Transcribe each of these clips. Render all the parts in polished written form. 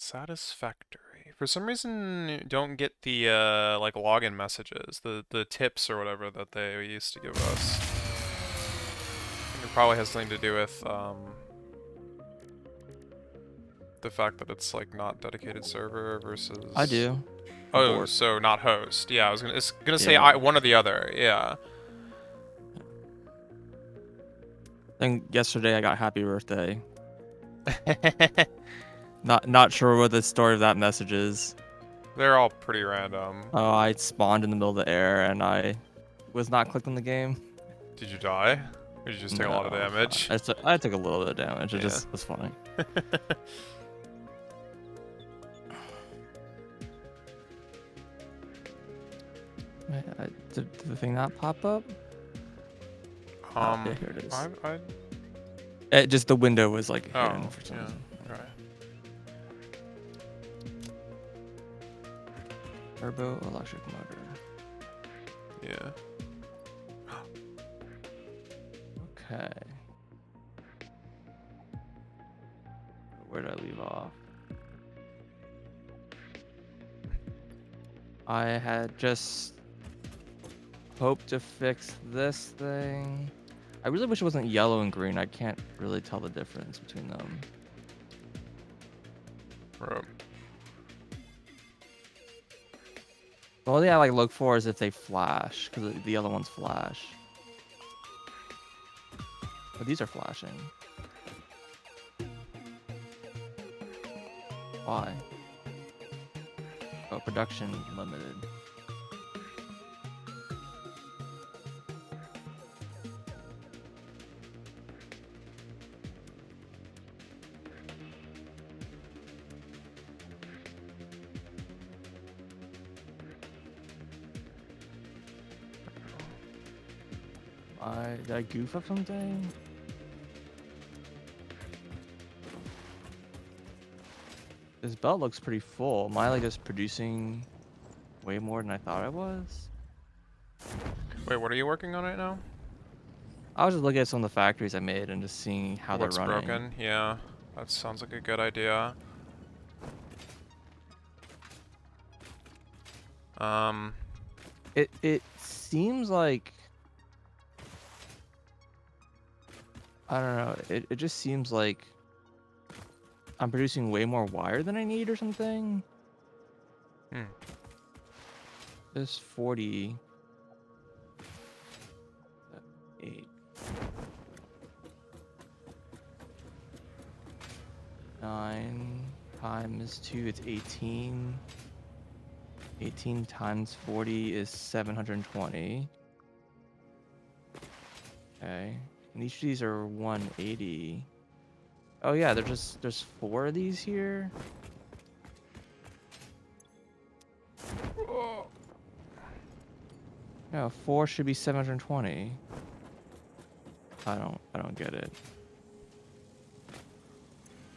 Satisfactory. For some reason, you don't get the like login messages, the tips or whatever that they used to give us. I think it probably has something to do with the fact that it's like not dedicated server I versus. do. Oh, Abort. so not host. Yeah, it's gonna say Yeah. one or the other. Yeah. Then yesterday I got happy birthday. Not sure what the story of that message is. They're all pretty random. Oh, I spawned in the middle of the air and I was not clicked on the game. Did you die? Or did you just take a lot of No, damage? I took a little bit of damage. It Yeah. just was funny. Did the thing not pop up? Oh, yeah, here it is. I Just the window was like hidden Oh, for some yeah. reason. Okay. Turbo electric motor. Yeah. Okay. Where did I leave off? I had just hoped to fix this thing. I really wish it wasn't yellow and green. I can't really tell the difference between them. Right. The only thing I like look for is if they flash, because the yellow ones flash. But these are flashing. Why? Oh, production limited. Did I goof up something? This belt looks pretty full. Am I like just producing way more than I thought I was? Wait, what are you working on right now? I was just looking at some of the factories I made and just seeing how they're What's running. broken? Yeah. That sounds like a good idea. Um, It seems like I don't know. It just seems like I'm producing way more wire than I need or something. hmm. This 40 8 9 times 2 it's 18. 18 times 40 is 720. Okay. And each of these are 180. Oh yeah, there's 4 of these here. No, 4 should be 720. I don't get it.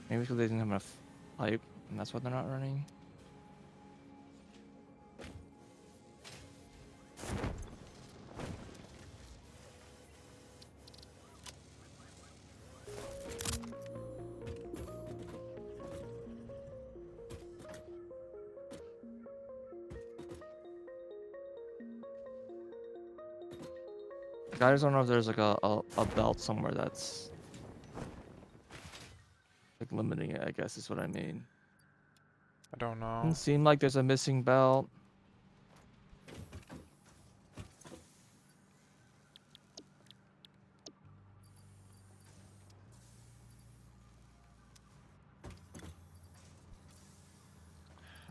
Maybe because they didn't have enough pipe, and that's why they're not running. Like, I just don't know if there's like a belt somewhere that's like limiting it, I guess is what I mean. I don't Doesn't know. seem like there's a missing belt.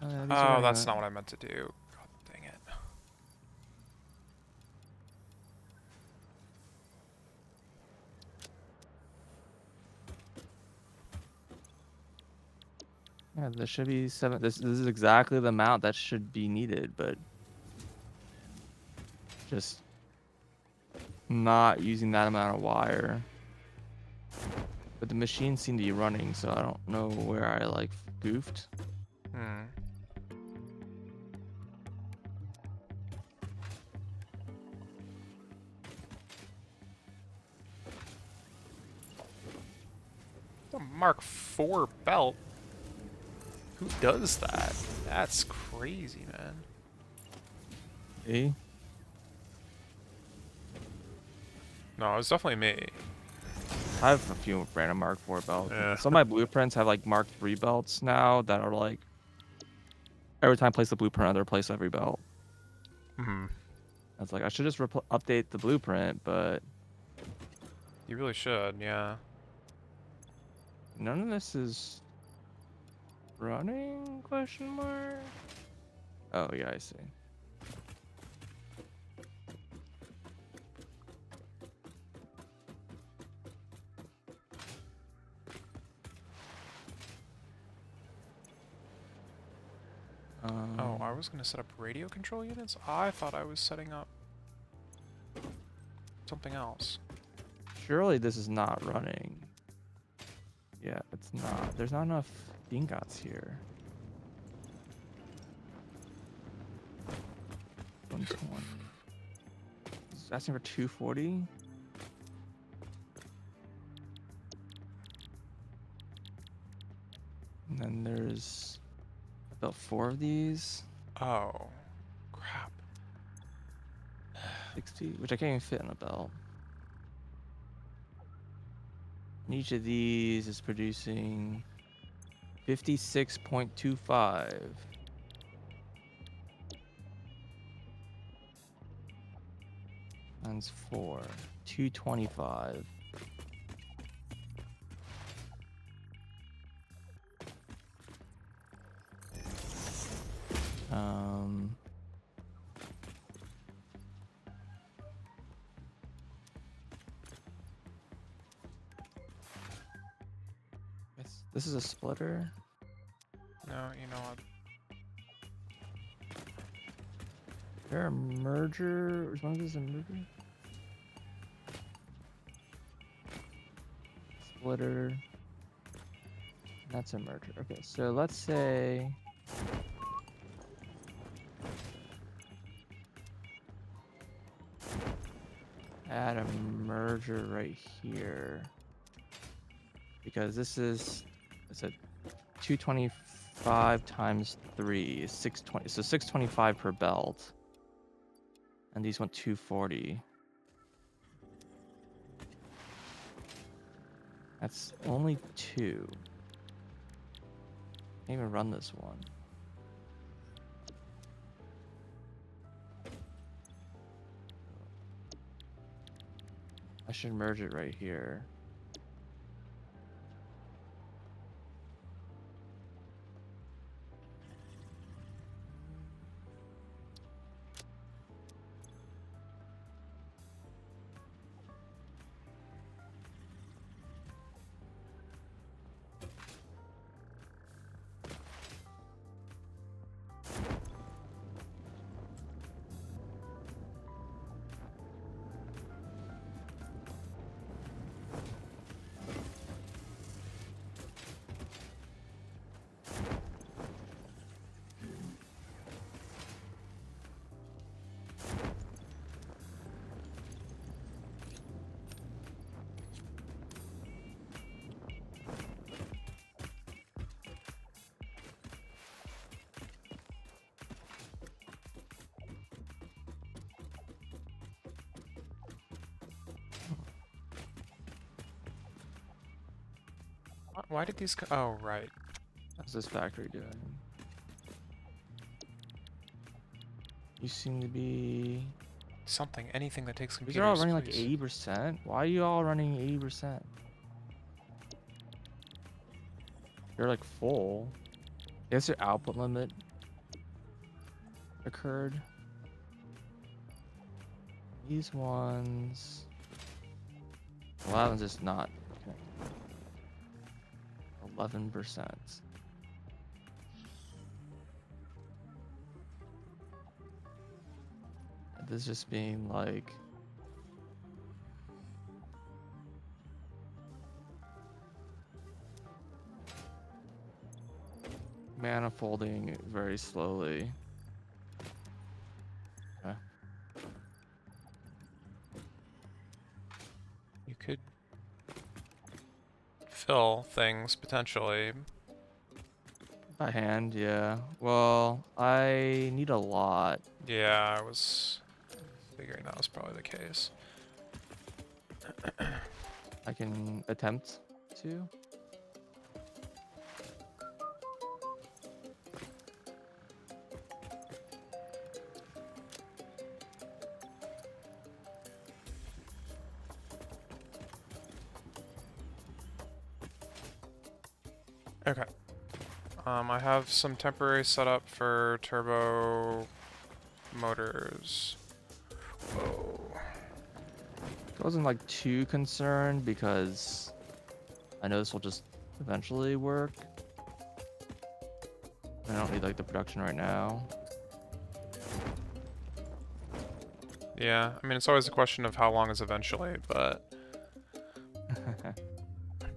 These are Oh, running that's on. not what I meant to do. God dang it. Yeah, there should be 7. This is exactly the amount that should be needed, but just not using that amount of wire. But the machines seem to be running, so I don't know where I like goofed. Hmm. The Mark IV belt? Who does that? That's crazy, man. See? No, it was definitely me. I have a few random Mark 4 belts. Yeah. Some of my blueprints have like Mark 3 belts now that are like every time I place the blueprint, I replace every belt. Hmm. I was like, I should just update the blueprint, but You really should, yeah. none of this is running? Question mark. Oh yeah, I see. Oh, I was gonna set up radio control units? I thought I was setting up something else. Surely this is not running. Yeah, it's not. There's not enough ingots here. 120. It's asking for 240. And then there's about 4 of these. Oh, crap. 60, which I can't even fit in a belt. And each of these is producing 56.25. Times 4. 225. Um... This is a splitter. No, you know what? Is there a merger? Is one of these a merger? Splitter. That's a merger. Okay, so let's say add a merger right here. Because this is, it's a 225 times 3 is 620. So 625 per belt. And these want 240. That's only 2. Can't even run this one. I should merge it right here. Why did these oh, right. How's this factory doing? You seem to be... Something, anything that takes These are all computers, running like please. 80%. Why are you all running 80%? They're like full. I guess their output limit occurred. These ones... Well, that one's just not... 11%. This just being like... manifolding very slowly. Okay. You could fill things potentially. By hand, yeah. Well, I need a lot. Yeah, I was figuring that was probably the case. I can attempt to. Okay. I have some temporary setup for turbo motors. Whoa. I wasn't like too concerned because I know this will just eventually work. I don't need like the production right now. Yeah, I mean, it's always a question of how long is eventually, but...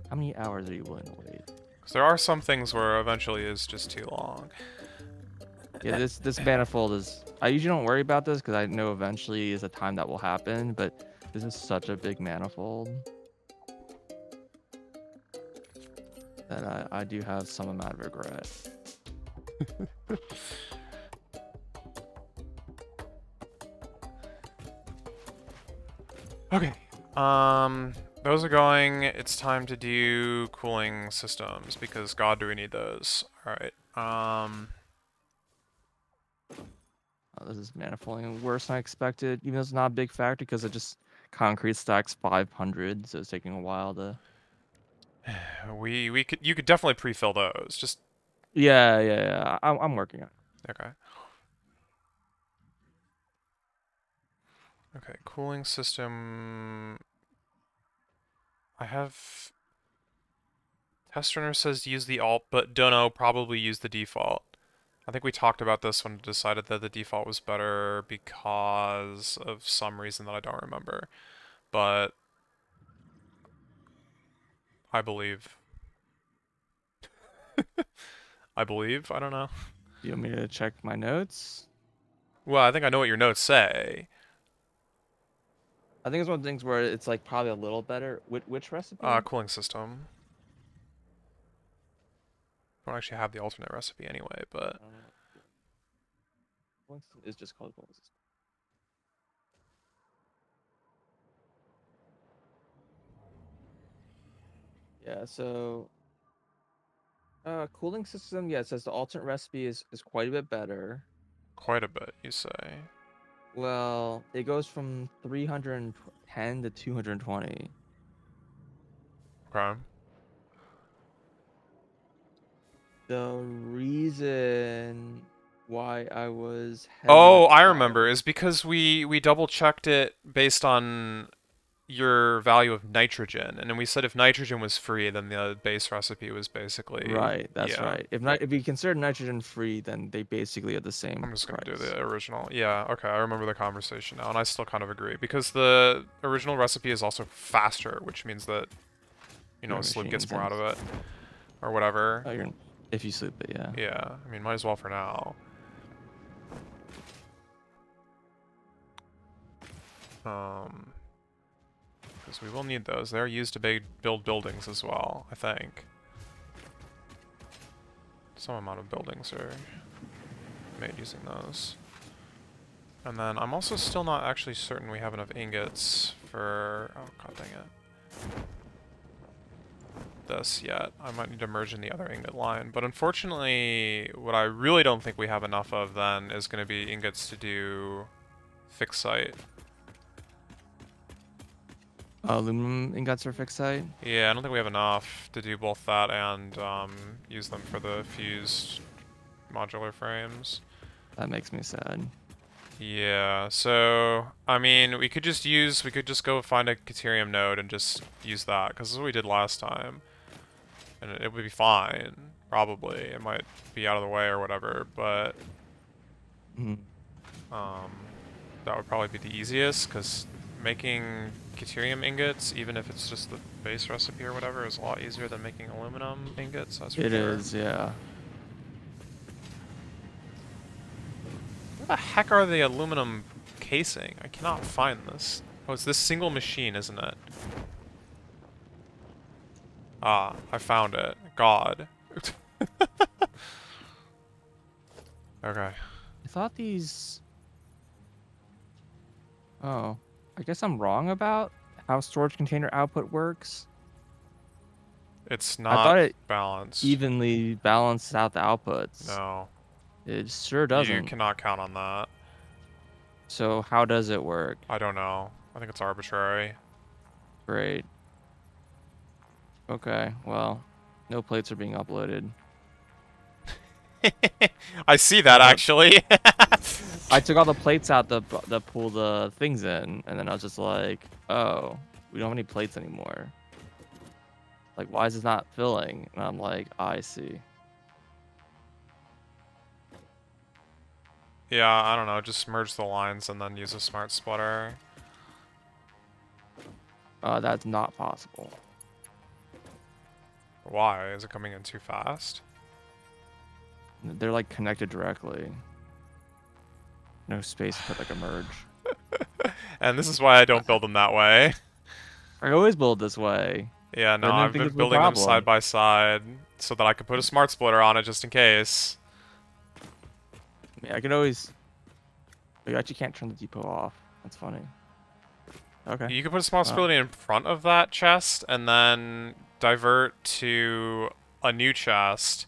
How many hours are you willing to wait? Because there are some things where eventually is just too long. Yeah, this manifold is. I usually don't worry about this because I know eventually is a time that will happen, but this is such a big manifold that I do have some amount of regret. Okay. Those are going. It's time to do cooling systems because God, do we need those? All right. This is manifolding worse than I expected, even though it's not a big factor because it just concrete stacks 500, so it's taking a while to. We could you could definitely pre-fill those. Just Yeah. I'm working on it. okay. Okay, cooling system. I have test runner says use the alt, but don't know. Probably use the default. I think we talked about this when we decided that the default was better because of some reason that I don't remember. But I believe. I believe. I don't know. Do you want me to check my notes? Well, I think I know what your notes say. I think it's one of the things where it's like probably a little better. Which recipe? Cooling system. I don't actually have the alternate recipe anyway, but It's just called cooling system. Yeah, so cooling system, yeah, it says the alternate recipe is quite a bit better. quite a bit, you say. Well, it goes from 310 to 220. Okay. The reason why I was Oh, I hesitant. remember. Is because we double checked it based on your value of nitrogen, and then we said if nitrogen was free, then the base recipe was basically Right, that's yeah. right. If you consider nitrogen free, then they basically are the same I'm just gonna do price. the original. Yeah, okay, I remember the conversation now, and I still kind of agree because the original recipe is also faster, which means that Fewer Sleep gets machines more and out of it or whatever. oh, if you sleep it, yeah. Yeah, I mean, might as well for now. Because we will need those. They're used to build buildings as well, I think. Some amount of buildings are made using those. And then I'm also still not actually certain we have enough ingots for... Oh, god dang it. This yet. I might need to merge in the other ingot line. But unfortunately, what I really don't think we have enough of then is going to be ingots to do fixed site. Aluminum ingots are fixed site. Yeah, I don't think we have enough to do both that and use them for the fused modular frames. That makes me sad. Yeah, so, I mean, we could just go find a Caterium node and just use that, because this is what we did last time. And it would be fine, probably. It might be out of the way or whatever, but Mhm. that would probably be the easiest, because making Caterium ingots, even if it's just the base recipe or whatever, is a lot easier than making aluminum ingots, that's for It sure. is, yeah. Where the heck are the aluminum casing? I cannot find this. Oh, it's this single machine, isn't it? Ah, I found it. God. Okay. I thought these. Oh, I guess I'm wrong about how storage container output works. It's I not thought it balanced. evenly balances out the outputs. No. It sure You doesn't. cannot count on that. So how does it work? I don't know. I think it's arbitrary. Great. Okay, well, no plates are being uploaded. I see that But actually. I took all the plates out to pull the things in, and then I was just like, oh, we don't have any plates anymore. Like, why is this not filling? And I'm like, I see. Yeah, I don't know. Just merge the lines and then use a smart splitter. That's not possible. Why? Is it coming in too fast? They're like connected directly. No space to put like a merge. And this is why I don't I build them that way. always build this way, Yeah, but no, I didn't I've think been this was a building them side problem. by side so that I could put a smart splitter on it just in case. I mean, I could always. You actually can't turn the depot off. That's funny. Okay. You could put a small Well, splitter in front of that chest and then divert to a new chest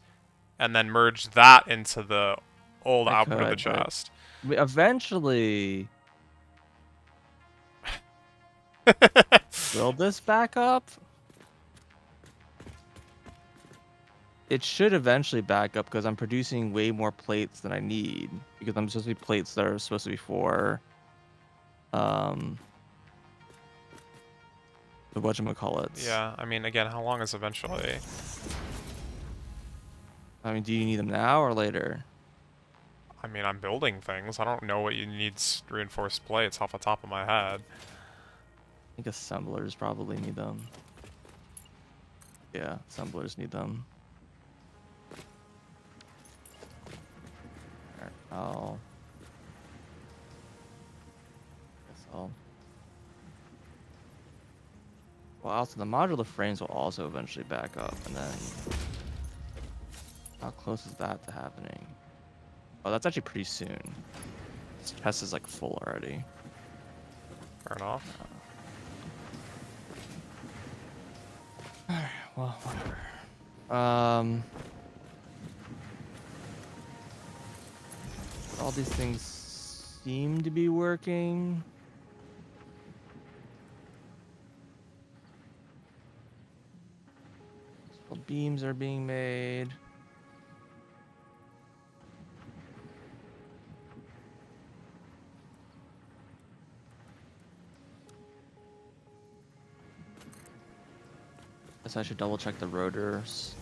and then merge that into the old I output of the could, but chest. eventually, will this back up? It should eventually back up because I'm producing way more plates than I need because I'm supposed to be plates that are supposed to be for um the whatchamacallits. Yeah, I mean, again, how long is eventually? I mean, do you need them now or later? I mean, I'm building things. I don't know what you need reinforced plates off the top of my head. I think assemblers probably need them. Yeah, assemblers need them. Alright, guess I'll. Well, also the modular frames will also eventually back up, and then how close is that to happening? Oh, that's actually pretty soon. This chest is like full already. Fair enough. Alright, well, whatever. Um, all these things seem to be working. So beams are being made. Guess I should double check the rotors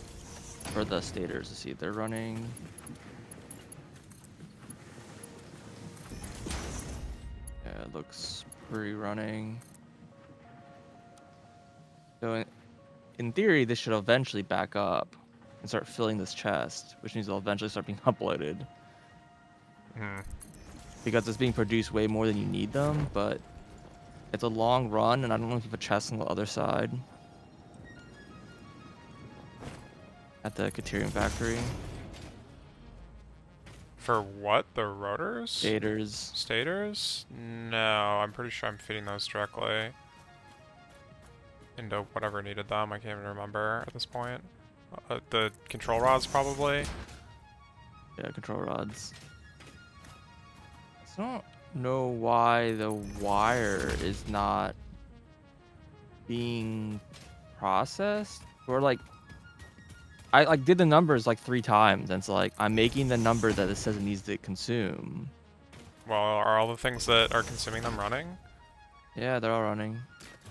or the stators to see if they're running. Yeah, it looks pretty running. So in theory, this should eventually back up and start filling this chest, which means it'll eventually start being uploaded Hmm. because it's being produced way more than you need them. But it's a long run, and I don't know if you have a chest on the other side at the Caterium factory. For what? The rotors? Stators. Stators? No, I'm pretty sure I'm feeding those directly into whatever needed them. I can't even remember at this point. The control rods, probably. Yeah, control rods. I don't know why the wire is not being processed, or like I like did the numbers like 3 times, and it's like I'm making the number that it says it needs to consume. Well, are all the things that are consuming them running? Yeah, they're all running.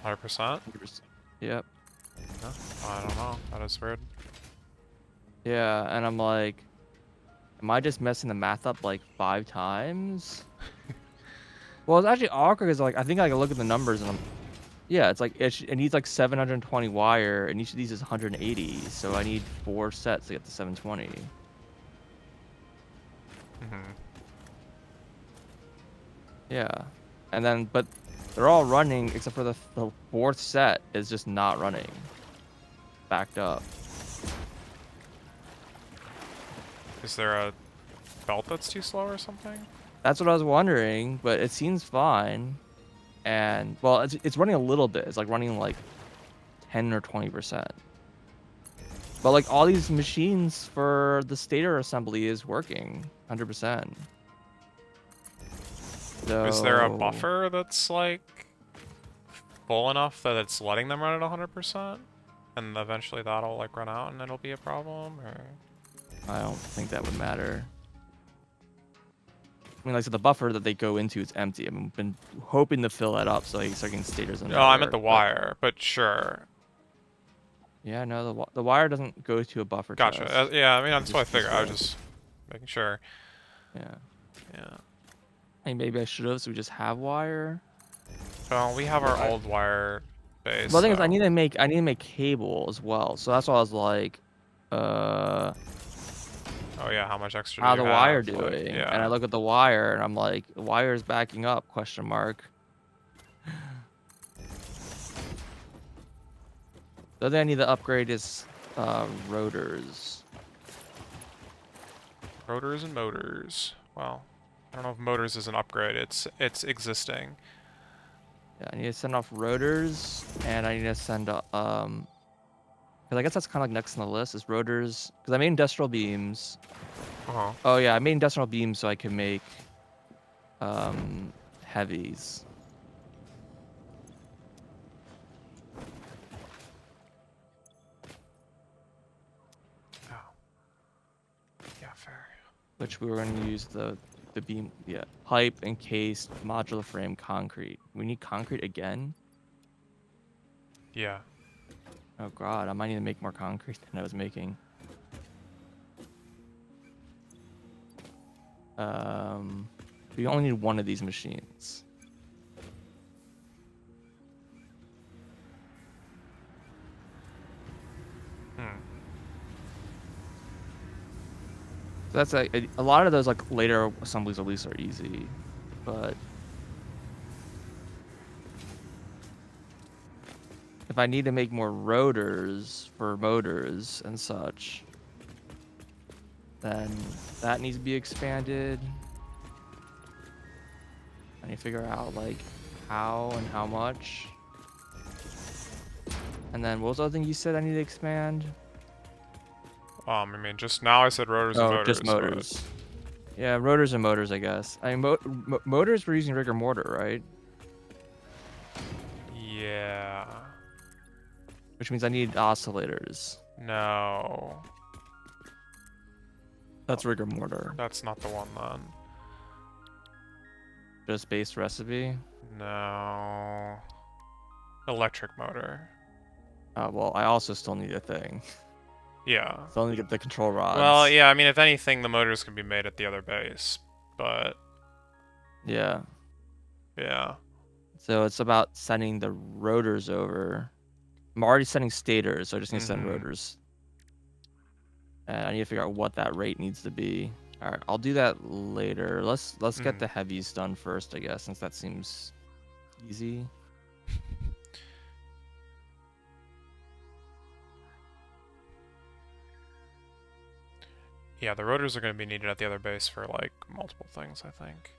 100%? Yep. No, I don't know. That is weird. Yeah, and I'm like, am I just messing the math up like 5 times? Well, it's actually awkward because like I think I can look at the numbers and I'm, yeah, it's like it needs like 720 wire, and each of these is 180, so I need 4 sets to get to 720. Hmm. Yeah, and then but they're all running except for the fourth set is just not running, backed up. Is there a belt that's too slow or something? That's what I was wondering, but it seems fine. And well, it's running a little bit. It's like running like 10 or 20%. But like all these machines for the stator assembly is working 100%. Is there a So buffer that's like full enough that it's letting them run at 100%? And eventually that'll like run out and it'll be a problem, or I don't think that would matter. I mean, like, so the buffer that they go into is empty. I've been hoping to fill that up so I start getting stators in oh, I meant there. the But wire, but sure. yeah, no, the wire doesn't go to a buffer Gotcha. chest. Yeah, I mean It's that's what I just this figured. I way. was just making sure. Yeah. Yeah. I mean, maybe I should have, so we just have wire. Well, we have our I, old wire well, base, the thing is, so I need to make cable as well. So that's why I was like, uh, oh yeah, how much extra do how you the wire have? Like, doing? And I yeah. look at the wire and I'm like, the wire is backing up? Question mark. The other thing I need to upgrade is rotors. Rotors and motors. Well, I don't know if motors is an upgrade. It's existing. Yeah, I need to send off rotors, and I need to send because I guess that's kind of like next on the list is rotors. Because I made industrial beams. Uh-huh. Oh yeah, I made industrial beams so I can make heavies. Oh. Yeah, fair. Which we were going to use the beam, yeah, pipe encased modular frame concrete. We need concrete again. Yeah. Oh god, I might need to make more concrete than I was making. We only need one of these machines. Hmm. So that's a lot of those like later assemblies at least are easy, but if I need to make more rotors for motors and such, then that needs to be expanded. I need to figure out like how and how much. And then what was the other thing you said I need to expand? I mean, just now I said rotors and Oh, just motors, but motors. Yeah, rotors and motors, I guess. I mean, motors we're using rigor mortar, right? yeah. Which means I need oscillators. No. That's rigor mortar. That's not the one then. Just base recipe. No. Electric motor. Well, I also still need a thing. Yeah. Still need to get the control Well, rods. yeah, I mean, if anything, the motors can be made at the other base, but Yeah. yeah. So it's about sending the rotors over. I'm already sending stators, so I just need to send Mm-hmm. rotors. And I need to figure out what that rate needs to be. All right, I'll do that later. Let's get Mm. the heavies done first, I guess, since that seems easy. Yeah, the rotors are going to be needed at the other base for, like, multiple things, I think.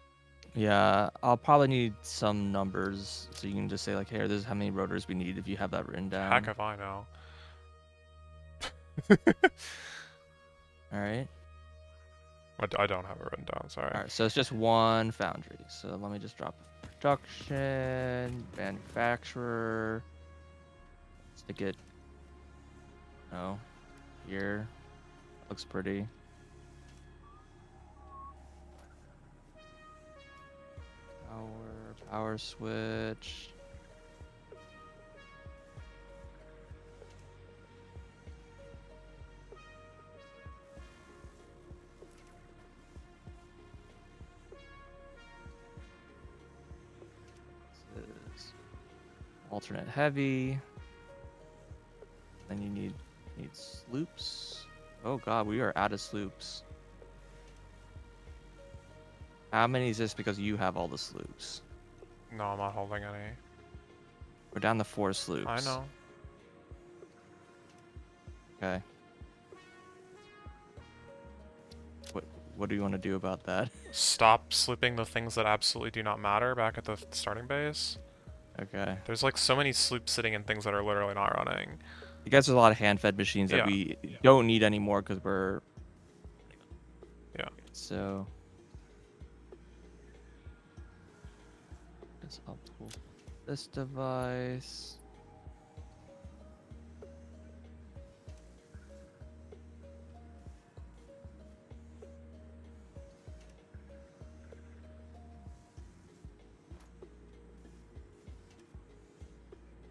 Yeah, I'll probably need some numbers, so you can just say like, "Hey, this is how many rotors we need," if you have that written Heck down. if I know. All right. I don't have it written down, sorry. All right. So it's just one foundry. So let me just drop production, manufacturer. Stick it. No, here. Looks pretty. Power switch. This is alternate heavy. Then you need sloops. Oh god, we are out of sloops. How many is this because you have all the sloops? No, I'm not holding any. We're down to 4 sloops. I know. Okay. what do you want to do about that? Stop slooping the things that absolutely do not matter back at the starting base. Okay. There's like so many sloops sitting in things that are literally not running. I guess there's a lot of hand-fed machines that Yeah, we don't need anymore because we're yeah. so. I'll pull this device.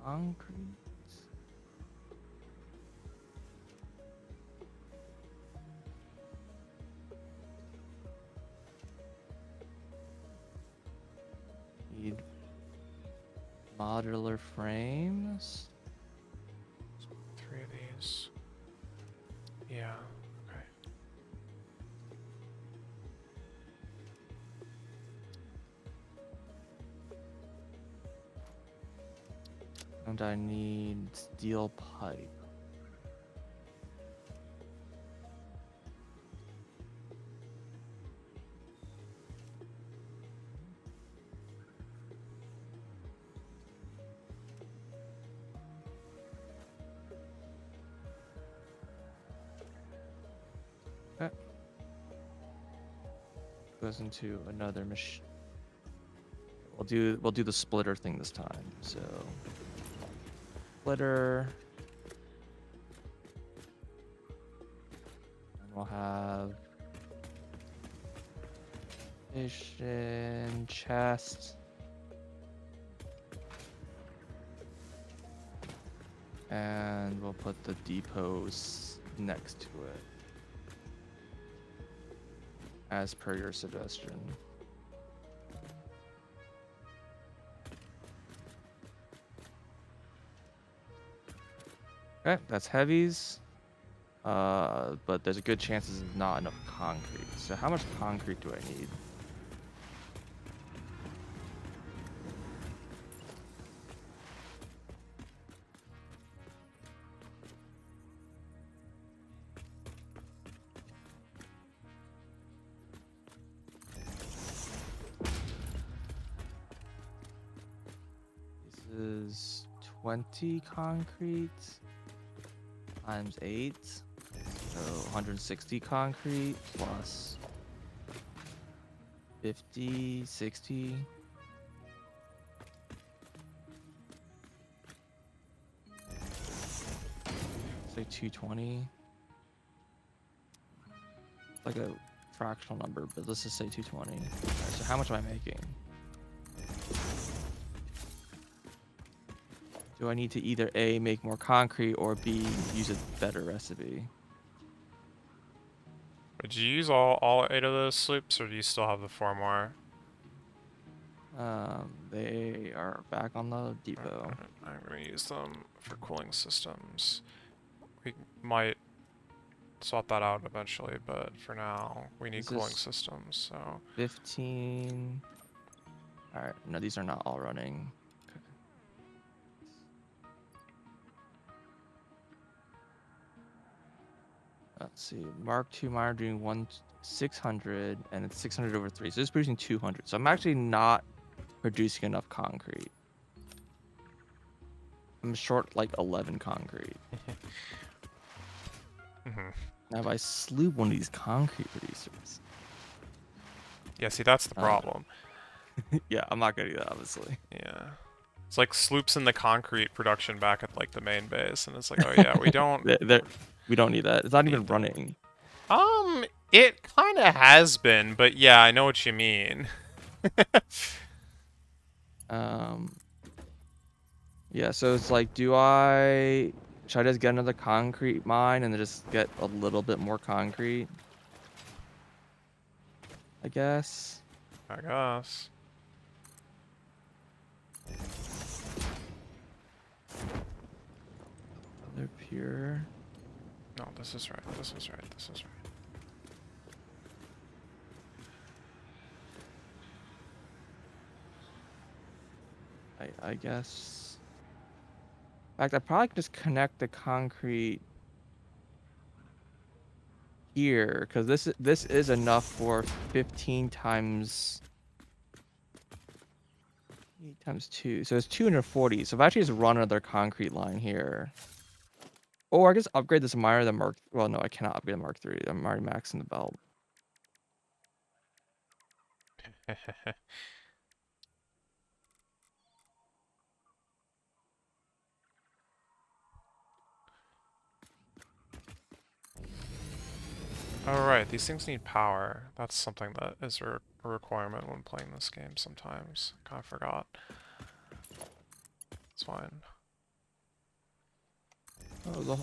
Concrete. Need modular frames. 3 of these. Yeah. Okay. And I need steel pipe. Okay. Goes into another machine. We'll do the splitter thing this time. So splitter. And we'll have station chest. And we'll put the depots next to it. As per your suggestion. Okay, that's heavies. But there's a good chance there's not enough concrete. So how much concrete do I need? This is 20 concrete times 8. So 160 concrete plus 50, 60. Say 220. It's like a fractional number, but let's just say 220. Alright, so how much am I making? Do I need to either A, make more concrete, or B, use a better recipe? Did you use all 8 of those sloops, or do you still have the 4 more? They are back on the depot. I'm gonna use them for cooling systems. We might swap that out eventually, but for now, we need This cooling is systems, so... 15. Alright, no, these are not all running. Okay. Let's see. Mark II miner doing 600, and it's 600 over 3. So it's producing 200. So I'm actually not producing enough concrete. I'm short like 11 concrete. Now if I sloop one of these concrete producers. Yeah, see, that's the problem. Yeah, I'm not gonna do that, obviously. Yeah. It's like sloops in the concrete production back at like the main base, and it's like, oh yeah, we don't We don't need that. It's not even need that. running. It kind of has been, but yeah, I know what you mean. Yeah, so it's like, should I just get another concrete mine and then just get a little bit more concrete? I guess. I guess. They're pure. No, this is right. This is right. This is right. I guess. In fact, I probably could just connect the concrete here, because this is enough for 15 times 8 times 2. So it's 240. So if I actually just run another concrete line here. Or I guess upgrade this miner the Mark. Well, no, I cannot upgrade the Mark 3. I'm already maxing the belt. Oh right, these things need power. That's something that is a requirement when playing this game sometimes. Kind of forgot. It's fine. Oh,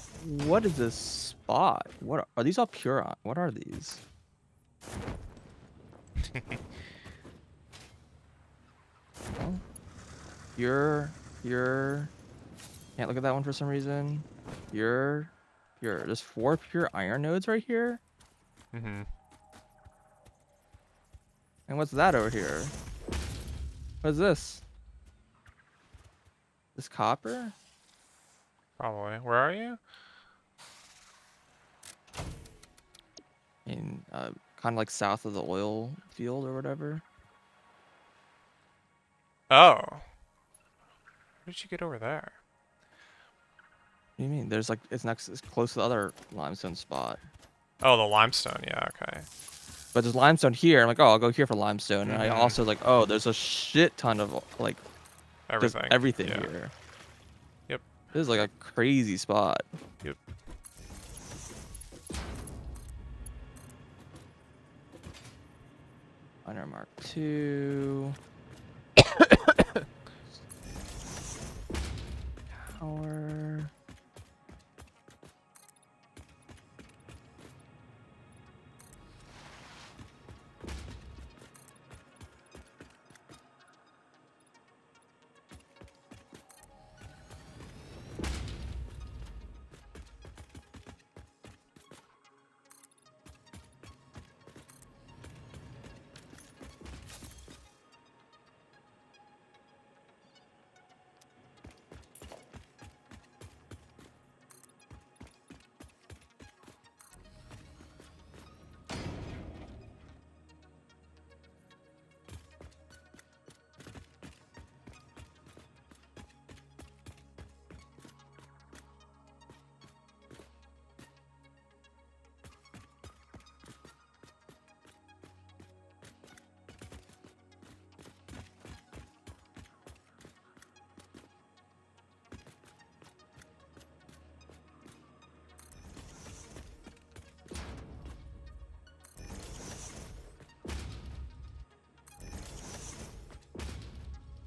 what is this spot? What are these all pure? What are these? Oh, pure. Can't look at that one for some reason. Pure. There's 4 pure iron nodes right here. Mm-hmm. And what's that over here? What is this? This copper? Probably. Where are you? In kind of like south of the oil field or whatever. Oh. How did you get over there? What do you mean? There's like it's close to the other limestone spot. Oh, the limestone. Yeah, okay. But there's limestone here. I'm like, oh, I'll go here for limestone. And I Mm-hmm. also like, oh, there's a shit ton of like just Everything. everything Yeah. here. Yep. This is like a crazy spot. Yep. Miner Mark 2. Power.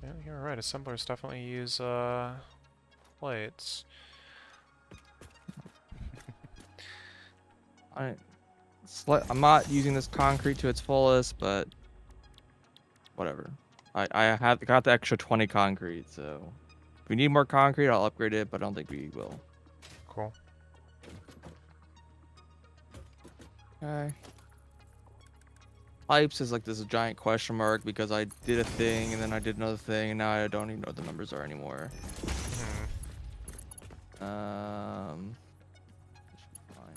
Yeah, you're right. Assemblers definitely use plates. I'm not using this concrete to its fullest, but whatever. I have got the extra 20 concrete, so if we need more concrete, I'll upgrade it, but I don't think we will. Cool. Okay. Pipes is like this giant question mark because I did a thing and then I did another thing and now I don't even know what the numbers are anymore. Mm-hmm. This should be fine.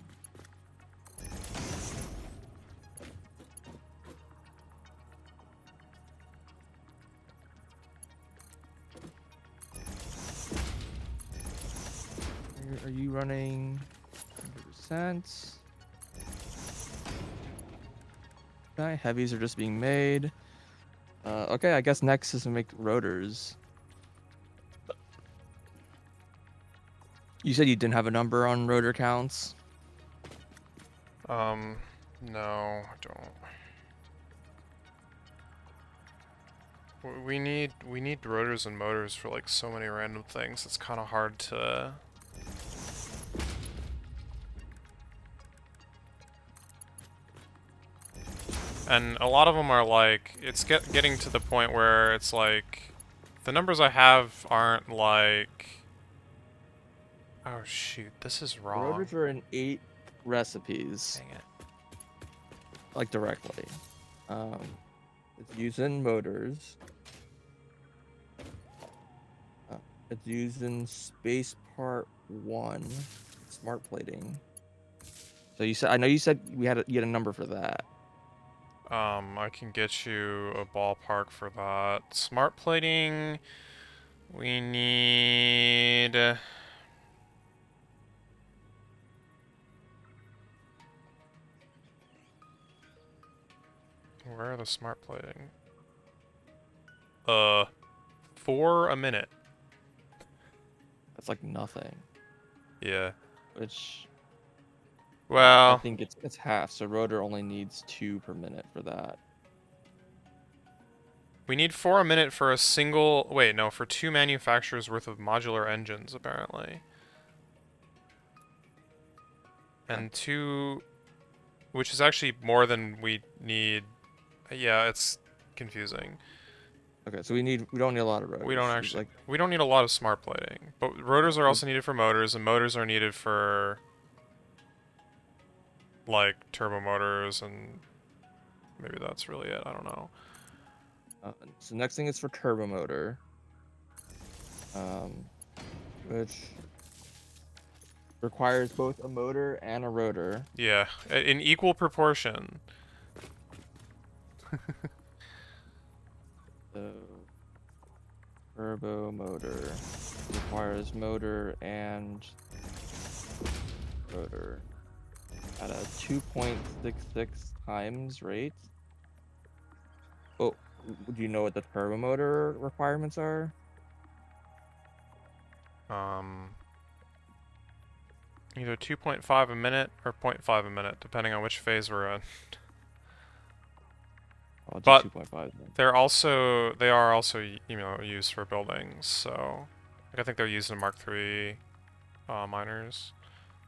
Are you running 100%? Okay, heavies are just being made. Okay, I guess next is to make rotors. You said you didn't have a number on rotor counts. No, I don't. We need rotors and motors for like so many random things. It's kind of hard to. And a lot of them are like it's getting to the point where it's like the numbers I have aren't like. Oh shoot, this is wrong. Rotors are in 8 recipes, Dang it. like directly. Um, it's using motors. Uh, it's using space part 1, smart plating. So you said, I know you said you had a number for that. I can get you a ballpark for that. Smart plating, we need... Where are the smart plating? 4 a minute. That's like nothing. Yeah. Which I Well, think it's half. So rotor only needs 2 per minute for that. we need 4 a minute for a single... Wait, no, for 2 manufacturers worth of modular engines, apparently. Okay. And 2... Which is actually more than we need. Yeah, it's confusing. Okay, so we don't need a lot of We don't rotors. It's actually... like We don't need a lot of smart plating. But rotors are so also needed for motors, and motors are needed for... like, turbo motors, and maybe that's really it. I don't know. so next thing is for turbo motor, um, which requires both a motor and a rotor. Yeah, in equal proportion. So turbo motor requires motor and rotor at a 2.66 times rate. Oh, do you know what the turbo motor requirements are? Um, Either 2.5 a minute or zero point 0.5 a minute, depending on which phase we're in. I'll do But 2.5 then. they are also used for buildings. So, like, I think they're used in Mark III miners,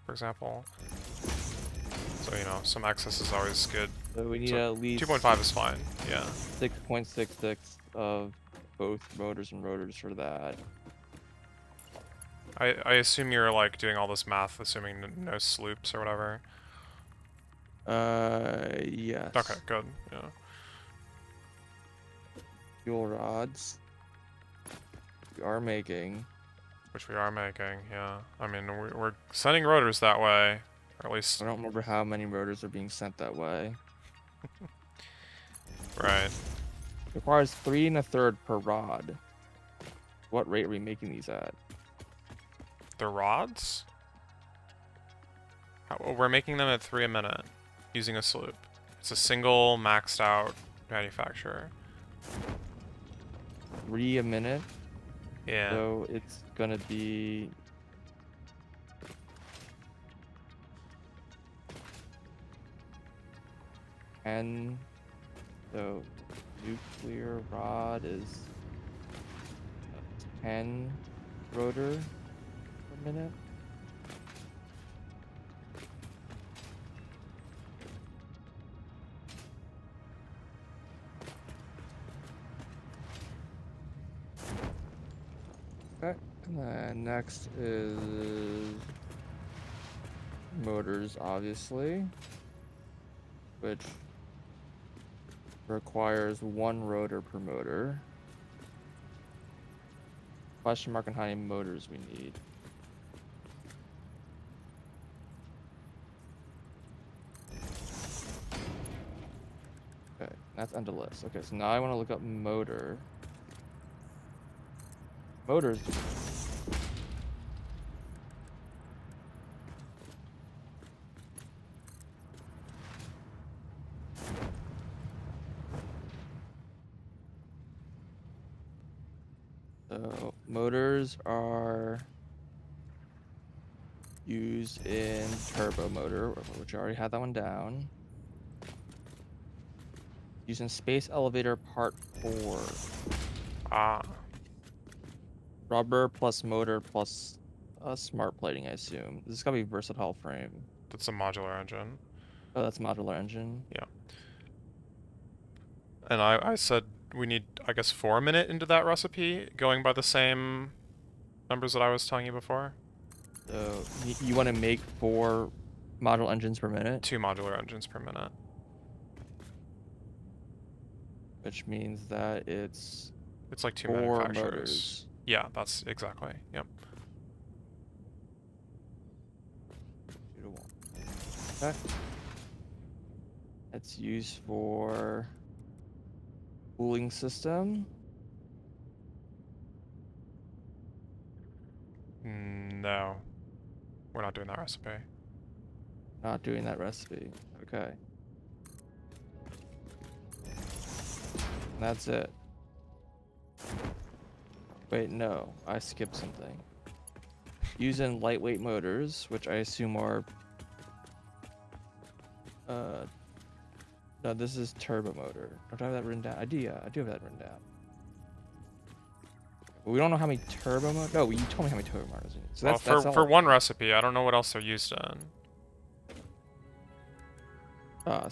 for example. So some excess is always good. So we need So at least 2.5 is fine. Yeah. 6.66 of both motors and rotors for that. I assume you're like doing all this math, assuming no sloops or whatever. Okay, Yes. good. Yeah. Fuel rods. We are making. Which we are making. Yeah. I mean, we're sending rotors that way, or at least I don't remember how many rotors are being sent that way. right. Requires 3 1/3 per rod. What rate are we making these at? The rods? We're making them at 3 a minute using a sloop. It's a single maxed out manufacturer. 3 a minute. Yeah. So it's gonna be 10. So nuclear rod is 10 rotor per minute. Okay. And then next is motors, obviously, which requires 1 rotor per motor. Question mark on how many motors we need. Okay, that's end of list. Okay, so now I want to look up motor. Motors. So motors are used in turbo motor, which I already had that one down. Using space elevator part 4. Ah, Rubber plus motor plus smart plating, I assume. This is gotta be versatile frame. that's a modular engine. Oh, that's modular engine. Yeah. And I said we need, I guess, 4 a minute into that recipe, going by the same numbers that I was telling you before. So you want to make 4 module engines per minute, 2 modular engines per minute. which means that it's It's like 2 4 manufacturers. motors. Yeah, that's exactly. Yep. 2 to 1. Okay. It's used for cooling system. No, we're not doing that recipe. Not doing that recipe. Okay. And that's it. Wait, no. I skipped something. Using lightweight motors, which I assume are... No, this is turbo motor. Don't I have that written down? I do, yeah. I do have that written down. But we don't know how many turbo motors... No, you told me how many turbo motors we need. So Well, that's for all. one recipe, I don't know what else they're used in. I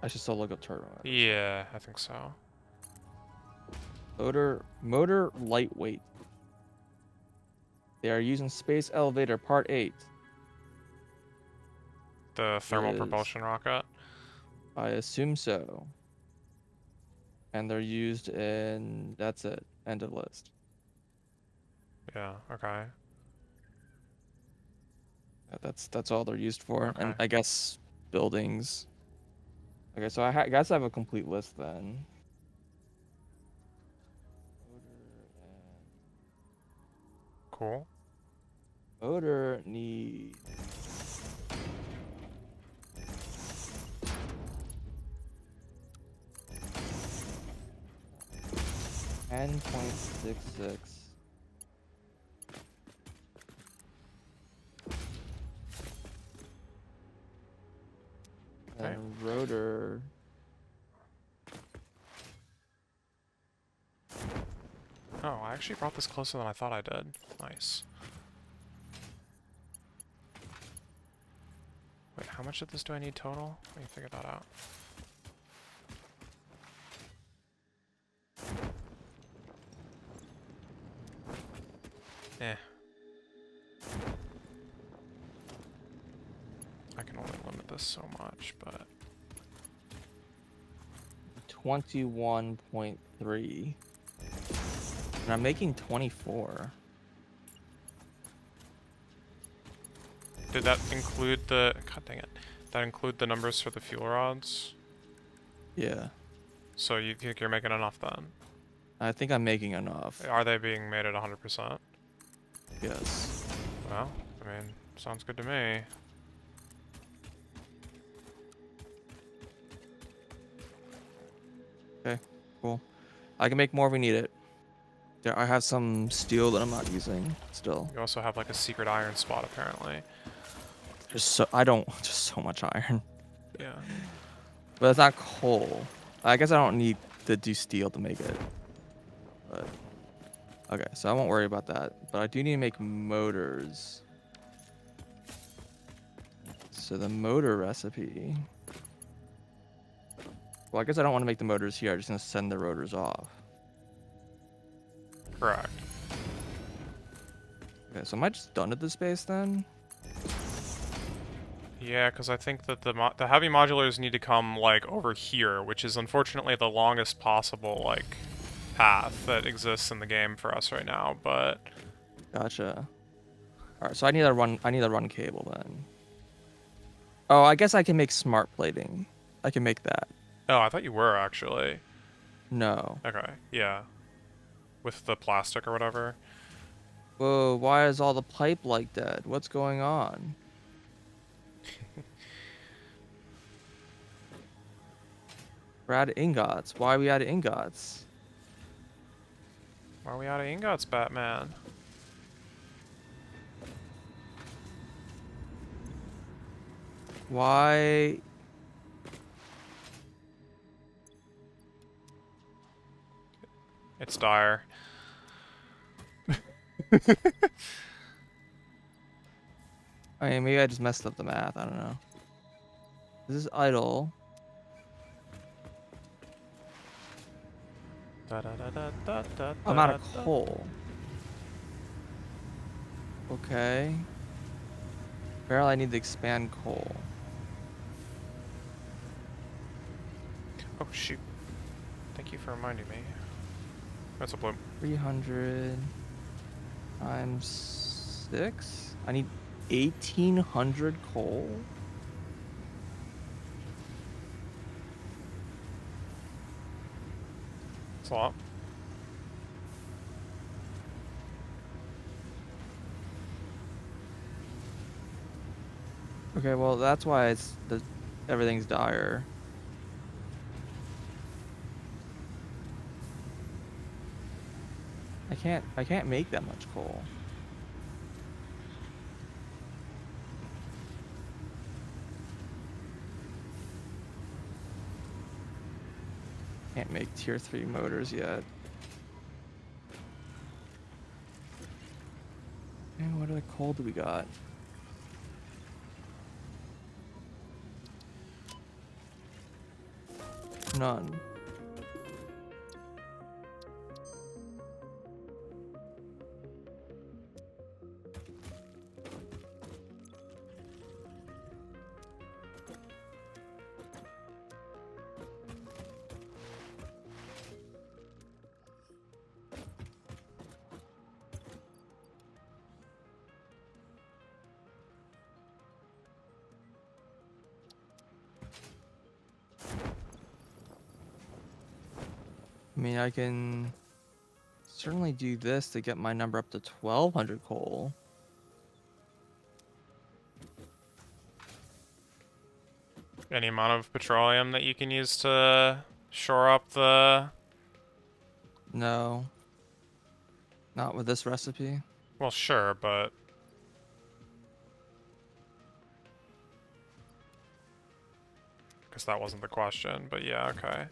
should still look up turbo motors. Yeah, I think so. Motor lightweight. They are using Space Elevator Part 8. The thermal Is propulsion rocket. I assume so. And they're used in... That's it. End of list. Yeah, okay. That's all they're used for. Okay. And I guess buildings. Okay, so I guess I have a complete list then. Cool. Motor need 10.66. Okay. And rotor. Oh, I actually brought this closer than I thought I did. Nice. Wait, how much of this do I need total? Let me figure that out. Eh. I can only limit this so much, but... 21.3. And I'm making 24. Did that include the... God dang it. Did that include the numbers for the fuel rods? Yeah. So you think you're making enough then? I think I'm making enough. Are they being made at 100%? Yes. Well, I mean, sounds good to me. Okay, cool. I can make more if we need it. Yeah, I have some steel that I'm not using still. You also have like a secret iron spot apparently. Just so much iron. Yeah. But it's not coal. I guess I don't need to do steel to make it. But okay, so I won't worry about that. But I do need to make motors. So the motor recipe. Well, I guess I don't want to make the motors here. I'm just gonna send the rotors off. Correct. Okay, so am I just done at this space then? Yeah, because I think that the heavy modulars need to come like over here, which is unfortunately the longest possible like path that exists in the game for us right now. But Gotcha. All right, so I need a run cable then. Oh, I guess I can make smart plating. I can make that. oh, I thought you were actually. No. Okay, yeah, with the plastic or whatever. Whoa, why is all the pipe like that? What's going on? We're out of ingots. Why are we out of ingots? Why are we out of ingots, Batman? Why? It's dire. I mean, maybe I just messed up the math. I don't know. This is idle. I'm out of coal. Okay. Apparently I need to expand coal. Oh shoot! Thank you for reminding me. That's a bloom. 300 times 6? I need 1,800 coal? Swap. Okay, well that's why everything's dire. I can't make that much coal. Can't make tier 3 motors yet. And what other coal do we got? None. I mean, I can certainly do this to get my number up to 1200 coal. Any amount of petroleum that you can use to shore up the... No, not with this recipe. Well, sure, but... Because that wasn't the question, but yeah, okay.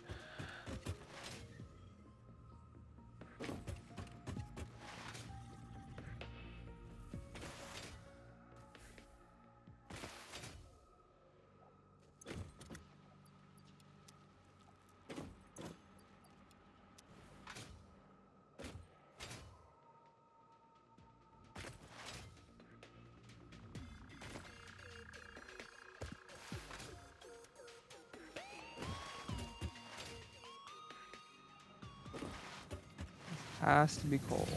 Has to be coal.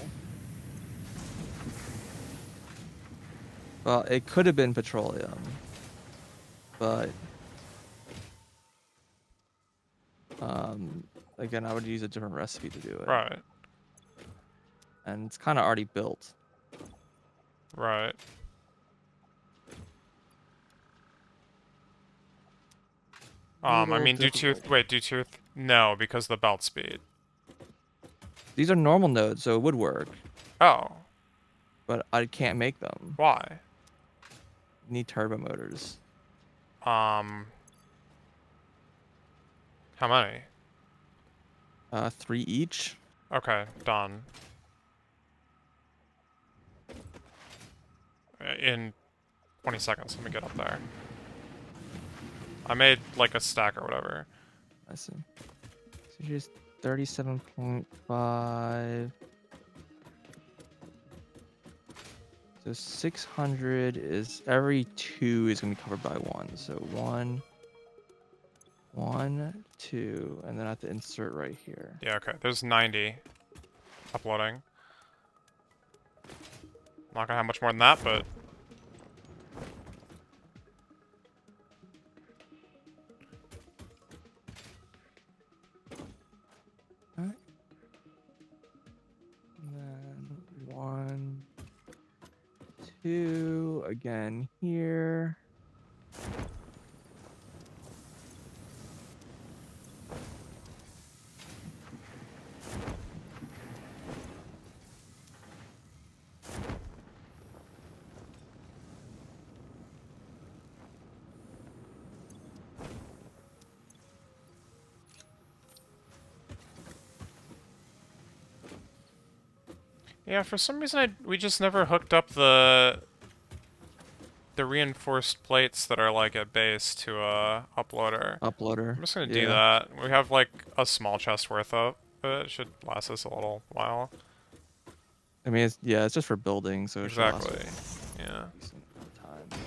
Well, it could have been petroleum, but again, I would use a different recipe to do it. Right, And it's kind of already built. right. I Little mean, difficult. do tooth, no, because the belt speed. These are normal nodes, so it would work, Oh, but I can't make them. why? Need turbo motors. Um, how many? 3 each. Okay, done. In 20 seconds, let me get up there. I made like a stack or whatever. I see. So here's 37.5. So 600 is every 2 is gonna be covered by 1. So 1, 1, 2, and then I have to insert right here. Yeah, okay. There's 90 uploading. Not gonna have much more than that, but Alright. And then 1, 2 again here. yeah, for some reason we just never hooked up the reinforced plates that are like at base to a uploader. Uploader. I'm just gonna do Yeah. that. We have like a small chest worth of it. Should last us a little while. I mean, it's just for building, so it should last Exactly. Yeah. a decent amount of time.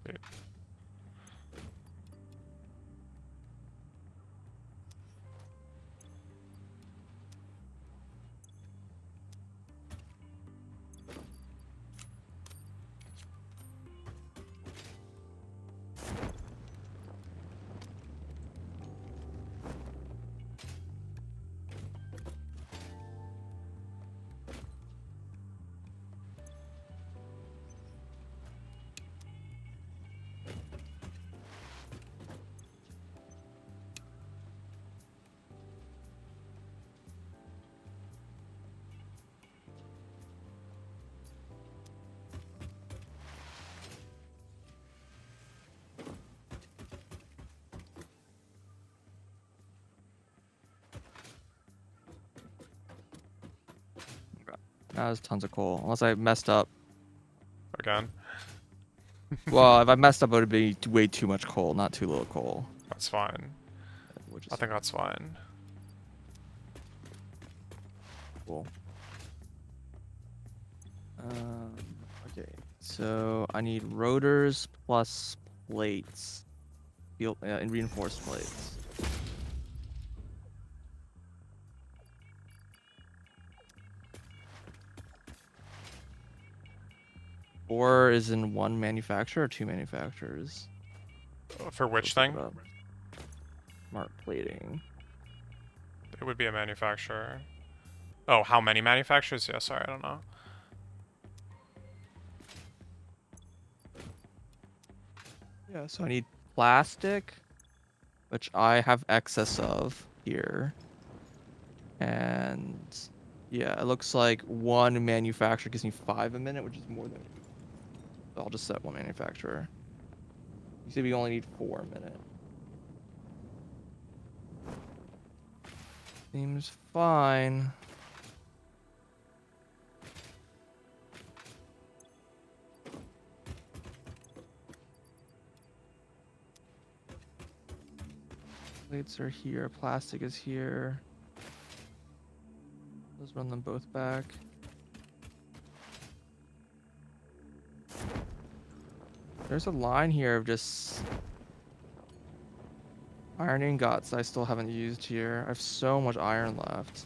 Wait. Now there's tons of coal. Unless I messed up. Again. Well, if I messed up, it would be way too much coal, not too little coal. That's fine. Which I is think that's fine. cool. Okay, so I need rotors plus plates. And reinforced plates. Or is in one manufacturer or two manufacturers? For which Let's look thing? it up. Smart plating. It would be a manufacturer. Oh, how many manufacturers? Yeah, sorry, I don't know. Yeah, so I need plastic, which I have excess of here. And yeah, it looks like one manufacturer gives me 5 a minute, which is more than. I'll just set one manufacturer. You said we only need 4 a minute. Seems fine. Plates are here. Plastic is here. Let's run them both back. There's a line here of just iron ingots I still haven't used here. I have so much iron left.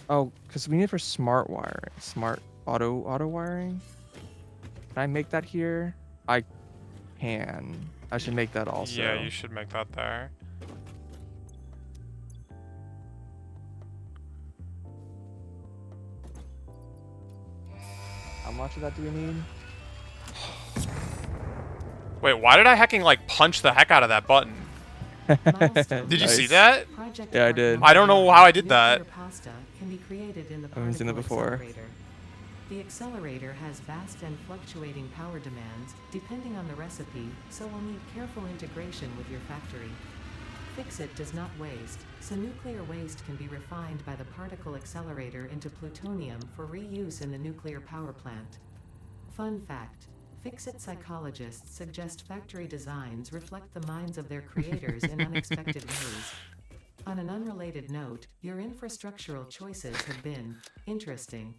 Oh, because we need it for smart wiring. Smart auto wiring. Can I make that here? I can. I should make that also. Yeah, you should make that there. How much of that do we need? Wait, why did I hacking like punch the heck out of that button? Did you see Nice. that? Yeah, I did. I don't know how I did that. Nuclear pasta can be created in the I haven't seen that particle before. accelerator. The accelerator has vast and fluctuating power demands, depending on the recipe, so will need careful integration with your factory. Fix-It does not waste, so nuclear waste can be refined by the particle accelerator into plutonium for reuse in the nuclear power plant. Fun fact: Fix-It psychologists suggest factory designs reflect the minds of their creators in unexpected ways. On an unrelated note, your infrastructural choices have been interesting.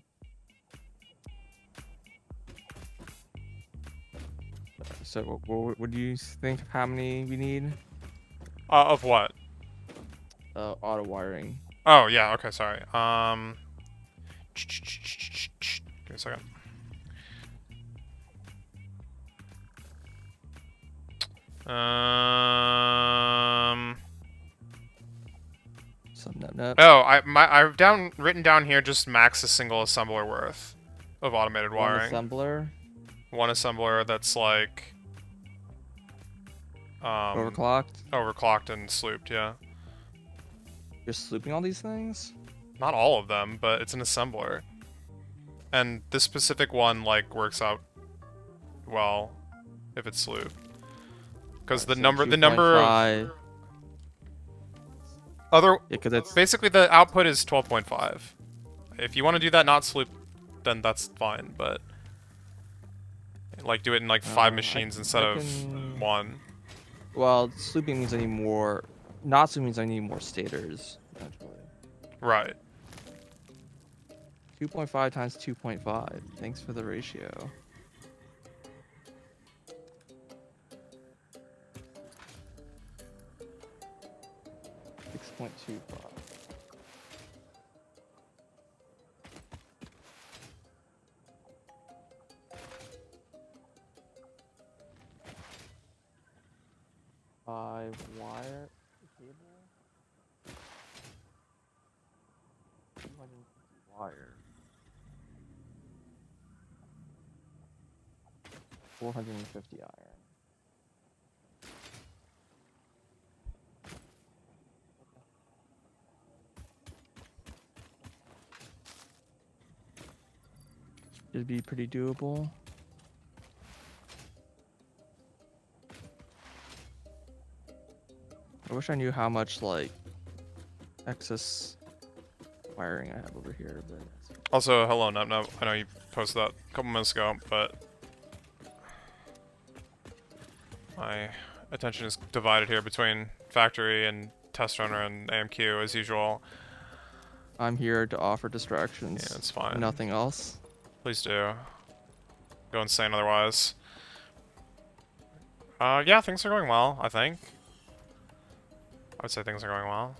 So, what do you think of how many we need? Of what? Auto wiring. Oh, yeah, okay, sorry. Give me a second. Some nut. Oh, I've written down here just max a single assembler worth of automated One wiring. assembler. One assembler that's like overclocked and slooped, yeah. You're slooping all these things? Not all of them, but it's an assembler. And this specific one like works out well if it's slooped. Because the So number 2.5. other Yeah, because it's basically the output is 12.5. If you want to do that not sloop, then that's fine, but like do it in like 5 machines instead of can- 1. well, slooping means I need more. Not slooping means I need more stators. Actually, Right. 2.5 times 2.5. Thanks for the ratio. 6.25. Five wire cable. 250 wire. 450 iron. Should be pretty doable. I wish I knew how much like excess wiring I have over here, but Also, hello, Nub Nub. I know you posted that a couple minutes ago, but my attention is divided here between factory and test runner and AMQ as usual. I'm here to offer distractions. Yeah, it's fine. Nothing else. Please do. Go insane otherwise. Yeah, things are going well, I think. I would say things are going well.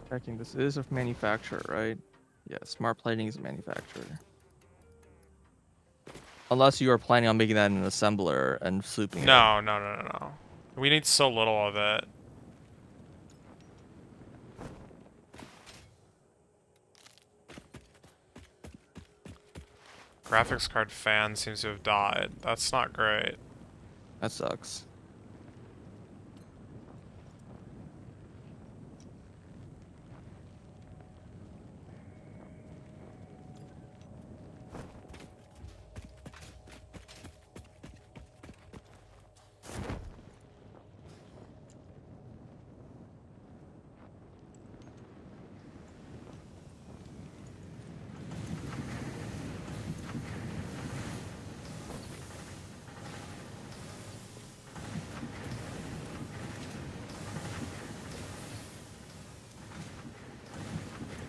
Checking, this is a manufacturer, right? Yeah, smart plating is a manufacturer. Unless you are planning on making that an assembler and swooping it. No, no, no, no, no. We need so little of it. Graphics card fan seems to have died. That's not great. That sucks.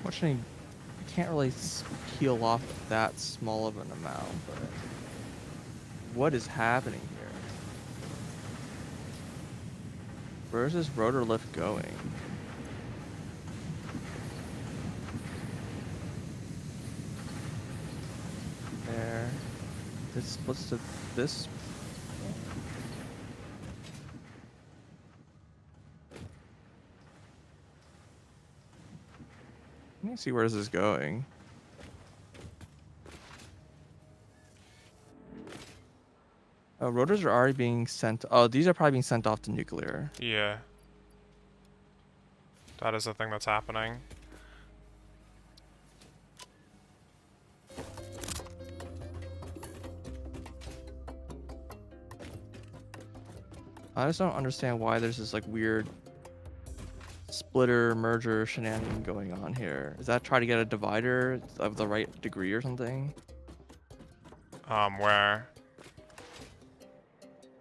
Unfortunately, I can't really peel off that small of an amount, but what is happening here? Where's this rotor lift going? There. This splits to this. Let me see where this is going. Oh, rotors are already being sent. Oh, these are probably being sent off to nuclear. Yeah. That is the thing that's happening. I just don't understand why there's this like weird splitter merger shenanigan going on here. Is that try to get a divider of the right degree or something? Where?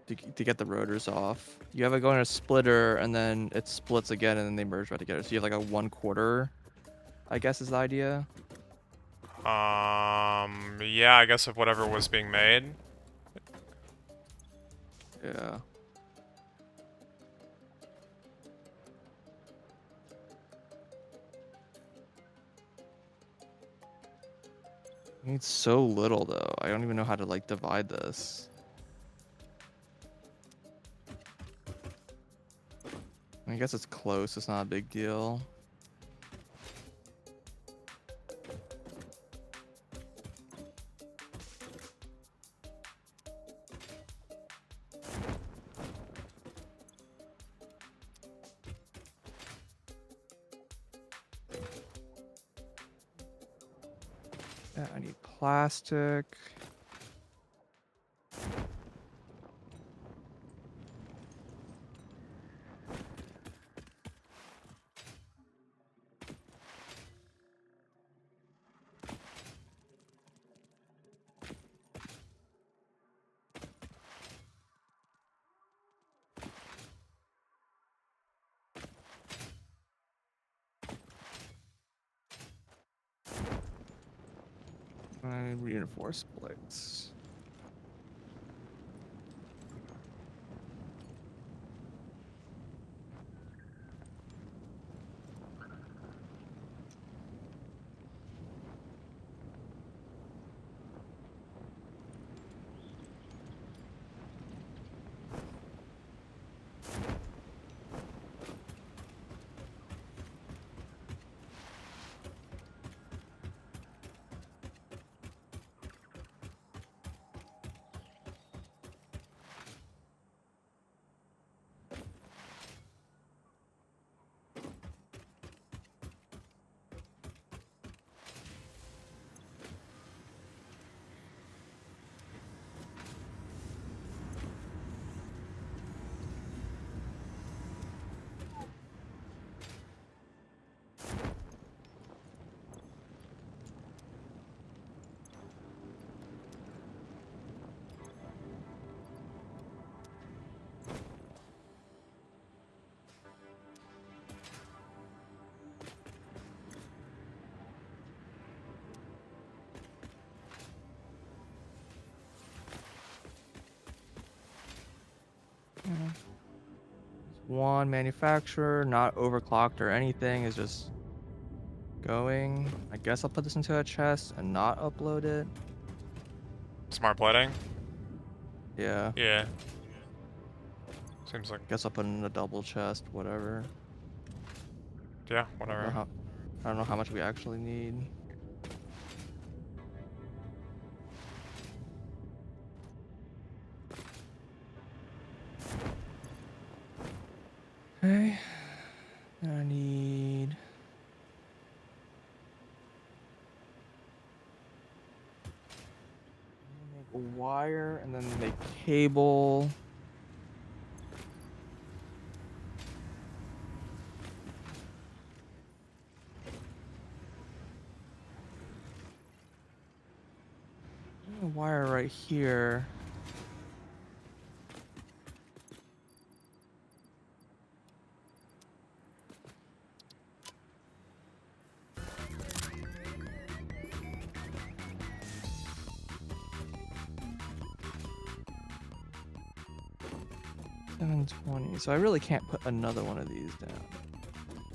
To get the rotors off. You have it going in a splitter and then it splits again and then they merge right together. So you have like a 1/4, I guess is the idea. Yeah, I guess of whatever was being made. Yeah. I need so little though. I don't even know how to like divide this. I guess it's close. It's not a big deal. Yeah, I need plastic. Reinforced plates. One manufacturer, not overclocked or anything, is just going. I guess I'll put this into a chest and not upload it. Smart plating? Yeah. Yeah. Seems like, Guess I'll put it in a double chest, whatever. yeah, I don't know whatever. how I don't know how much we actually need. Okay. I need make a wire and then make cable. A wire right here. $720. So I really can't put another one of these down.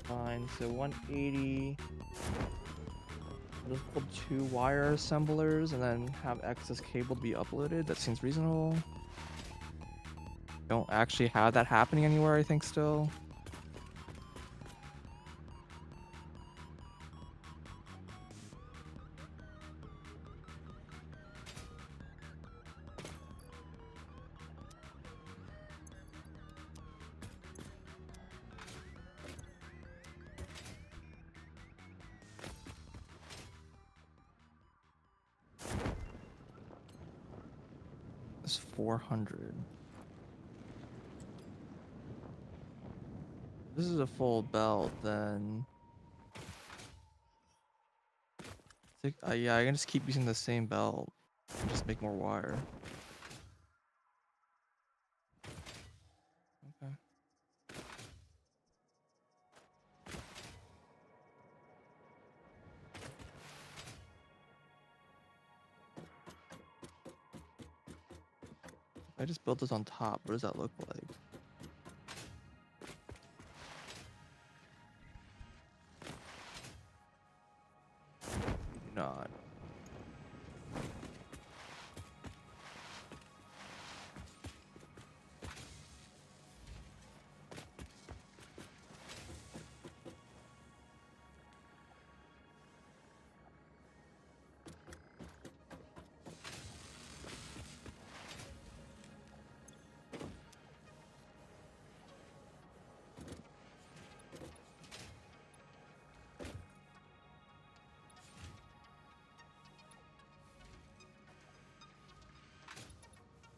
Fine. So 180. I'll just pull 2 wire assemblers and then have excess cable to be uploaded. That seems reasonable. Don't actually have that happening anywhere, I think, still. It's 400. If this is a full belt, then yeah, I can just keep using the same belt and just make more wire. Okay. I just built this on top. What does that look like? Not.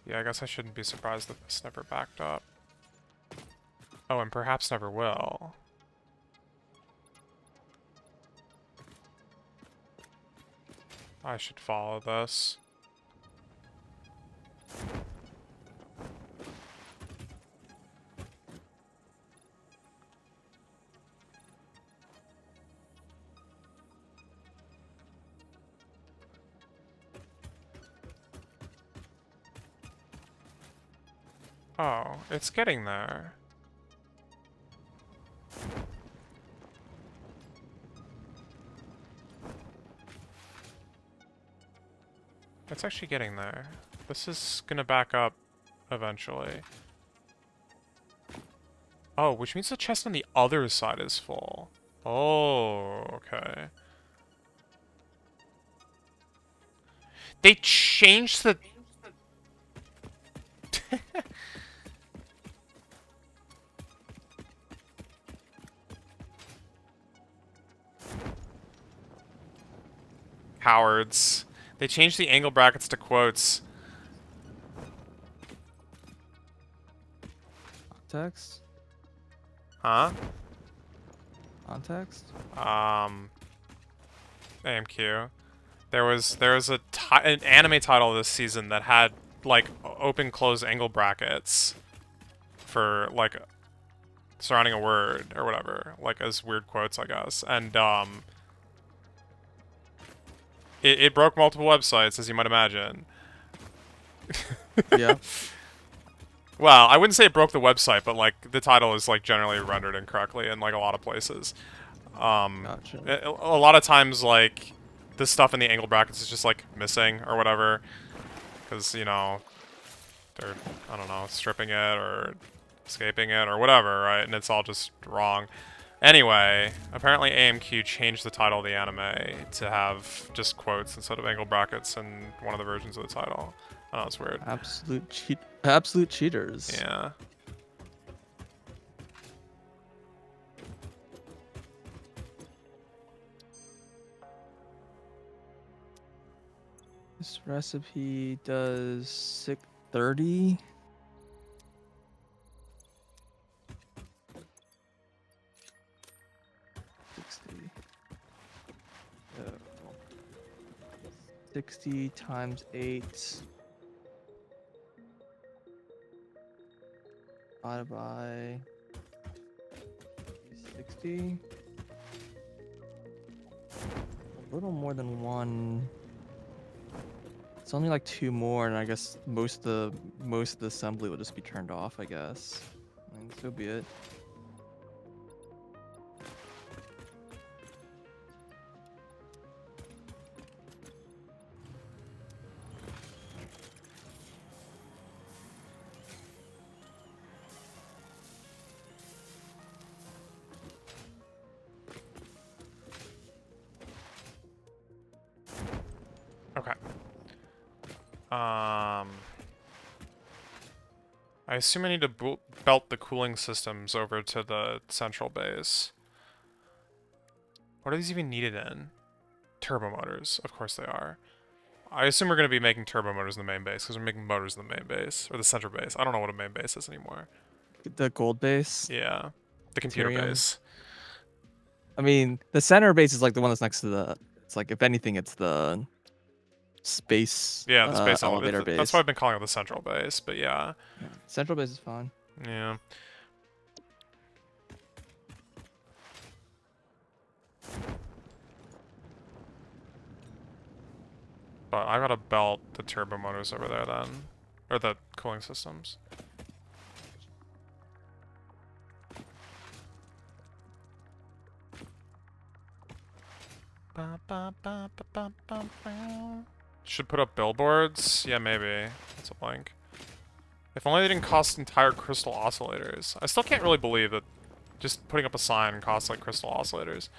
Yeah, I guess I shouldn't be surprised that this never backed up. Oh, and perhaps never will. I should follow this. Oh, it's getting there. It's actually getting there. This is gonna back up eventually. Oh, which means the chest on the other side is full. Oh, okay. They changed the... Cowards. They changed the angle brackets to quotes. Context? Huh? Context? AMQ. There was an anime title this season that had like open close angle brackets for like surrounding a word or whatever, like as weird quotes, I guess. And it broke multiple websites, as you might imagine. Yeah. Well, I wouldn't say it broke the website, but like the title is like generally rendered incorrectly in like a lot of places. Gotcha. A lot of times like this stuff in the angle brackets is just like missing or whatever, because you know they're, I don't know, stripping it or escaping it or whatever, right? And it's all just wrong. Anyway, apparently AMQ changed the title of the anime to have just quotes instead of angle brackets in one of the versions of the title. I know, it's weird. Absolute cheaters. Yeah. This recipe does 630. Oh. 60 times 8 divided by 60. A little more than one. It's only like 2 more, and I guess most of the assembly will just be turned off, I guess. I mean, so be it. Okay. I assume I need to belt the cooling systems over to the central base. What are these even needed in? Turbo motors. Of course they are. I assume we're going to be making turbo motors in the main base, because we're making motors in the main base, or the central base. I don't know what a main base is anymore. The gold base. Yeah. The computer Ethereum. base. I mean, the center base is like the one that's next to the. It's like, if anything, it's the space Yeah, the space elevator elevator. base. That's why I've been calling it the central base, but yeah. Yeah. Central base is fine. Yeah. But I gotta belt the turbo motors over there then. Or the cooling systems. Should put up billboards? Yeah, maybe. That's a blank. If only they didn't cost entire crystal oscillators. I still can't really believe that just putting up a sign costs like crystal oscillators.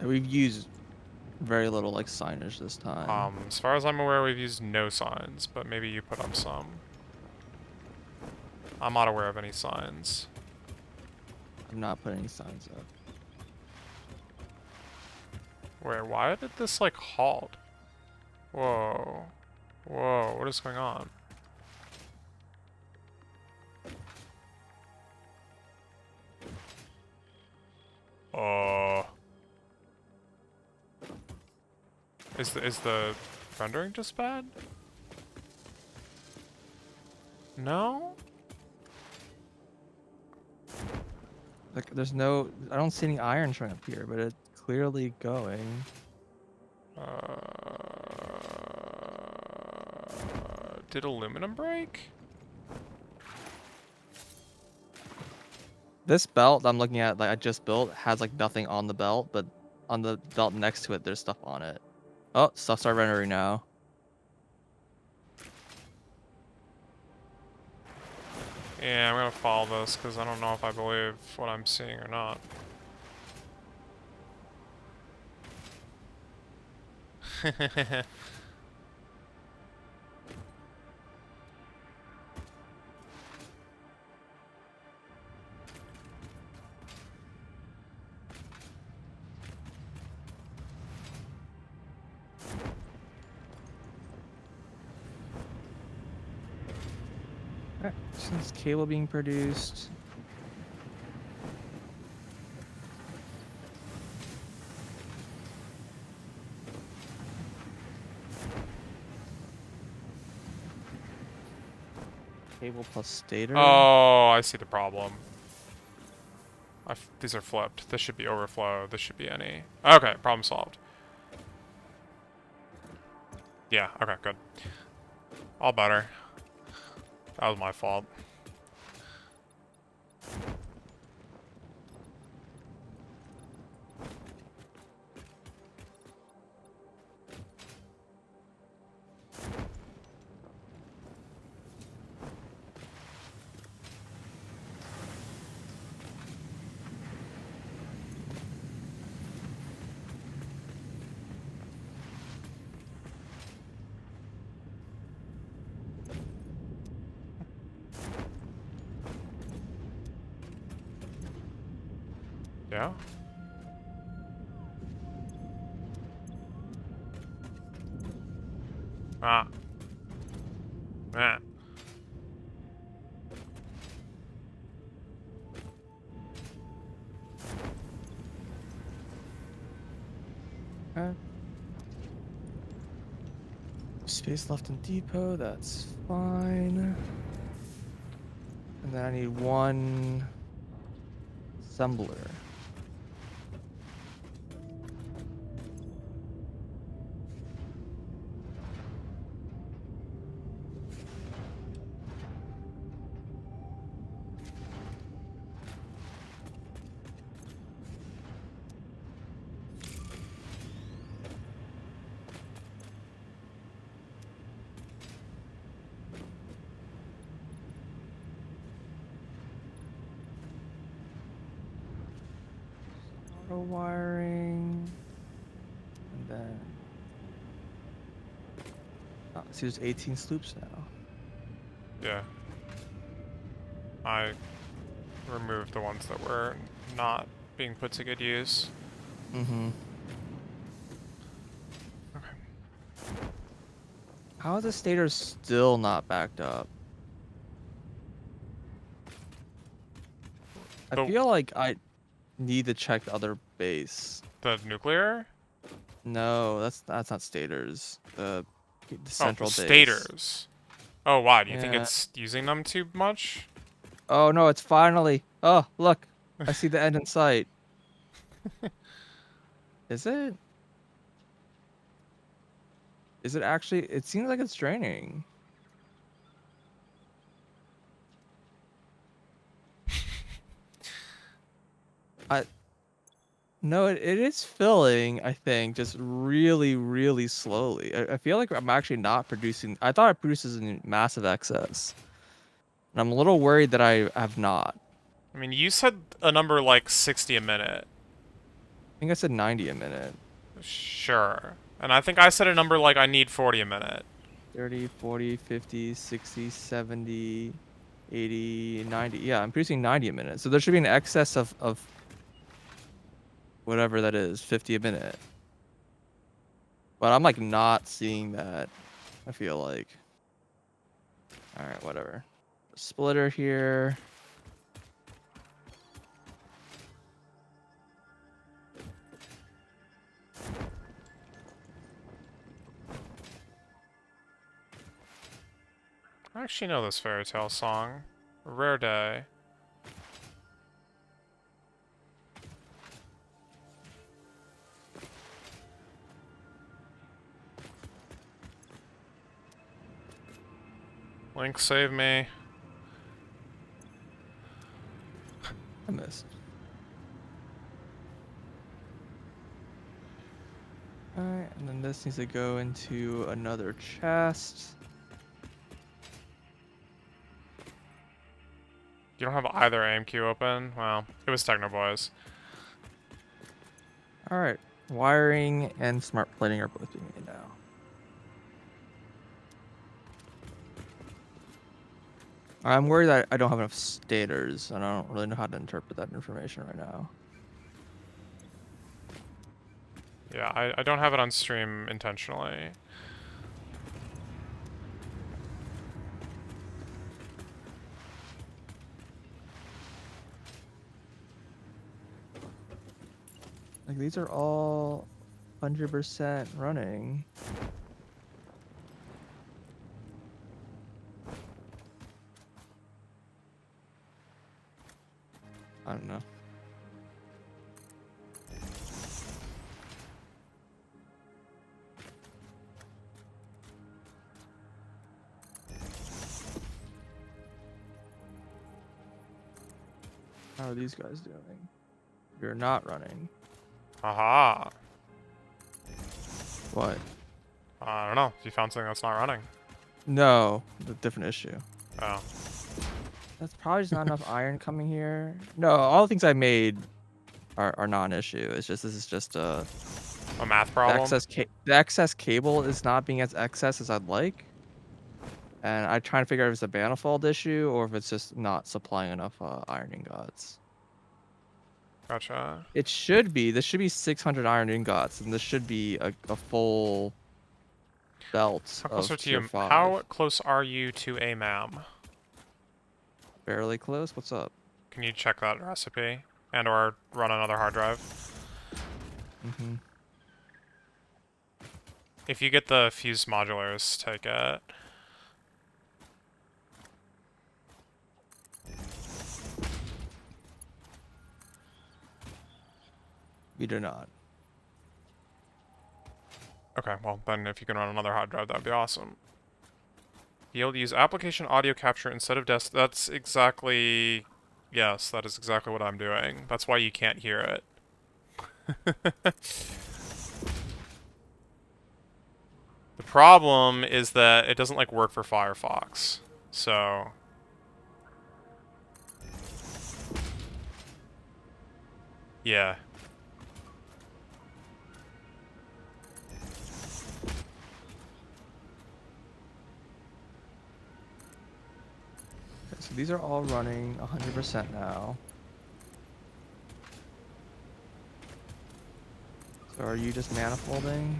We've used very little like signage this time. As far as I'm aware, we've used no signs, but maybe you put up some. I'm not aware of any signs. I'm not putting any signs up. Wait, why did this like halt? Whoa. Whoa, what is going on? Is the rendering just bad? No? Like, there's no. I don't see any iron showing up here, but it clearly going. Did aluminum break? This belt I'm looking at, like I just built, has like nothing on the belt, but on the belt next to it, there's stuff on it. Oh, stuff started rendering now. Yeah, I'm gonna follow this because I don't know if I believe what I'm seeing or not. Alright, since cable being produced. Cable plus stator. Oh, I see the problem. These are flipped. This should be overflow. This should be any. Okay, problem solved. Yeah, okay, good. All better. That was my fault. Yeah? Ah. Man. Okay. Space left in depot, that's fine. And then I need one assembler. Auto wiring. And then. Oh, see, there's 18 sloops now. Yeah. I removed the ones that were not being put to good use. Mm-hmm. Okay. How is the stator still not backed up? I The feel like I need to check the other base. the nuclear? No, that's not stators. The Oh, the central base. stators. Oh, why? Do you think Yeah. it's using them too much? Oh no, it's finally. Oh, look. I see the end in sight. Is it? Is it actually? It seems like it's draining. I No, it is filling, I think, just really, really slowly. I feel like I'm actually not producing. I thought it produces in massive excess. And I'm a little worried that I have not. I mean, you said a number like 60 a minute. I think I said 90 a minute. Sure. And I think I said a number like I need 40 a minute. 30, 40, 50, 60, 70, 80, 90. Yeah, I'm producing 90 a minute. So there should be an excess of whatever that is, 50 a minute. But I'm like not seeing that, I feel like. All right, whatever. Splitter here. I actually know this fairy tale song. A Rare Day. Link, save me. I missed. Alright, and then this needs to go into another chest. You don't have either aim queue open? Well, it was Techno Boys. Alright, wiring and smart plating are both being made now. I'm worried that I don't have enough stators, and I don't really know how to interpret that information right now. Yeah, I don't have it on stream intentionally. Like, these are all 100% running. I don't know. How are these guys doing? You're not running. Aha. What? I don't know. You found something that's not running. No, the different issue. Oh. That's probably just not enough iron coming here. No, all the things I made are not an issue. It's just this is just A math the problem? the excess cable is not being as excess as I'd like. And I'm trying to figure out if it's a manifold issue or if it's just not supplying enough iron ingots. Gotcha. It should be. This should be 600 iron ingots, and this should be a full belt How close of are to tier you? 5. How close are you to a MAM? Barely close. What's up? Can you check that recipe? And or run another hard drive? Mm-hmm. If you get the fused modulars, take it. We do not. Okay, well then if you can run another hard drive, that'd be awesome. Be able to use application audio capture instead of desk. That's exactly... Yes, that is exactly what I'm doing. That's why you can't hear it. The problem is that it doesn't like work for Firefox. So... Yeah. Okay, so these are all running 100% now. So are you just manifolding?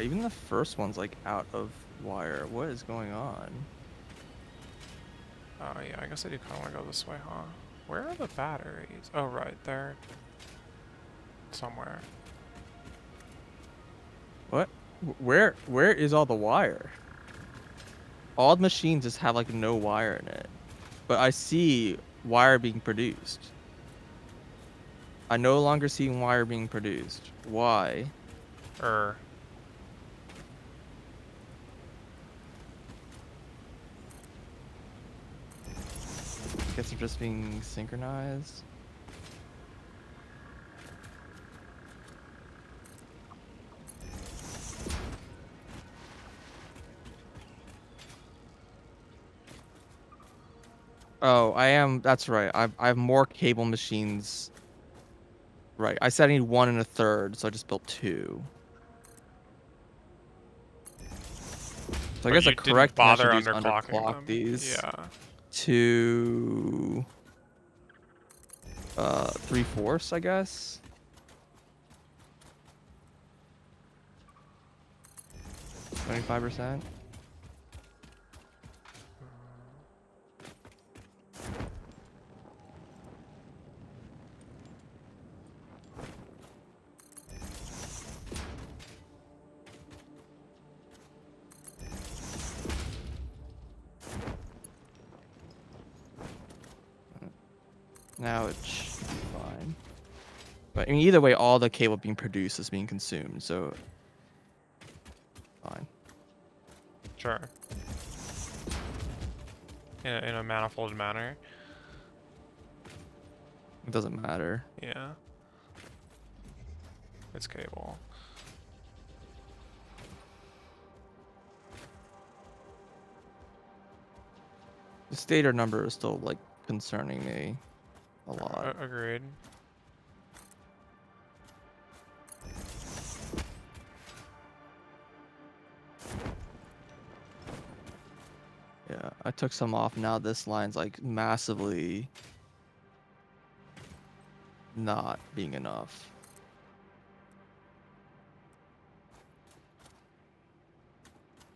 Even the first one's like out of wire. What is going on? Oh yeah, I guess I do kind of want to go this way, huh? Where are the batteries? Oh right, they're somewhere. What? Where is all the wire? All the machines just have like no wire in it. But I see wire being produced. I no longer see wire being produced. Why? I guess they're just being synchronized. Oh, I am. That's right. I have more cable machines. Right. I said I need 1 1/3, so I just built 2. So I But guess the you didn't correct thing I bother should do is underclocking underclock them. these Yeah. to 3/4, I guess. 25%. Now it should be fine. But I mean, either way, all the cable being produced is being consumed, so fine. Sure. In a manifold manner. It doesn't matter. Yeah. It's cable. The stator number is still like concerning me a lot. Agreed. Yeah, I took some off. Now this line's like massively not being enough.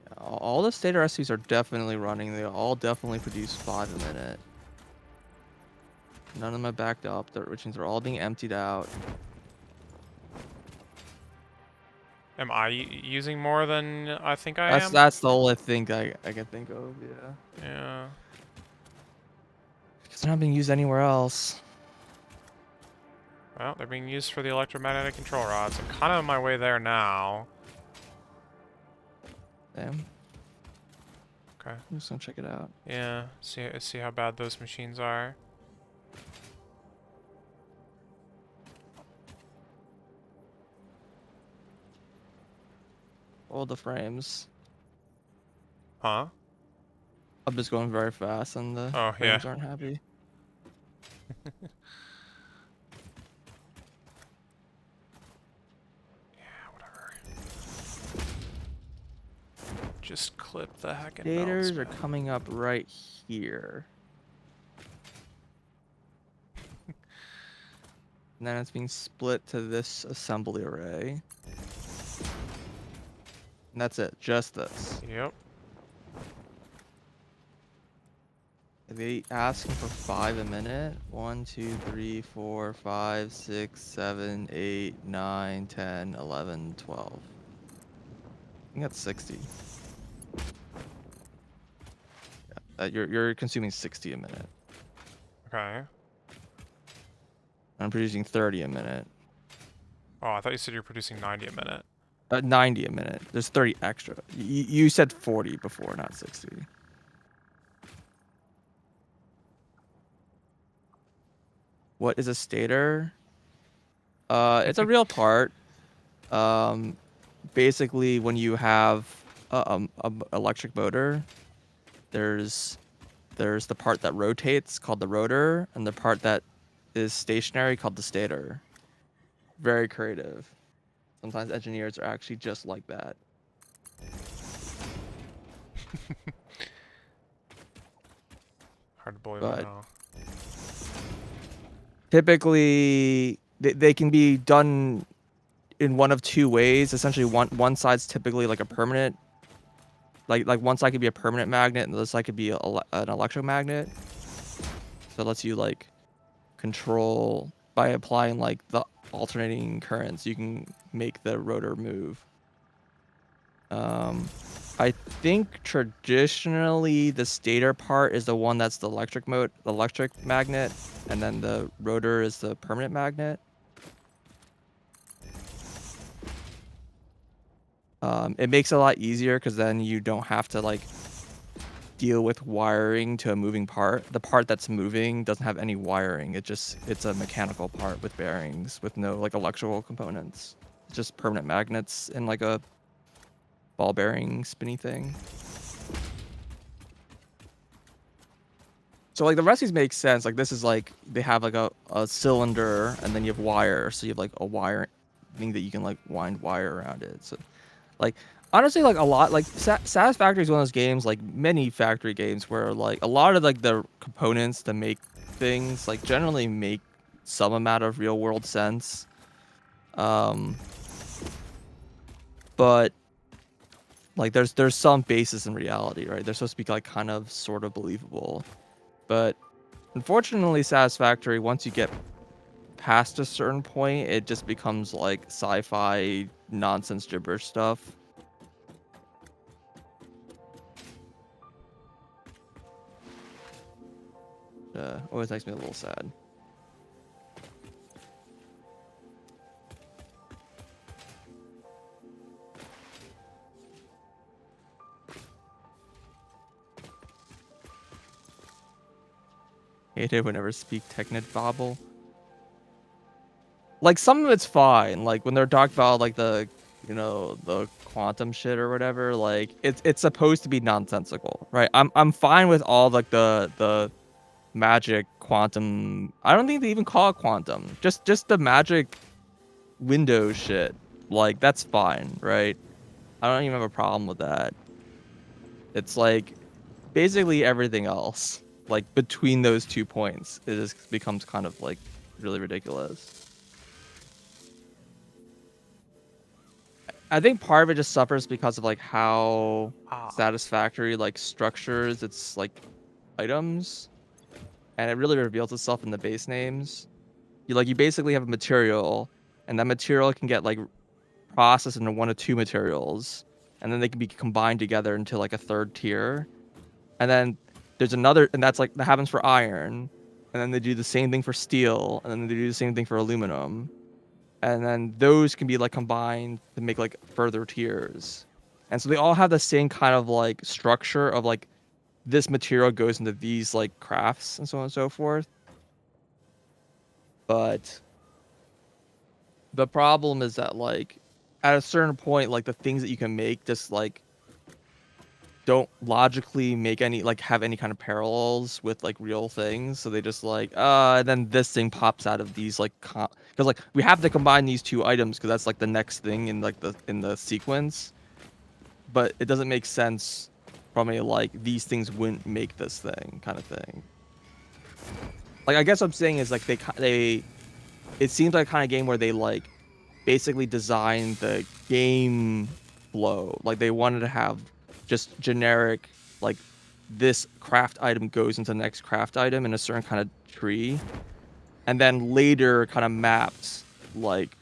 Yeah, all the stator SUs are definitely running. They all definitely produce 5 a minute. None of them are backed up, which means they're all being emptied out. Am I using more than I think I That's am? that's the only thing I can think of. Yeah, Yeah. because they're not being used anywhere else. Well, they're being used for the electromagnetic control rods. I'm kind of on my way there now. Damn. Okay. I'm just gonna check it out. Yeah. See how bad those machines are. All the frames. Huh? I'm just going very fast, and the Oh yeah. frames aren't happy. Yeah, whatever. Just clip the heckin' mouse Stators are pen. coming up right here. And then it's being split to this assembly array. And that's it, just this. Yep. Are they asking for 5 a minute? 1, 2, 3, 4, 5, 6, 7, 8, 9, 10, 11, 12. I think that's 60. Yeah, you're consuming 60 a minute. Okay. I'm producing 30 a minute. Oh, I thought you said you were producing 90 a minute. 90 a minute. There's 30 extra. You said 40 before, not 60. What is a stator? It's a real part. Basically, when you have a electric motor, there's the part that rotates called the rotor, and the part that is stationary called the stator. Very creative. Sometimes engineers are actually just like that. Hard to believe I But know. typically, they can be done in one of two ways. Essentially, one side's typically like a permanent, like one side could be a permanent magnet, and the other side could be an electromagnet. So it lets you like control by applying like the alternating currents. You can make the rotor move. I think traditionally the stator part is the one that's the electric magnet, and then the rotor is the permanent magnet. It makes it a lot easier because then you don't have to like deal with wiring to a moving part. The part that's moving doesn't have any wiring. It's a mechanical part with bearings with no like electrical components. It's just permanent magnets and like a ball bearing spinny thing. So like the recipes make sense. Like this is like they have like a cylinder and then you have wire. So you have like a wire thing that you can like wind wire around it. So like honestly like a lot like Satisfactory is one of those games like many factory games where like a lot of like the components to make things like generally make some amount of real world sense. But like there's some basis in reality, right? They're supposed to be like kind of sort of believable. But unfortunately, Satisfactory, once you get past a certain point, it just becomes like sci-fi nonsense gibberish stuff. Always makes me a little sad. Hate it whenever speak Technit babble. Like some of it's fine. Like when they're talking about like the the quantum shit or whatever, like it's supposed to be nonsensical, right? I'm fine with all like the magic quantum. I don't think they even call it quantum. Just the magic window shit. Like that's fine, right? I don't even have a problem with that. It's like basically everything else, like between those 2 points, it just becomes kind of like really ridiculous. I think part of it just suffers because of like how Ah. Satisfactory like structures its like items, and it really reveals itself in the base names. You basically have a material, and that material can get like processed into one of two materials, and then they can be combined together into like a third tier. And then there's another, and that's like that happens for iron, and then they do the same thing for steel, and then they do the same thing for aluminum, and then those can be like combined to make like further tiers. And so they all have the same kind of like structure of like this material goes into these like crafts and so on and so forth. But the problem is that like at a certain point, like the things that you can make just like don't logically make any like have any kind of parallels with like real things. So they just like and then this thing pops out of these like because like we have to combine these two items because that's like the next thing in like the sequence, but it doesn't make sense from a like these things wouldn't make this thing kind of thing. Like I guess what I'm saying is like they it seems like a kind of game where they like basically designed the game flow. Like they wanted to have just generic, like this craft item goes into the next craft item in a certain kind of tree, and then later kind of mapped like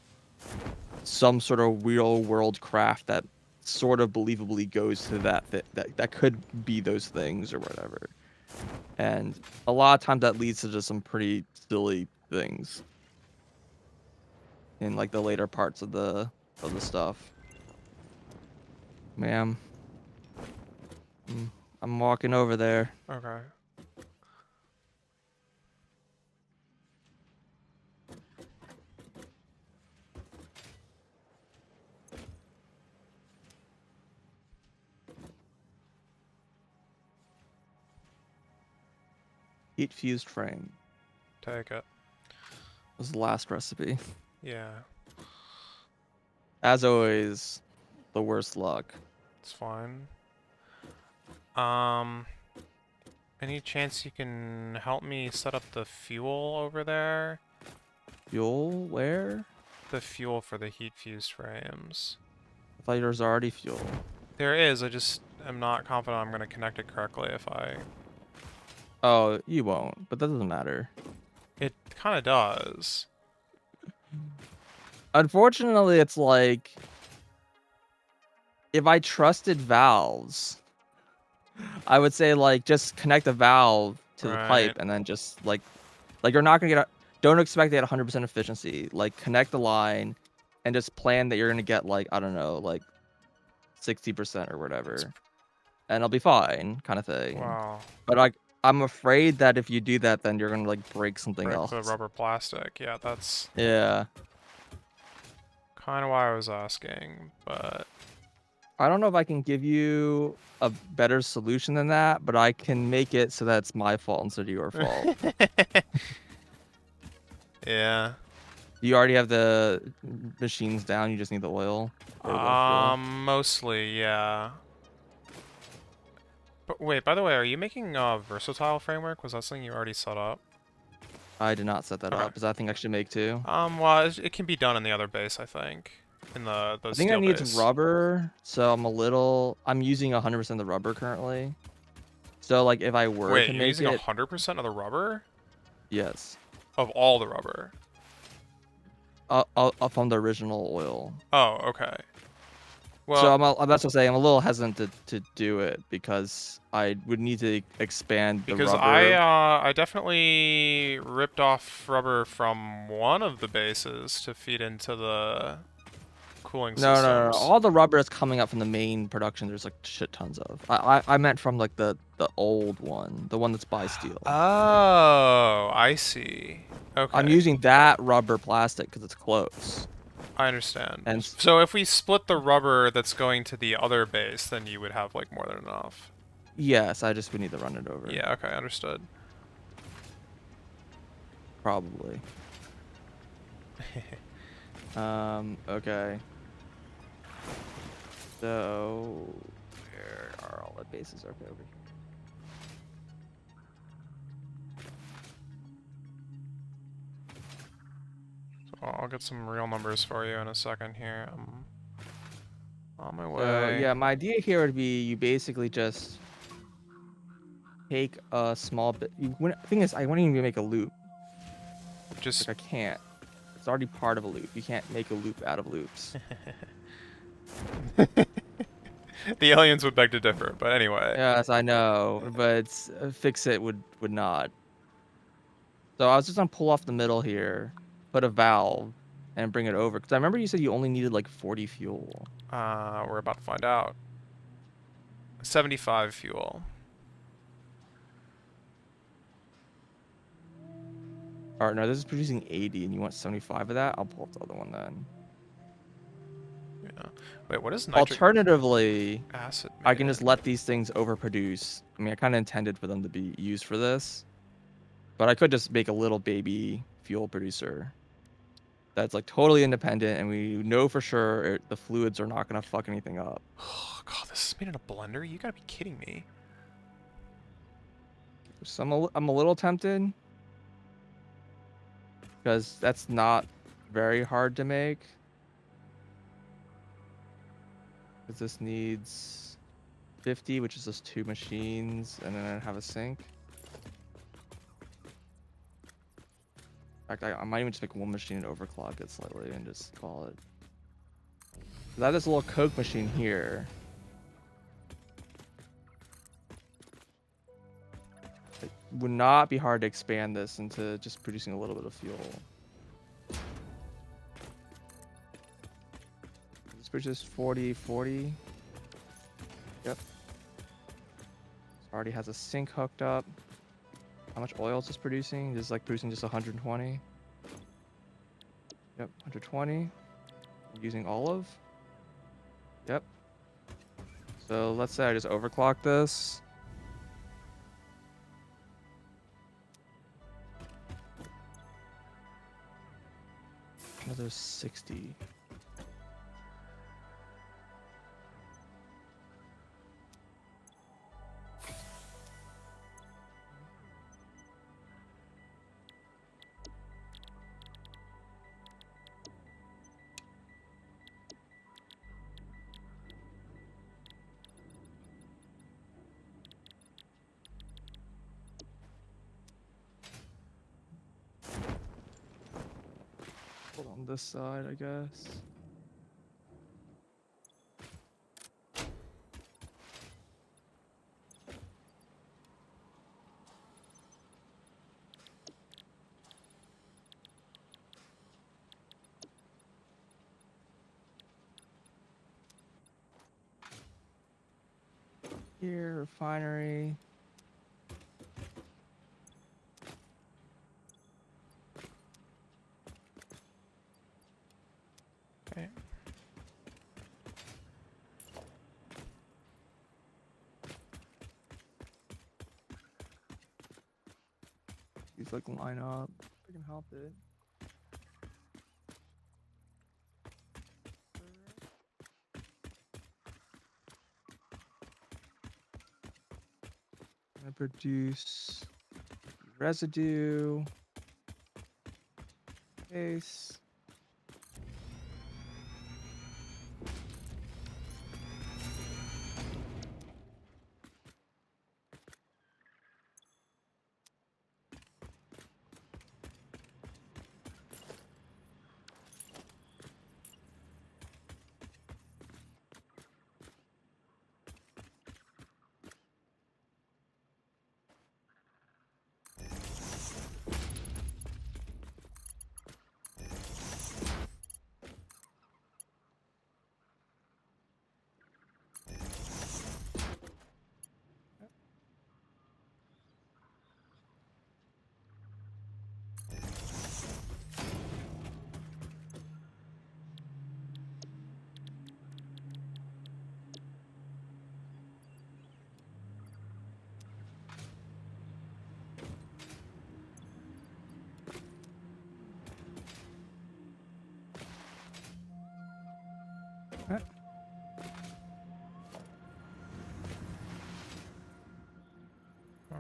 some sort of real world craft that sort of believably goes to that could be those things or whatever. And a lot of times that leads to just some pretty silly things in like the later parts of the stuff. Ma'am, mm, I'm walking over there. Okay. Heat fused frame Take it. was the last recipe. Yeah. As always, the worst luck. It's fine. Um, any chance you can help me set up the fuel over there? Fuel? Where? The fuel for the heat fused frames. I thought yours already fuel. There is, I just am not confident I'm gonna connect it correctly if I... Oh, you won't, but that doesn't matter. It kinda does. Unfortunately, it's like if I trusted valves, I would say like just connect a valve to the Right. pipe and then just like you're not gonna get don't expect to get 100% efficiency. Like connect the line and just plan that you're gonna get like I don't know like 60% or It's... whatever, and it'll be fine, kind of thing. Wow. But I'm afraid that if you do that, then you're gonna like break something Break the else. rubber plastic. Yeah, that's Yeah. kinda why I was asking, but... I don't know if I can give you a better solution than that, but I can make it so that it's my fault instead of your fault. Yeah. You already have the machines down. You just need the oil or the fuel. Mostly, yeah. But wait, by the way, are you making a versatile framework? Was that something you already set up? I did not set that Okay. up. Is that thing I should make too? Well, it can be done in the other base, I think. In the I think that steel needs base. rubber, so I'm using 100% of the rubber currently. So like if I were Wait, to you're make using it, 100% of the rubber? yes, Of all the rubber? up on the original oil. Oh, okay. So Well, that's what I'm saying. I'm a little hesitant to do it because I would need to expand the because I rubber. I definitely ripped off rubber from one of the bases to feed into the cooling No. systems. All the rubber is coming up from the main production. There's like shit tons of. I meant from like the old one, the one that's by steel. Oh, I see. Okay. I'm using that rubber plastic because it's close. I understand. And So if we split the rubber that's going to the other base, then you would have like more than enough. yes, I just would need to run it over. Yeah, okay, understood. Probably. Okay. So where are all the bases? Okay, over here. So I'll get some real numbers for you in a second here. I'm on my So way. yeah, my idea here would be you basically just take a small bit. Thing is, I wouldn't even make a loop. Just Like I can't. It's already part of a loop. You can't make a loop out of loops. the aliens would beg to differ, but anyway. Yes, I know, but fix it would not. So I was just gonna pull off the middle here, put a valve, and bring it over. Because I remember you said you only needed like 40 fuel. We're about to find out. 75 fuel. All right, no, this is producing 80, and you want 75 of that. I'll pull up the other one then. Yeah. Wait, what is nitric Alternatively, acid I made can just in? let these things overproduce. I mean, I kind of intended for them to be used for this, but I could just make a little baby fuel producer that's like totally independent, and we know for sure the fluids are not gonna fuck anything up. Oh, God, this is made in a blender? You gotta be kidding me. So I'm a little tempted because that's not very hard to make. Because this needs 50, which is just 2 machines, and then I have a sink. In fact, I might even just make 1 machine and overclock it slightly and just call it. I have this little Coke machine here. It would not be hard to expand this into just producing a little bit of fuel. This produces 40. Yep. This already has a sink hooked up. How much oil is this producing? This is like producing just 120. Yep, 120. Using olive. Yep. So let's say I just overclock this. Another 60. Hold on this side, I guess. Here, refinery. Okay. These like line up. I can help it. I produce residue. Base.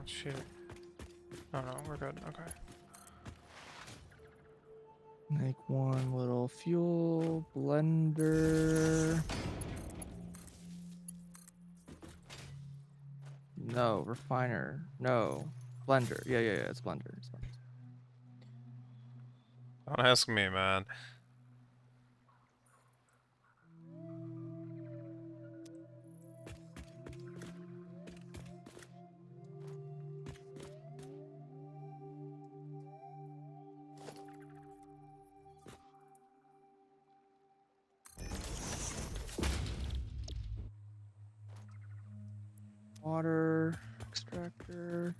shit. Oh no, we're good. Okay. Make one little fuel blender. No, refiner. No, blender. Yeah, it's blender. It's blender. Don't ask me, man. Water extractor.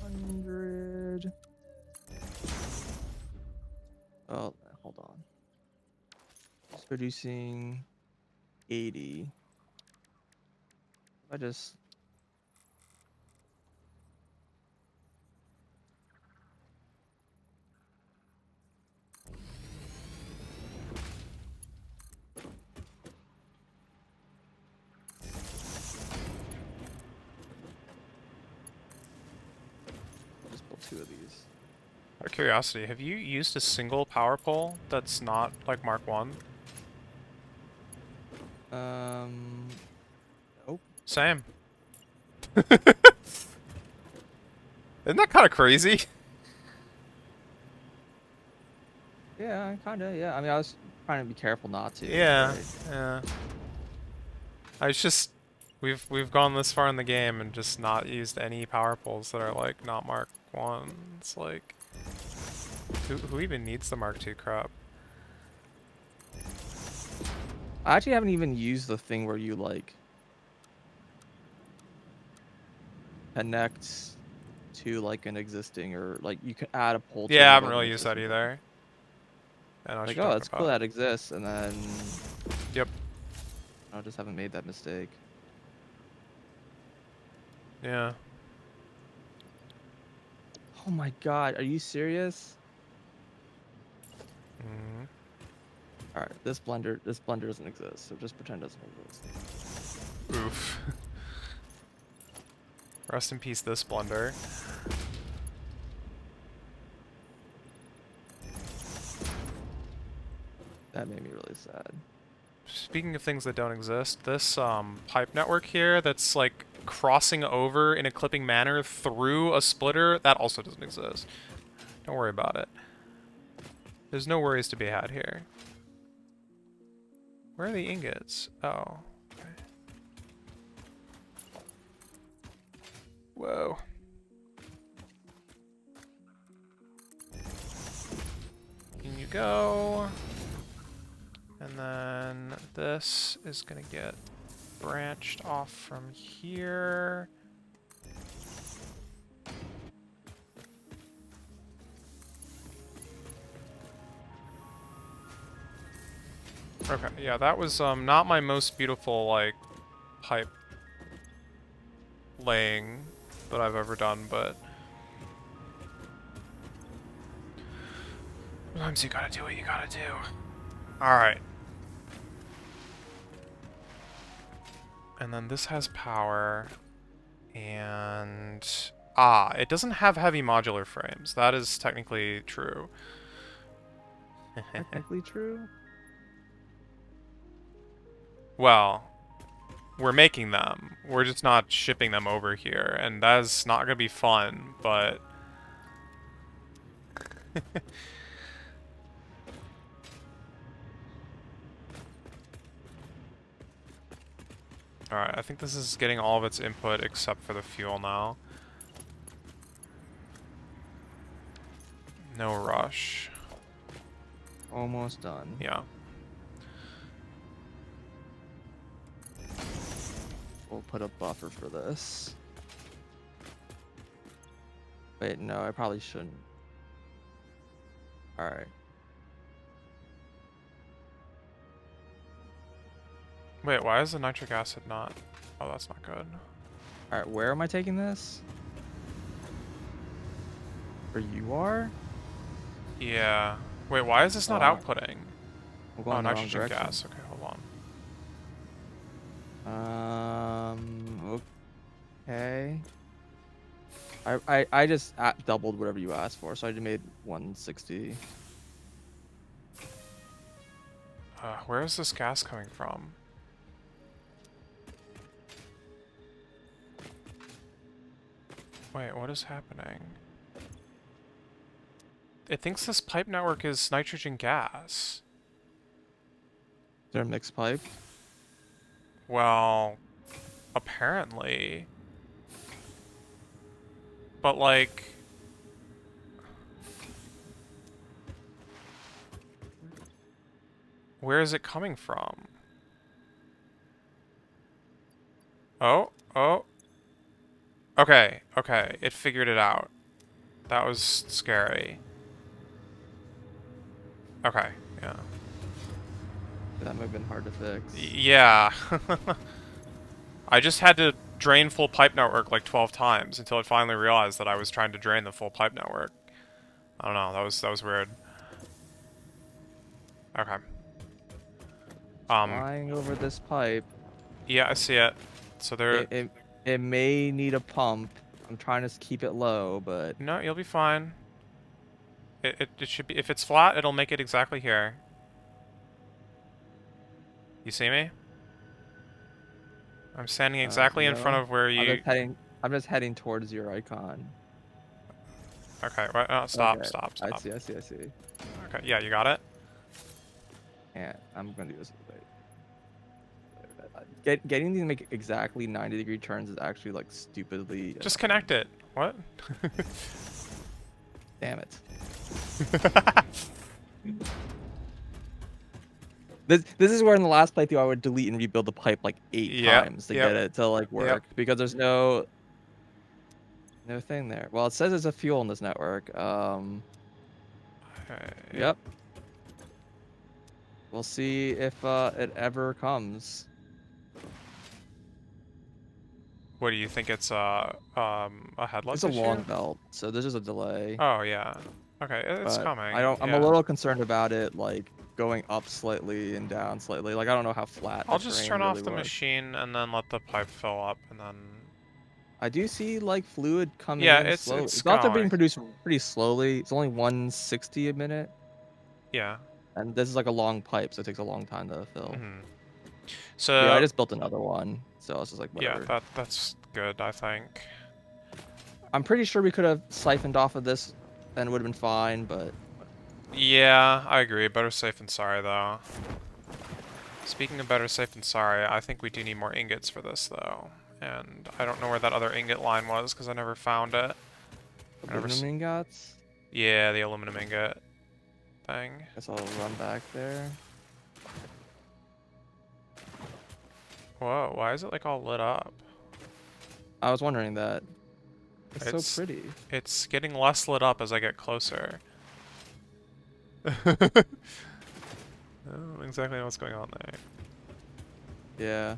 Hundred. Oh, hold on. It's producing 80. I just built 2 of these. Out of curiosity, have you used a single power pole that's not like Mark 1? Nope. Same. Isn't that kind of crazy? Yeah, kind of. Yeah, I mean, I was trying to be careful not to. Yeah, Right? yeah. It's just we've gone this far in the game and just not used any power poles that are like not Mark 1. It's like who even needs the Mark 2 crap? I actually haven't even used the thing where you like connect to like an existing, or like you can add a pole to Yeah, I one haven't of an really used that existing pole. either. I know what Like, you're oh, talking it's cool about. that exists, and then Yep. I just haven't made that mistake. Yeah. Oh my god, are you serious? Mm. All right, this blender doesn't exist, so just pretend it doesn't exist. Oof. Rest in peace, this blender. That made me really sad. Speaking of things that don't exist, this pipe network here that's like crossing over in a clipping manner through a splitter, that also doesn't exist. Don't worry about it. There's no worries to be had here. Where are the ingots? Oh. Okay. Whoa. In you go. And then this is gonna get branched off from here. Okay, yeah, that was not my most beautiful like pipe laying that I've ever done, but sometimes you gotta do what you gotta do. Alright. And then this has power, and it doesn't have heavy modular frames. That is technically true. Technically true. Well, we're making them. We're just not shipping them over here, and that's not gonna be fun, but alright, I think this is getting all of its input except for the fuel now. No rush. Almost done. Yeah. We'll put a buffer for this. Wait, no, I probably shouldn't. All right. Wait, why is the nitric acid not... Oh, that's not good. All right, where am I taking this? Where you are? Yeah. Wait, why is this not Uh, outputting? I'm Oh, going the wrong nitrogen direction. gas. Okay, hold on. Okay. I just doubled whatever you asked for, so I just made 160. Where is this gas coming from? Wait, what is happening? It thinks this pipe network is nitrogen gas. Is there a mixed pipe? Well, apparently. But like, where is it coming from? Oh, oh. Okay, okay, it figured it out. That was scary. Okay, yeah. That might have been hard to fix. Yeah. I just had to drain full pipe network like 12 times until it finally realized that I was trying to drain the full pipe network. I don't know, that was weird. Okay. Flying over this pipe. Yeah, I see it. So there. It may need a pump. I'm trying to keep it low, but No, you'll be fine. It should be. If it's flat, it'll make it exactly here. You see me? I'm standing exactly in front no. of where you. I'm just heading towards your icon. Okay, right. No, stop, Okay. stop, stop. I see. Okay, yeah, you got it. And I'm gonna do this. Wait. Getting these to make exactly 90-degree turns is actually like stupidly. Just connect it. What? Damn it. This is where in the last playthrough I would delete and rebuild the pipe like 8 Yep, times to yep, get it to like work because there's no thing there. Well, it says there's a fuel in this network. Okay. Yep. We'll see if it ever comes. What do you think? It's a headlight It's a long issue? belt, so there's just a delay. Oh yeah. Okay, it's But coming. I'm a Yeah. little concerned about it like going up slightly and down slightly. Like I don't know how flat I'll the just terrain turn really off the was. machine and then let the pipe fill up, and then. I do see like fluid coming Yeah, in slowly. it's It's also being going. produced pretty slowly. It's only 160 a minute, Yeah. and this is like a long pipe, so it takes a long time to fill. Mhm. But yeah, I So just built another one, so I was just like, yeah, whatever. that's good, I think. I'm pretty sure we could have siphoned off of this, and it would have been fine. But Yeah, I agree. Better safe than sorry, though. Speaking of better safe than sorry, I think we do need more ingots for this, though. And I don't know where that other ingot line was, because I never found it. aluminum ingots. Yeah, the aluminum ingot thing. Guess I'll run back there. Whoa, why is it, like, all lit up? I was wondering that. It's so pretty. It's getting less lit up as I get closer. I don't know exactly what's going on there. Yeah.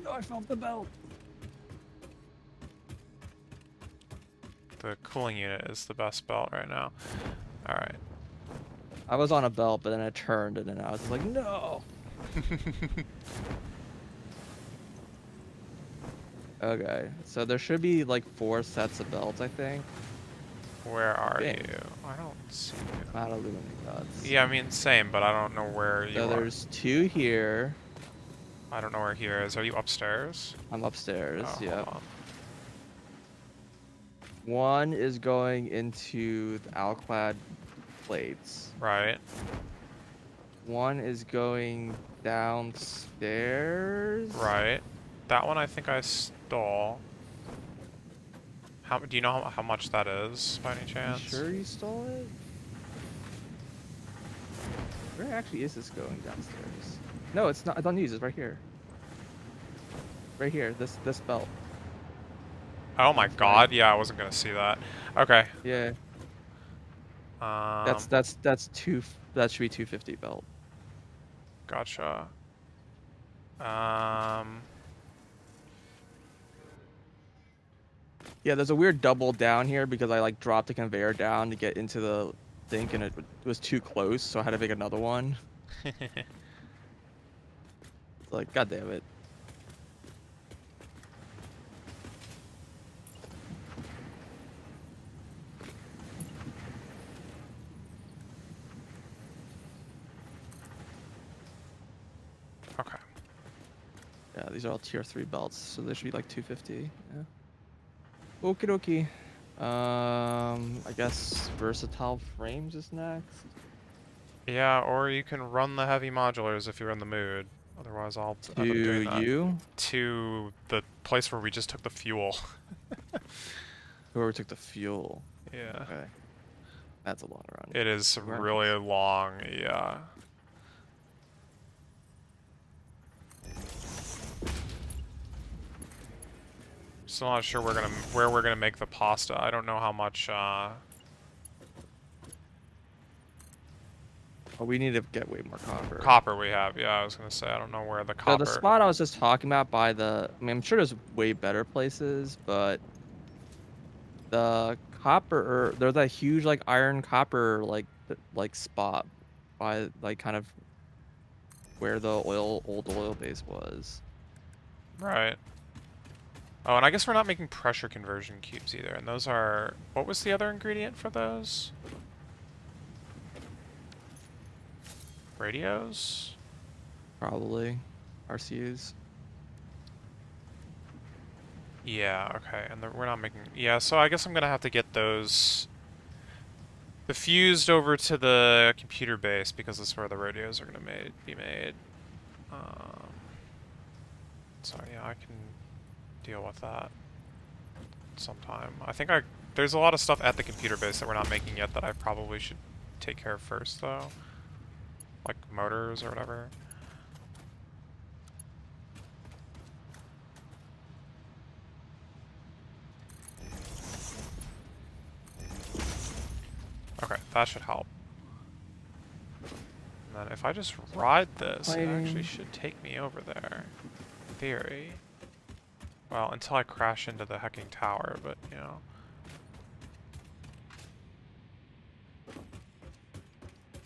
No, I felt the belt. The cooling unit is the best belt right now. Alright. I was on a belt, but then I turned, and then I was just like, no. Okay, so there should be like 4 sets of belts, I think. Where are Dang. you? I don't see you. Not aluminum guts. Yeah, I mean, same, but I don't know where you So are. there's 2 here. I don't know where here is. Are you upstairs? I'm upstairs. Oh, Yep. hold on. 1 is going into the alclad plates. Right. 1 is going downstairs. Right. That one I think I stole. How do you know how much that is, by any You chance? sure you stole it? Where actually is this going downstairs? No, it's not. I don't use it. It's right here. Right here. This belt. Oh my That's god, right. yeah, I wasn't gonna see that. Okay. Yeah. Um, That's 2. That should be 250 belt. Gotcha. Yeah, there's a weird double down here because I like dropped the conveyor down to get into the sink and it was too close, so I had to make another one. It's like, god damn it. Okay. Yeah, these are all tier 3 belts, so they should be like 250. Yeah. Okie dokie. I guess versatile frames is next. Yeah, or you can run the heavy modulars if you're in the mood. Otherwise, I'll To end up doing that. you, To the place where we just took the fuel. whoever took the fuel. Yeah. Okay. That's a long run. It is Where am really long, yeah. Still not sure where we're gonna make the pasta. I don't know how much Oh, we need to get way more copper. copper we have. Yeah, I was gonna say I don't know where the So copper. the spot I was just talking about by the, I mean, I'm sure there's way better places, but the copper, or there's that huge like iron copper like spot by like kind of where the old oil base was. Right. Oh, and I guess we're not making pressure conversion cubes either. And those are, what was the other ingredient for those? Radios? Probably RCUs. Yeah, okay. And we're not making, yeah, so I guess I'm gonna have to get those diffused over to the computer base because that's where the radios are gonna be made. So yeah, I can deal with that sometime. I think there's a lot of stuff at the computer base that we're not making yet that I probably should take care of first though. Like motors or whatever. Okay, that should help. And then if I just ride this, it actually should take me over there. In theory. Well, until I crash into the hecking tower, but, you know.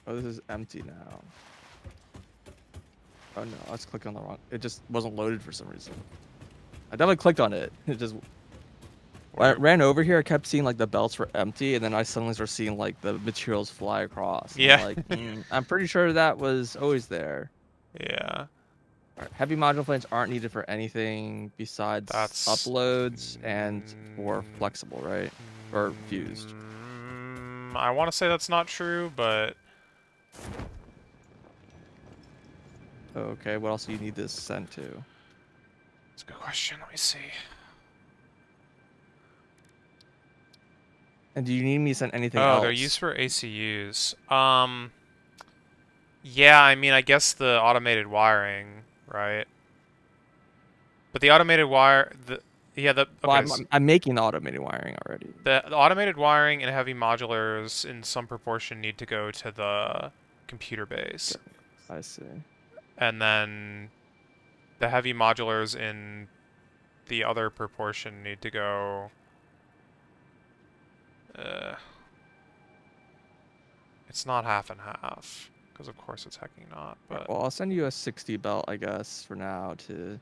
Oh, this is empty now. Oh no, I was clicking on the wrong. It just wasn't loaded for some reason. I definitely clicked on it. It just. When I ran over here, I kept seeing like the belts were empty, and then I suddenly started seeing like the materials fly across. And Yeah. I'm like, I'm pretty sure that was always there. Yeah. Alright, heavy module planes aren't needed for anything besides That's uploads and for flexible, right? Or fused. I want to say that's not true, but Okay, what else do you need this sent to? it's a good question. Let me see. And do you need me to send anything Oh, else? they're used for ACUs. Yeah, I mean, I guess the automated wiring, right? But the automated wire, yeah, okay, Well, I'm making the automated wiring already. the automated wiring and heavy modulars in some proportion need to go to the computer base. I see. And then the heavy modulars in the other proportion need to go. It's not half and half, because of course it's hecking not. But Well, I'll send you a 60 belt, I guess, for now to.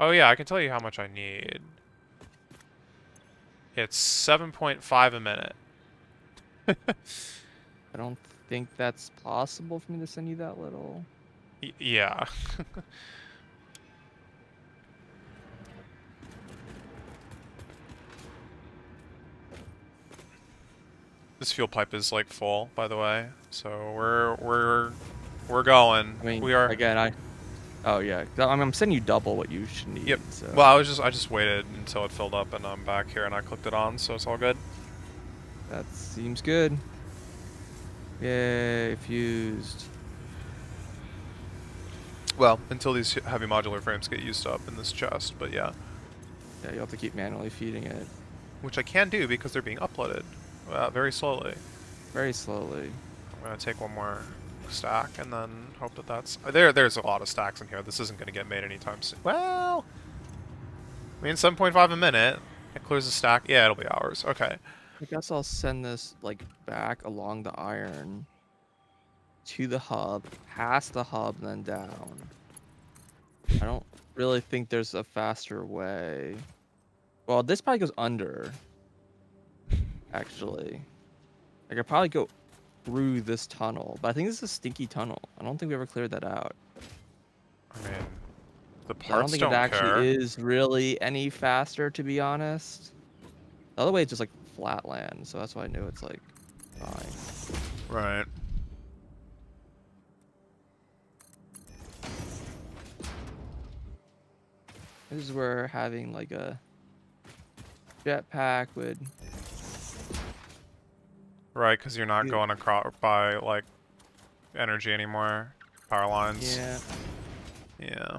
oh yeah, I can tell you how much I need. It's 7.5 a minute. I don't think that's possible for me to send you that little. Yeah. This fuel pipe is like full, by the way. So we're going. I mean, we are again, Oh yeah, I'm sending you double what you should need. Yep. So. Well, I just waited until it filled up and I'm back here and I clicked it on, so it's all good. That seems good. Yay, fused. Well, until these heavy modular frames get used up in this chest, but yeah. Yeah, you'll have to keep manually feeding it. Which I can do because they're being uploaded very slowly. Very slowly. I'm gonna take one more stack and then hope that that's... There's a lot of stacks in here. This isn't going to get made anytime soon. Well, I mean, 7.5 a minute. It clears the stack. Yeah, it'll be hours. Okay. I guess I'll send this like back along the iron to the hub, past the hub, and then down. I don't really think there's a faster way. Well, this probably goes under, actually. I could probably go through this tunnel, but I think this is a stinky tunnel. I don't think we ever cleared that out. I mean, the I don't parts think it don't actually care. is really any faster, to be honest. The other way is just like flat land, so that's why I knew it's like fine. Right. This is where having like a jetpack would. Right, because you're not Yeah. going across by, like, energy anymore. Power lines. Yeah. Yeah.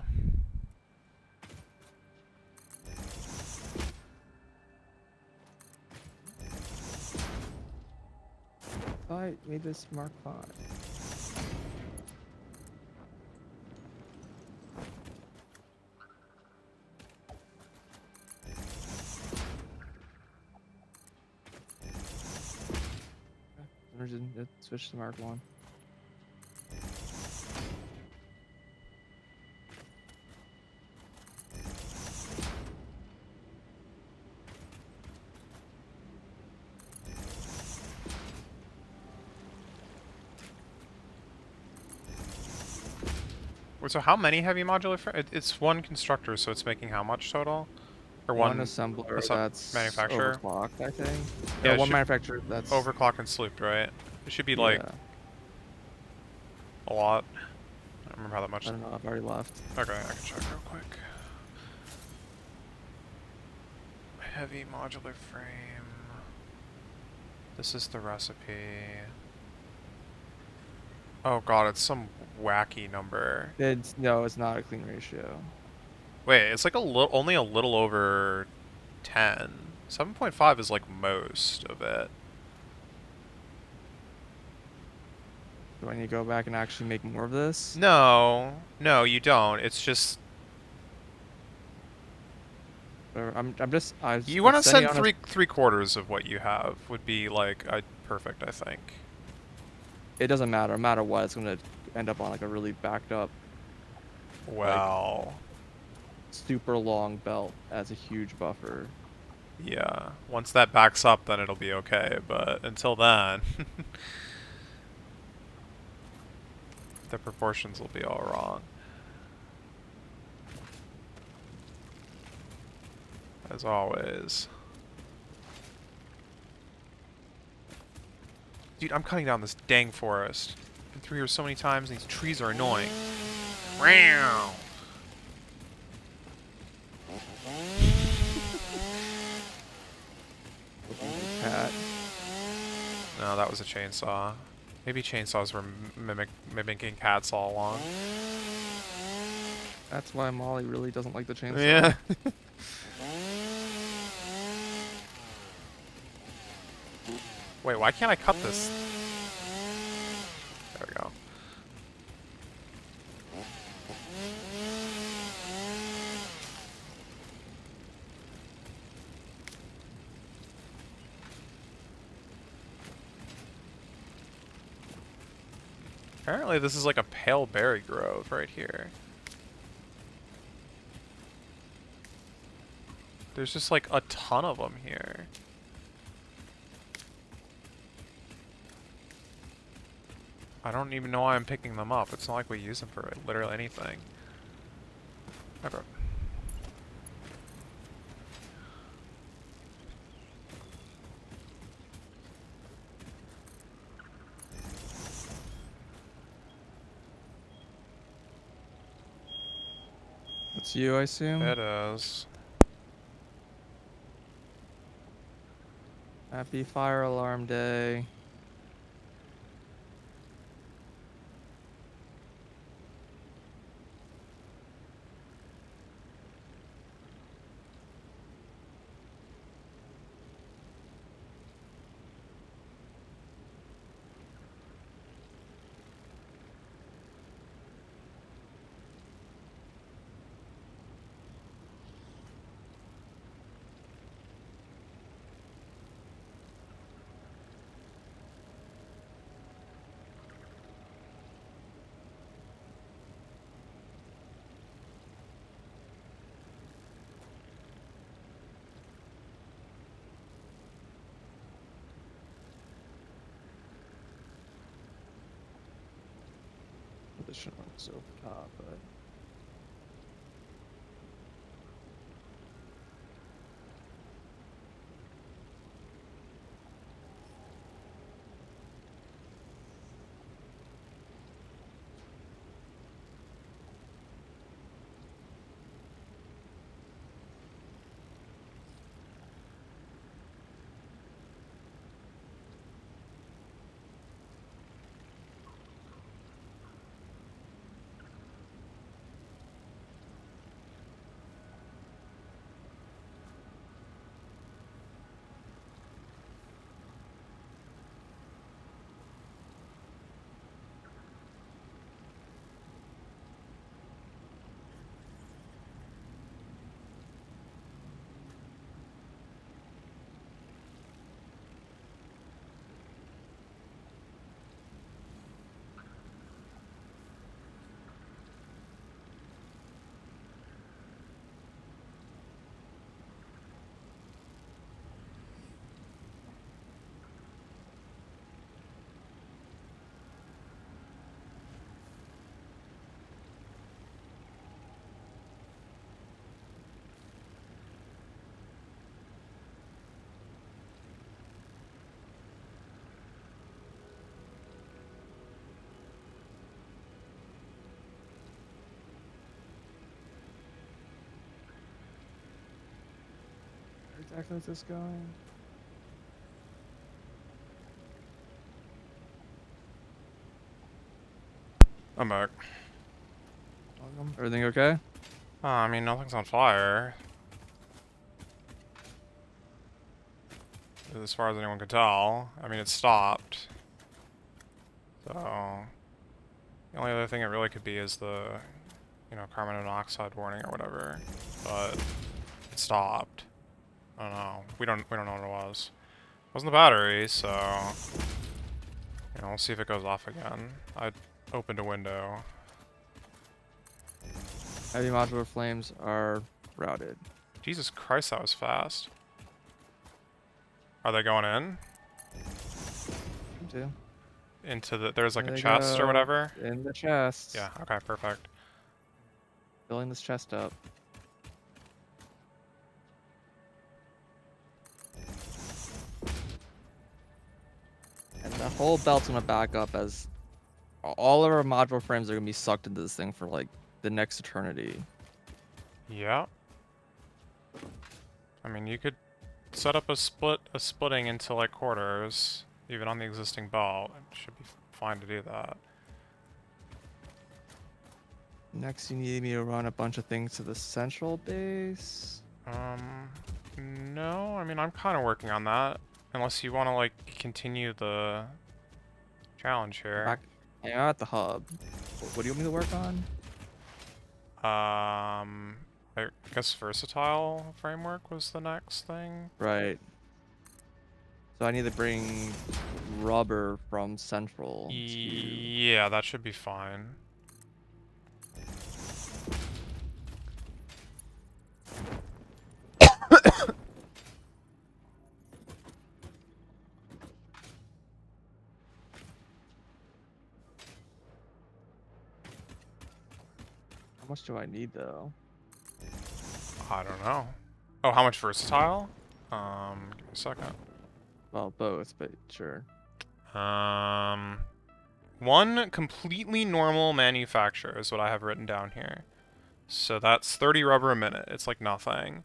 I made this Mark 5. Switch to Mark 1. Wait, so how many heavy modular it's one constructor, so it's making how much total? Or One one assembler that's manufacturer? overclocked, I think. Yeah, No, it one should manufacturer that's overclocked and slooped, right? It should be like yeah. a lot. I don't remember how that much. I don't know. I've already left. Okay, I can check real quick. Heavy modular frame. This is the recipe. Oh god, it's some wacky number. No, it's not a clean ratio. Wait, it's like only a little over 10. 7.5 is like most of it. Do I need to go back and actually make more of this? No, no, you don't. It's just Or I'm just you want to sending send on a, three quarters of what you have would be like perfect, I think. it doesn't matter. No matter what, it's gonna end up on like a really backed up, Well, super long belt as a huge buffer. yeah. Once that backs up, then it'll be okay. But until then, the proportions will be all wrong. As always. Dude, I'm cutting down this dang forest. Been through here so many times, and these trees are annoying. Wow. Cat. No, that was a chainsaw. Maybe chainsaws were mimicking cats all along. That's why Molly really doesn't like the chainsaw. Yeah. Wait, why can't I cut this? There we go. Apparently this is like a pale berry grove right here. There's just like a ton of them here. I don't even know why I'm picking them up. It's not like we use them for literally anything. Ever. That's you, I assume. It is. Happy fire alarm day. position on the stove top, but where exactly is this going? I'm back. Welcome. Everything okay? I mean, nothing's on fire. As far as anyone could tell. I mean, it stopped. So, the only other thing it really could be is the, you know, carbon monoxide warning or whatever. But it stopped. I don't know. We don't know what it was. It wasn't the battery, so you know, we'll see if it goes off again. I opened a window. Heavy modular flames are routed. Jesus Christ, that was fast. Are they going in? Two. Into the, there's like There a they chest or go. whatever? In the chest. Yeah, okay, perfect. Filling this chest up. And the whole belt's gonna back up as all of our modular frames are gonna be sucked into this thing for like the next eternity. Yeah. I mean, you could set up a splitting into like quarters, even on the existing belt. It should be fine to do that. Next, you need me to run a bunch of things to the central base. No, I mean, I'm kind of working on that. Unless you want to, like, continue the challenge here. Back, I'm at the hub. What do you want me to work on? I guess versatile framework was the next thing. Right. So I need to bring rubber from central to... Yeah, that should be fine. How much do I need though? I don't know. Oh, how much versatile? Give me a second. Well, both, but sure. One completely normal manufacture is what I have written down here. So that's 30 rubber a minute. It's like nothing.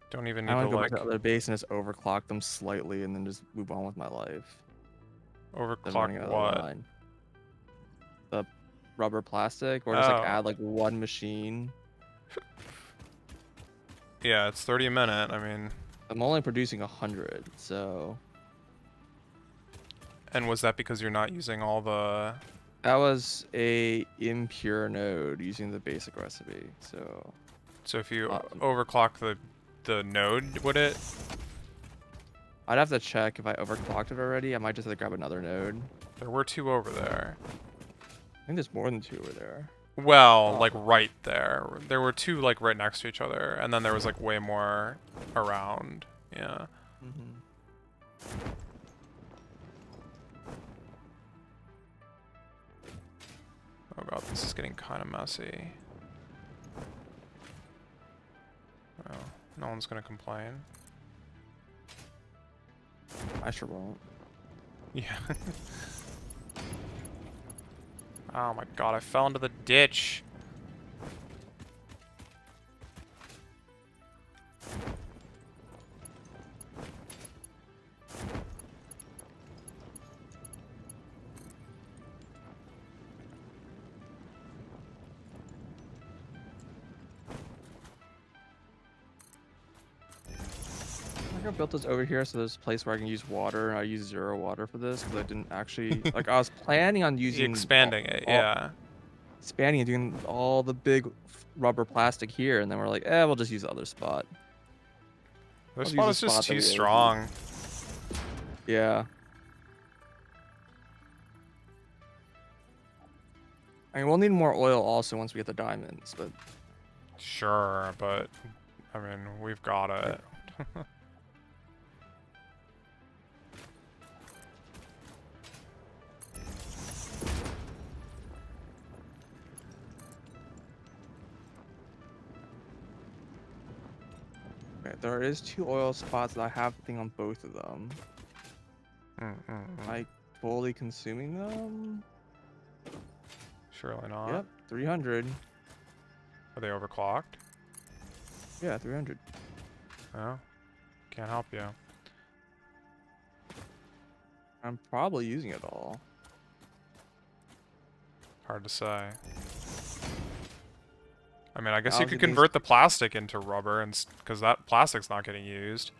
Don't even need I to want to go like back to the other base and just overclock them slightly and then just move on with my life. Then running overclock out of the what? line. The rubber plastic, or just like Oh. add like one machine. Yeah, it's 30 a minute. I mean, I'm only producing 100, so and was that because you're not using all the... that was a impure node using the basic recipe. So So if you Uh, overclock the node, would it? I'd have to check if I overclocked it already. I might just have to grab another node. There were two over there. I think there's more than two over there. Well, Oh. like right there. There were two like right next to each other, and then there was like way more around. Yeah. Mm-hmm. Oh god, this is getting kind of messy. Oh, no one's gonna complain. I sure won't. Yeah. Oh my god, I fell into the ditch. I built this over here, so there's a place where I can use water. I use 0 water for this because I didn't actually like. I was planning on using Expanding it, all yeah. expanding and doing all the big rubber plastic here, and then we're like, we'll just use the other spot. This I'll spot use is the just spot that too we always strong. use. Yeah. I mean, we'll need more oil also once we get the diamonds, but Sure, but I mean, we've got it. okay, there is 2 oil spots that I have the thing on both of them. Am I fully consuming them? Surely not. Yep, 300. Are they overclocked? Yeah, 300. No. Can't help you. I'm probably using it all. Hard to say. I mean, I guess you could Obviously these- convert the plastic into rubber, and because that plastic's not getting used.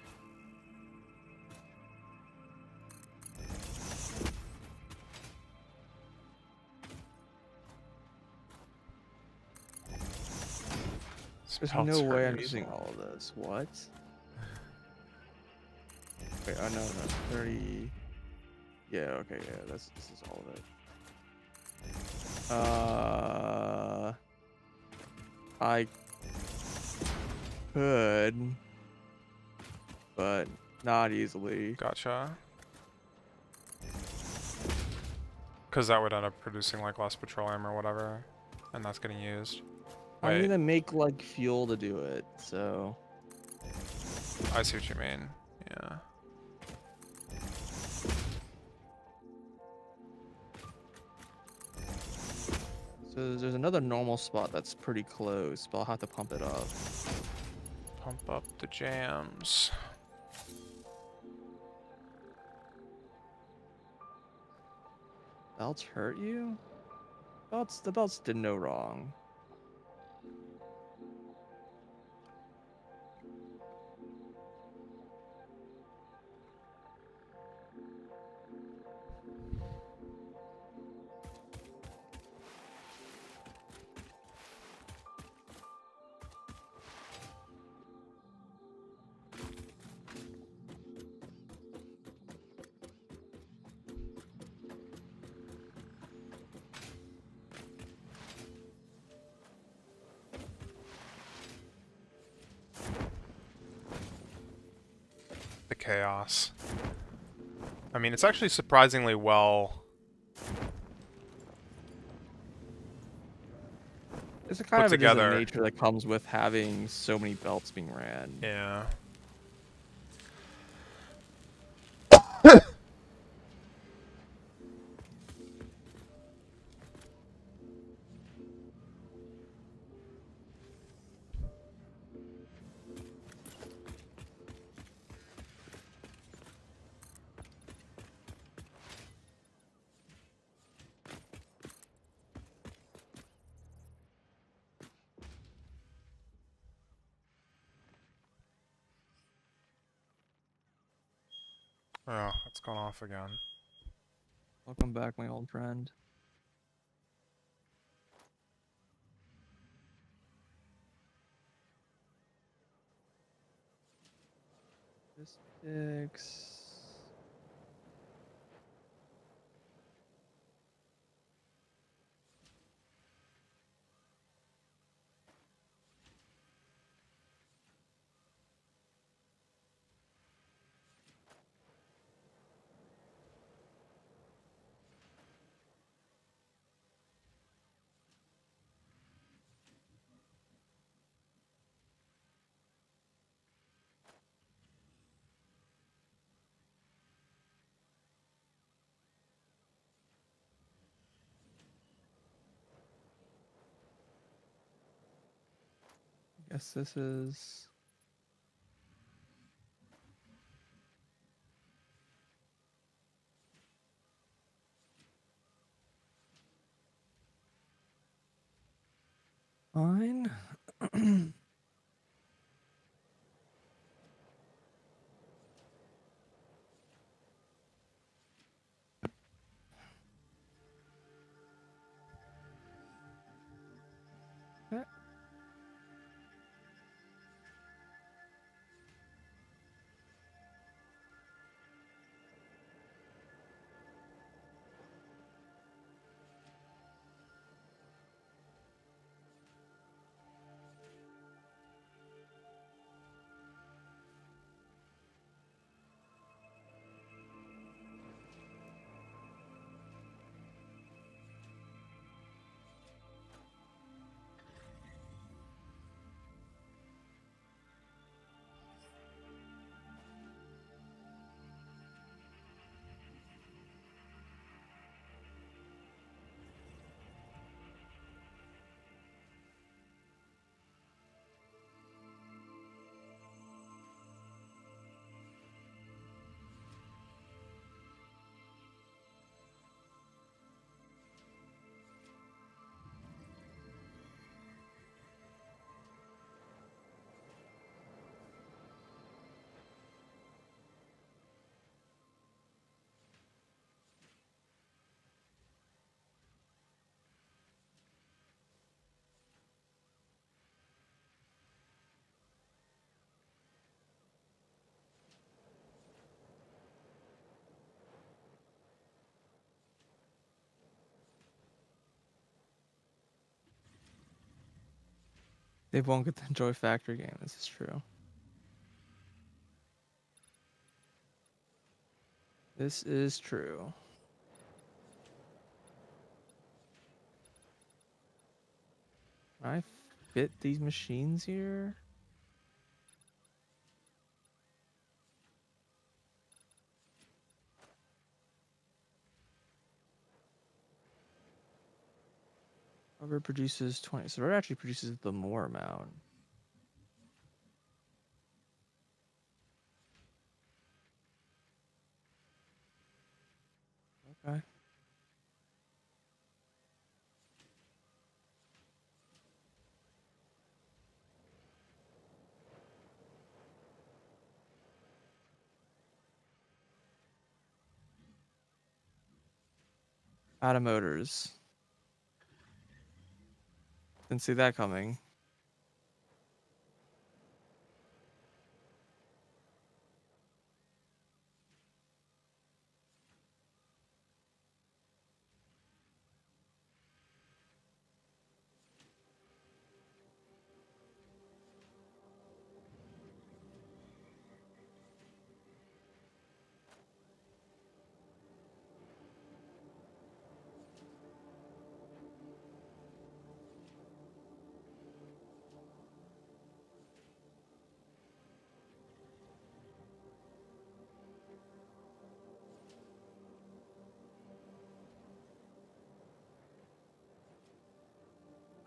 There's Spells no way are I'm useful. using all of this. What? Wait, oh no, 30. Yeah, okay, yeah, this is all of it. I could, but not easily. Gotcha. Because that would end up producing like less petroleum or whatever, and that's getting used. I'm Wait, gonna make like fuel to do it, so. I see what you mean. Yeah. So there's another normal spot that's pretty close, but I'll have to pump it up. Pump up the jams. Belts hurt you? The belts did no wrong. The chaos. I mean, it's actually surprisingly well It's a kind put of just a together. nature that comes with having so many belts being ran. Yeah. Oh, it's gone off again. Welcome back, my old friend. This fix. Guess this is. Fine. Okay. They won't get to enjoy factory game. This is true. This is true. Can I fit these machines here? Rubber produces 20. So rubber actually produces the more amount. Okay. Out of motors. Didn't see that coming.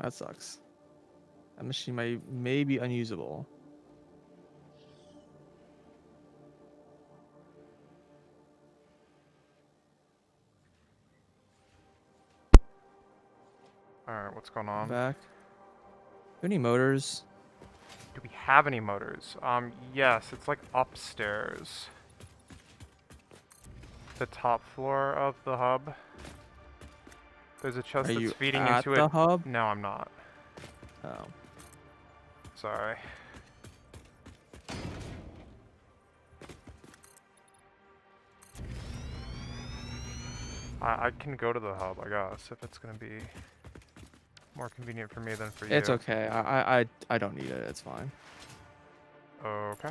That sucks. That machine may be unusable. Alright, what's going on? Back. Any motors? Do we have any motors? Yes, it's like upstairs. The top floor of the hub. There's a chest Are that's you feeding at into the it. hub? No, I'm not. Oh. Sorry. I can go to the hub, I guess, if it's gonna be more convenient for me than for you. It's okay. I don't need it. It's fine. Okay.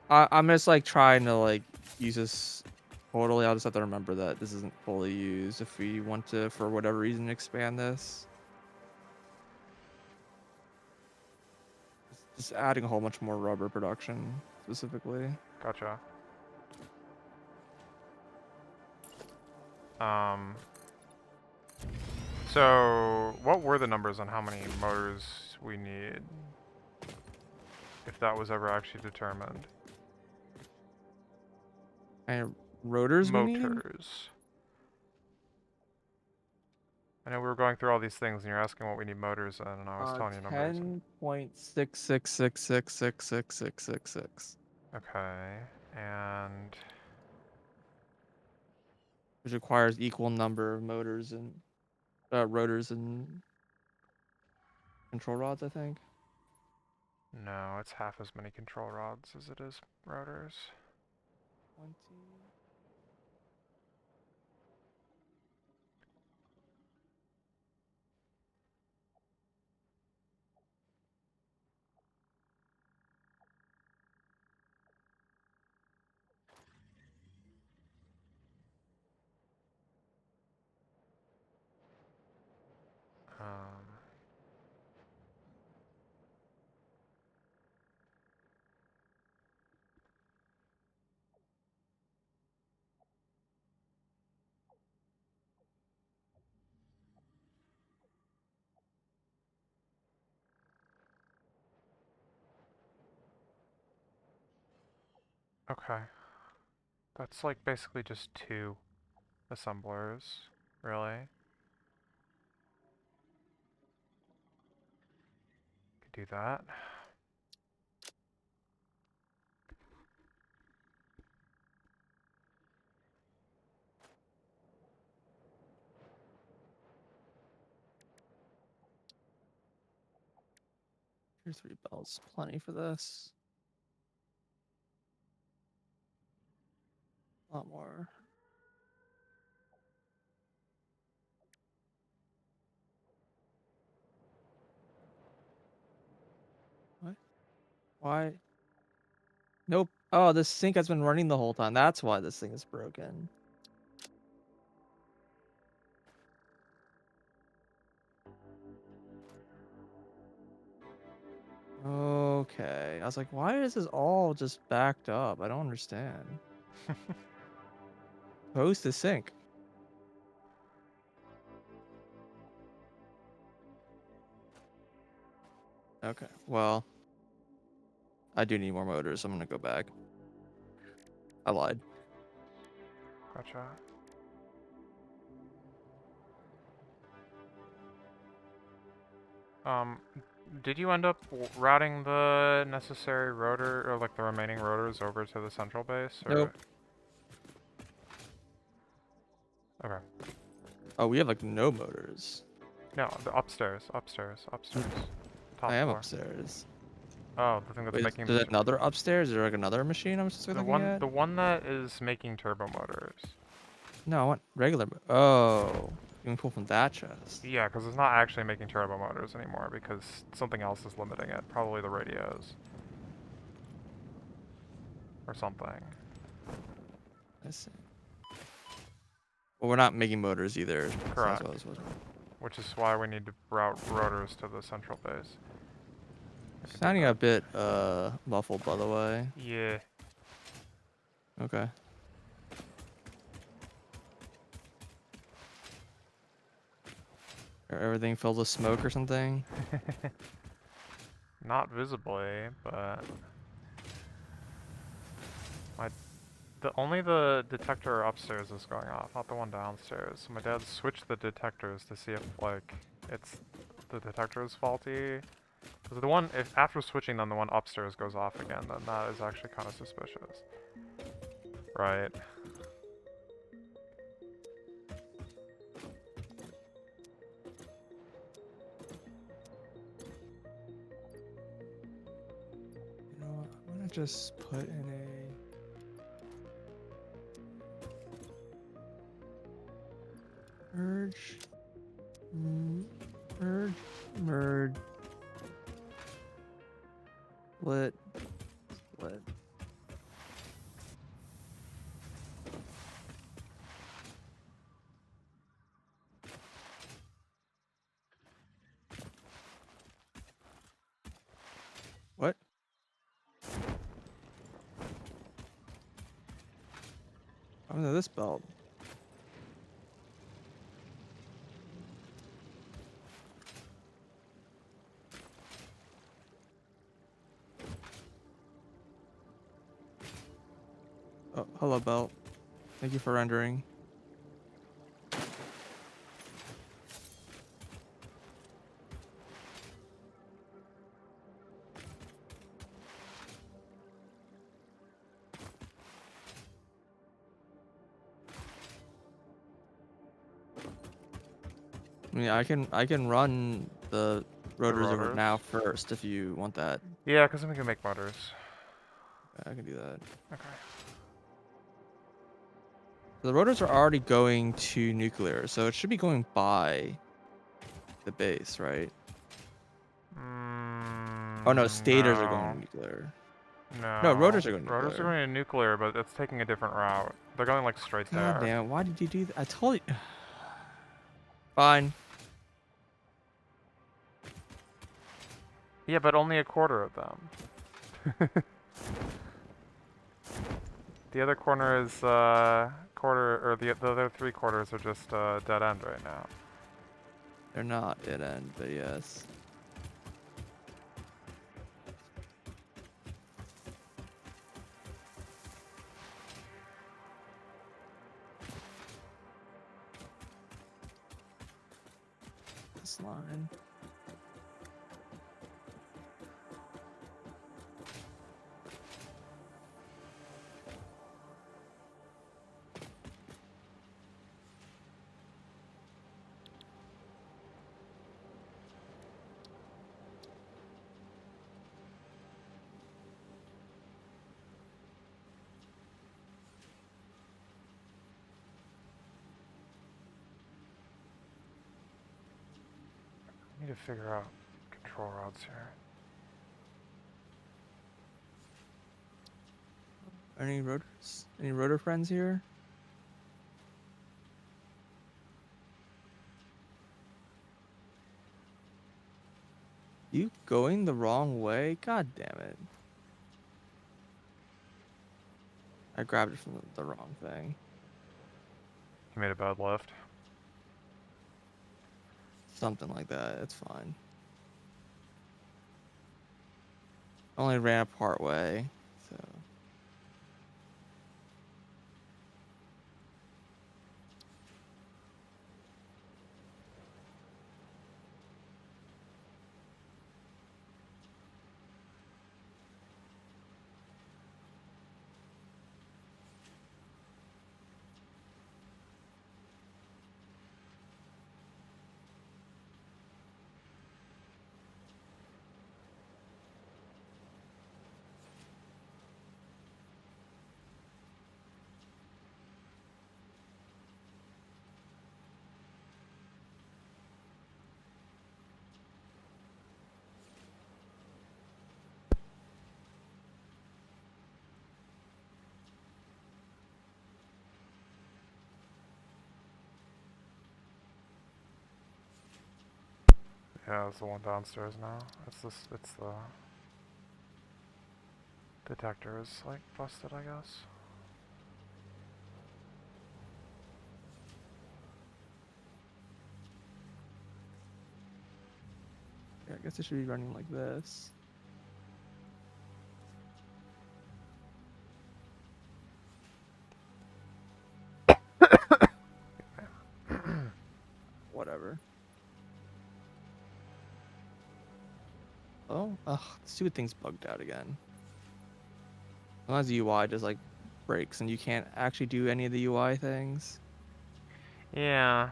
I'm just like trying to like use this totally. I'll just have to remember that this isn't fully used if we want to, for whatever reason, expand this. Just adding a whole bunch more rubber production specifically. Gotcha. Um, So, what were the numbers on how many motors we need? If that was ever actually determined. And rotors we need? Motors. I know we were going through all these things, and you're asking what we need motors in, and I was telling you numbers. 10.6666666666. Okay, and Which requires equal number of motors and rotors and control rods, I think. no, it's half as many control rods as it is rotors. 20. Um, okay. That's like basically just 2 assemblers, really. Could do that. Here's 3 belts. Plenty for this. A lot more. What? Why? Nope. Oh, this sink has been running the whole time. That's why this thing is broken. Okay. I was like, why is this all just backed up? I don't understand. Close the sink. Okay. Well, I do need more motors. I'm gonna go back. I lied. Gotcha. Um, did you end up routing the necessary rotor, or like the remaining rotors over to the central base, or? Nope. Okay. Oh, we have like no motors. No, the upstairs. Top I am floor. upstairs. Oh, the thing that's Wait, making is there another upstairs? Is there like another machine I'm supposed to be looking at? the one that is making turbo motors. No, I want regular. Oh, you can pull from that chest. Yeah, because it's not actually making turbo motors anymore because something else is limiting it. Probably the radios. Or something. I see. Well, we're not making motors either. So that's Correct. what I was wondering. Which is why we need to route rotors to the central base. I could do Sounding that. a bit muffled, by the way. Yeah. Okay. Everything filled with smoke or something. Not visibly, but only the detector upstairs is going off, not the one downstairs. So my dad switched the detectors to see if like the detector is faulty. Because the one, if after switching them, the one upstairs goes off again, then that is actually kind of suspicious. Right. You know what? I'm gonna just put in a. Merge. Merge. Merge. Split. Split. What? I'm into this belt. Oh, hello, Belt. Thank you for rendering. I mean, I can run the rotors over rotors? now first if you want that. Yeah, because then we can make motors. I can do that. Okay. The rotors are already going to nuclear, so it should be going by the base, right? Oh no, stators are going No. to nuclear. No, No. rotors are going to Rotors are nuclear. going to nuclear, but it's taking a different route. They're going like straight God there. damn it, why did you do that? I told you. Fine. Yeah, but only a quarter of them. The other corner is or the other 3/4 are just dead end right now. They're not dead end, but yes. This line. I need to figure out control routes here. Any rotors? Any rotor friends here? You going the wrong way? God damn it. I grabbed it from the wrong thing. You made a bad left. Something like that. It's fine. Only ran a part way, so. Yeah, it's the one downstairs now. It's the detector is like busted, I guess. Yeah, I guess it should be running like this. Whatever. Oh, ugh, stupid thing's bugged out again. Sometimes the UI just like breaks and you can't actually do any of the UI things. Yeah.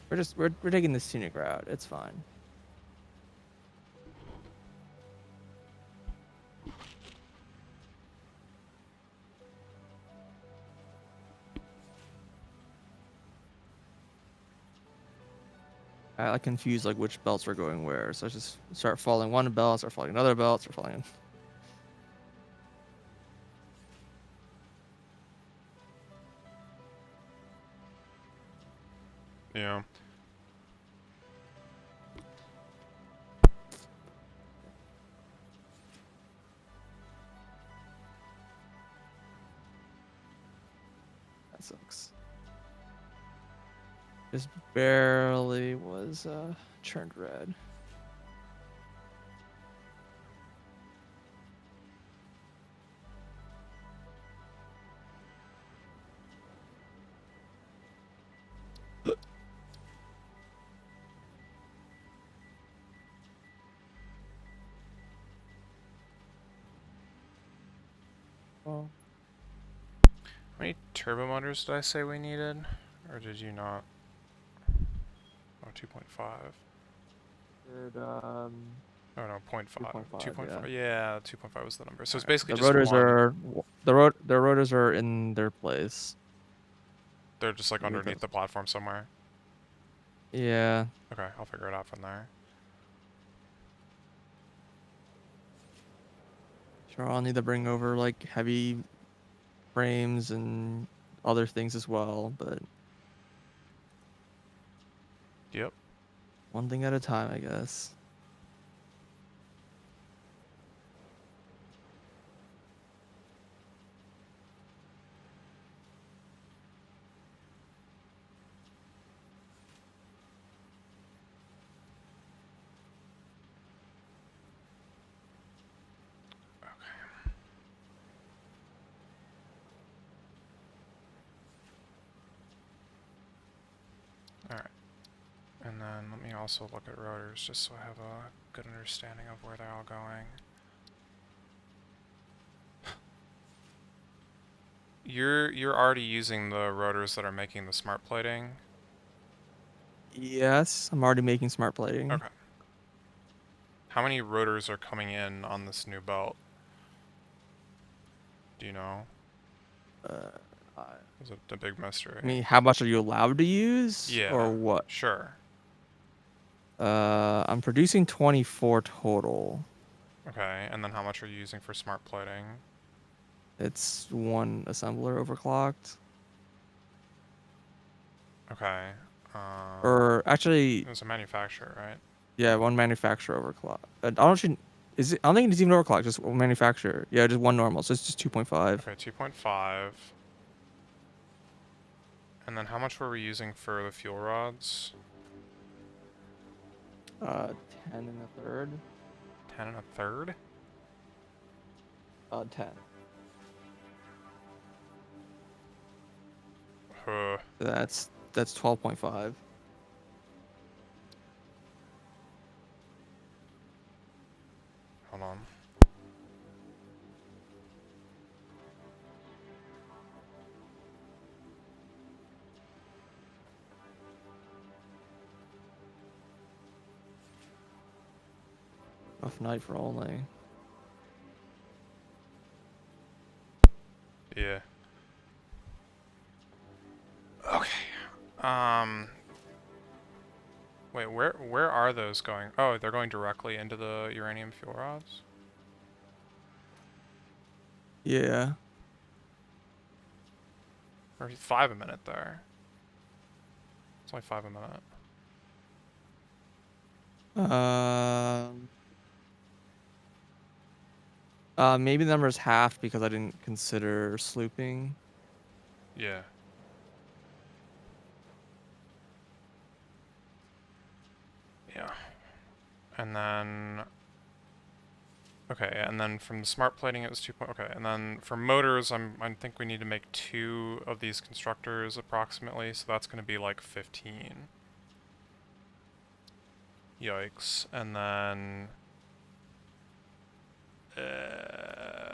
We're taking the scenic route. It's fine. I like confuse like which belts are going where, so I just start following one belt, start following another belt, start following. Yeah. That sucks. Just barely was turned red. Well, How many turbo motors did I say we needed? Or did you not? Oh, 2.5. good, Oh no, 0.5. 2.5, yeah. 2.5. Yeah, 2.5 was the number. So All it's right. basically The just rotors one. are the rotors are in their place. They're just like Let me get underneath those. the platform somewhere. Yeah. Okay, I'll figure it out from there. Sure, I'll need to bring over like heavy frames and other things as well, but Yep. one thing at a time, I guess. Alright. And then let me also look at rotors just so I have a good understanding of where they're all going. You're already using the rotors that are making the smart plating? Yes, I'm already making smart plating. Okay. How many rotors are coming in on this new belt? Do you know? Uh, I Is it a big mystery? I mean, how much are you allowed to use or Yeah, what? sure. I'm producing 24 total. Okay, and then how much are you using for smart plating? It's one assembler overclocked. Okay. Or actually, It was a manufacturer, right? yeah, one manufacturer overclock. Is it? I don't think it's even overclocked. Just one manufacturer. Yeah, just one normal. So it's just 2.5. Okay, 2.5. And then how much were we using for the fuel rods? Uh, 10 and a third. 10 and a third? 10. Huh. That's 12.5. Hold on. Rough night for only. Yeah. Okay. Um. Wait, where are those going? Oh, they're going directly into the uranium fuel rods? Yeah. Or 5 a minute there. It's only 5 a minute. Um. Maybe the number is half because I didn't consider slooping. Yeah. Yeah. And then okay, and then from the smart plating it was 2 point. Okay, and then for motors, I think we need to make 2 of these constructors approximately, so that's going to be like 15. Yikes. And then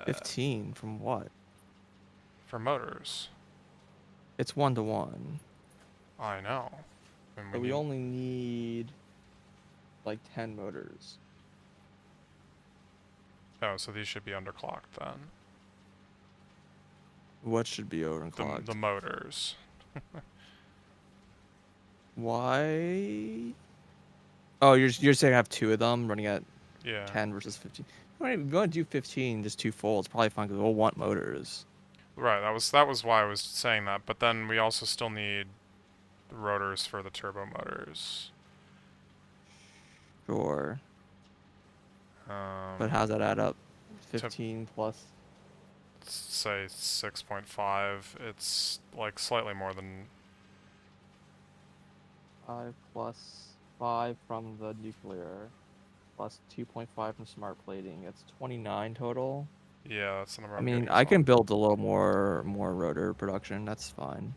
15 from what? for motors, It's 1-to-1. I know. And we So we need only need like 10 motors. oh, so these should be underclocked then. What should be The overclocked? motors. Why? Oh, you're saying I have two of them running at Yeah. 10 versus 15. If you want to do 15, just two full, it's probably fine because we'll want motors. Right, that was why I was saying that, but then we also still need rotors for the turbo motors. Sure. But Um, how's that add up? to 15 plus say 6.5, it's like slightly more than 5 plus 5 from the nuclear plus 2.5 from smart plating. It's 29 total. yeah, that's the number I I'm mean, getting I from. can build a little more rotor production. That's fine.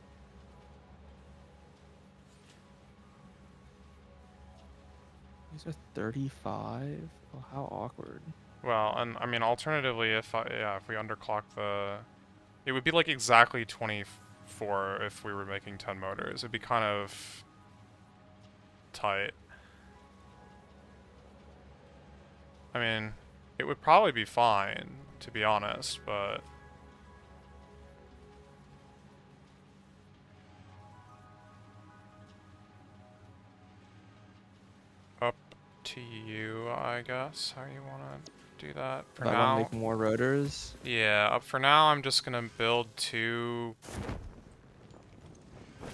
These are 35. Oh, how awkward. Well, and I mean, alternatively, if we underclock the, it would be like exactly 24 if we were making 10 motors. It'd be kind of tight. I mean, it would probably be fine, to be honest, but up to you, I guess, how you want to do that. For If I want to now, make more rotors. yeah, for now I'm just gonna build two.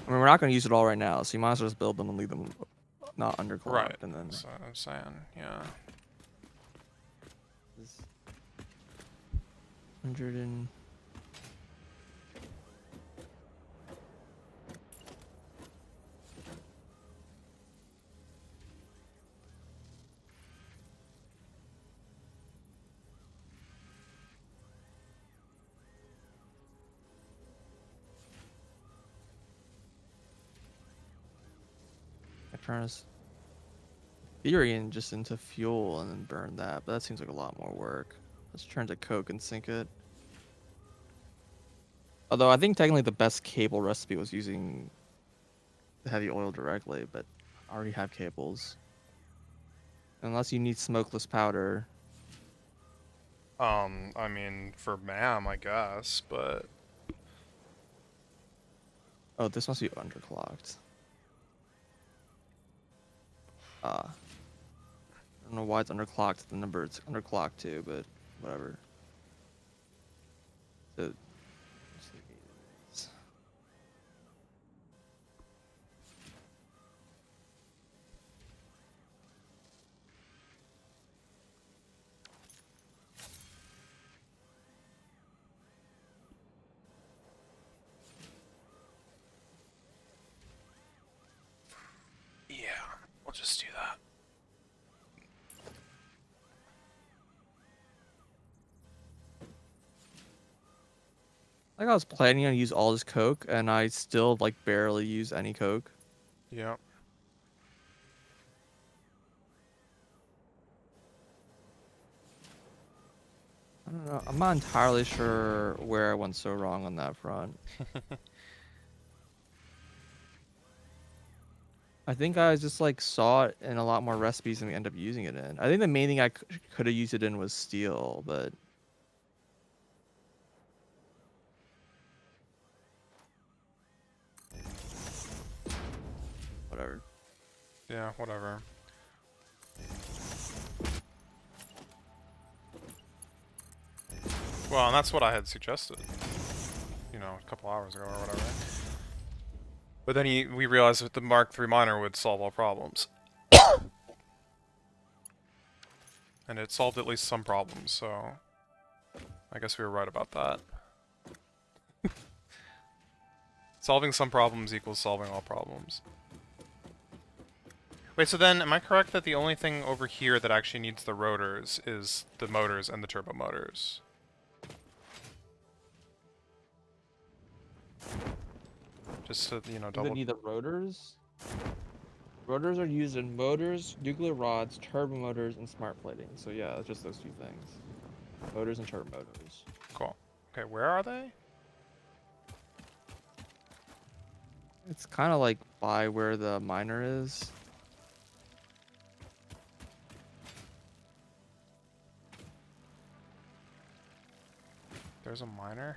I mean, we're not going to use it all right now, so you might as well just build them and leave them not Right, underclocked, and then. that's what I'm saying, yeah. 100 and. I turn us theory and just into fuel and then burn that, but that seems like a lot more work. Let's turn to coke and sink it. Although I think technically the best cable recipe was using the heavy oil directly, but I already have cables. Unless you need smokeless powder. I mean, for MAM, I guess, but Oh, this must be underclocked. I don't know why it's underclocked. The number it's underclocked to, but whatever. So, yeah, we'll just do that. like I was planning on use all this coke, and I still like barely use any coke. Yep. I don't know. I'm not entirely sure where I went so wrong on that front. I think I just like saw it in a lot more recipes than we end up using it in. I think the main thing I could have used it in was steel, but whatever. Yeah, whatever. Well, and that's what I had suggested, you know, a couple hours ago or whatever. But then we realized that the Mark III miner would solve all problems. And it solved at least some problems, so I guess we were right about that. Solving some problems equals solving all problems. Wait, so then, am I correct that the only thing over here that actually needs the rotors is the motors and the turbo motors? Just to, you know, Does it double... need the rotors? Rotors are used in motors, nuclear rods, turbo motors, and smart plating. So yeah, just those two things. Motors and turbo motors. Cool. Okay, where are they? It's kind of like by where the miner is. There's a miner?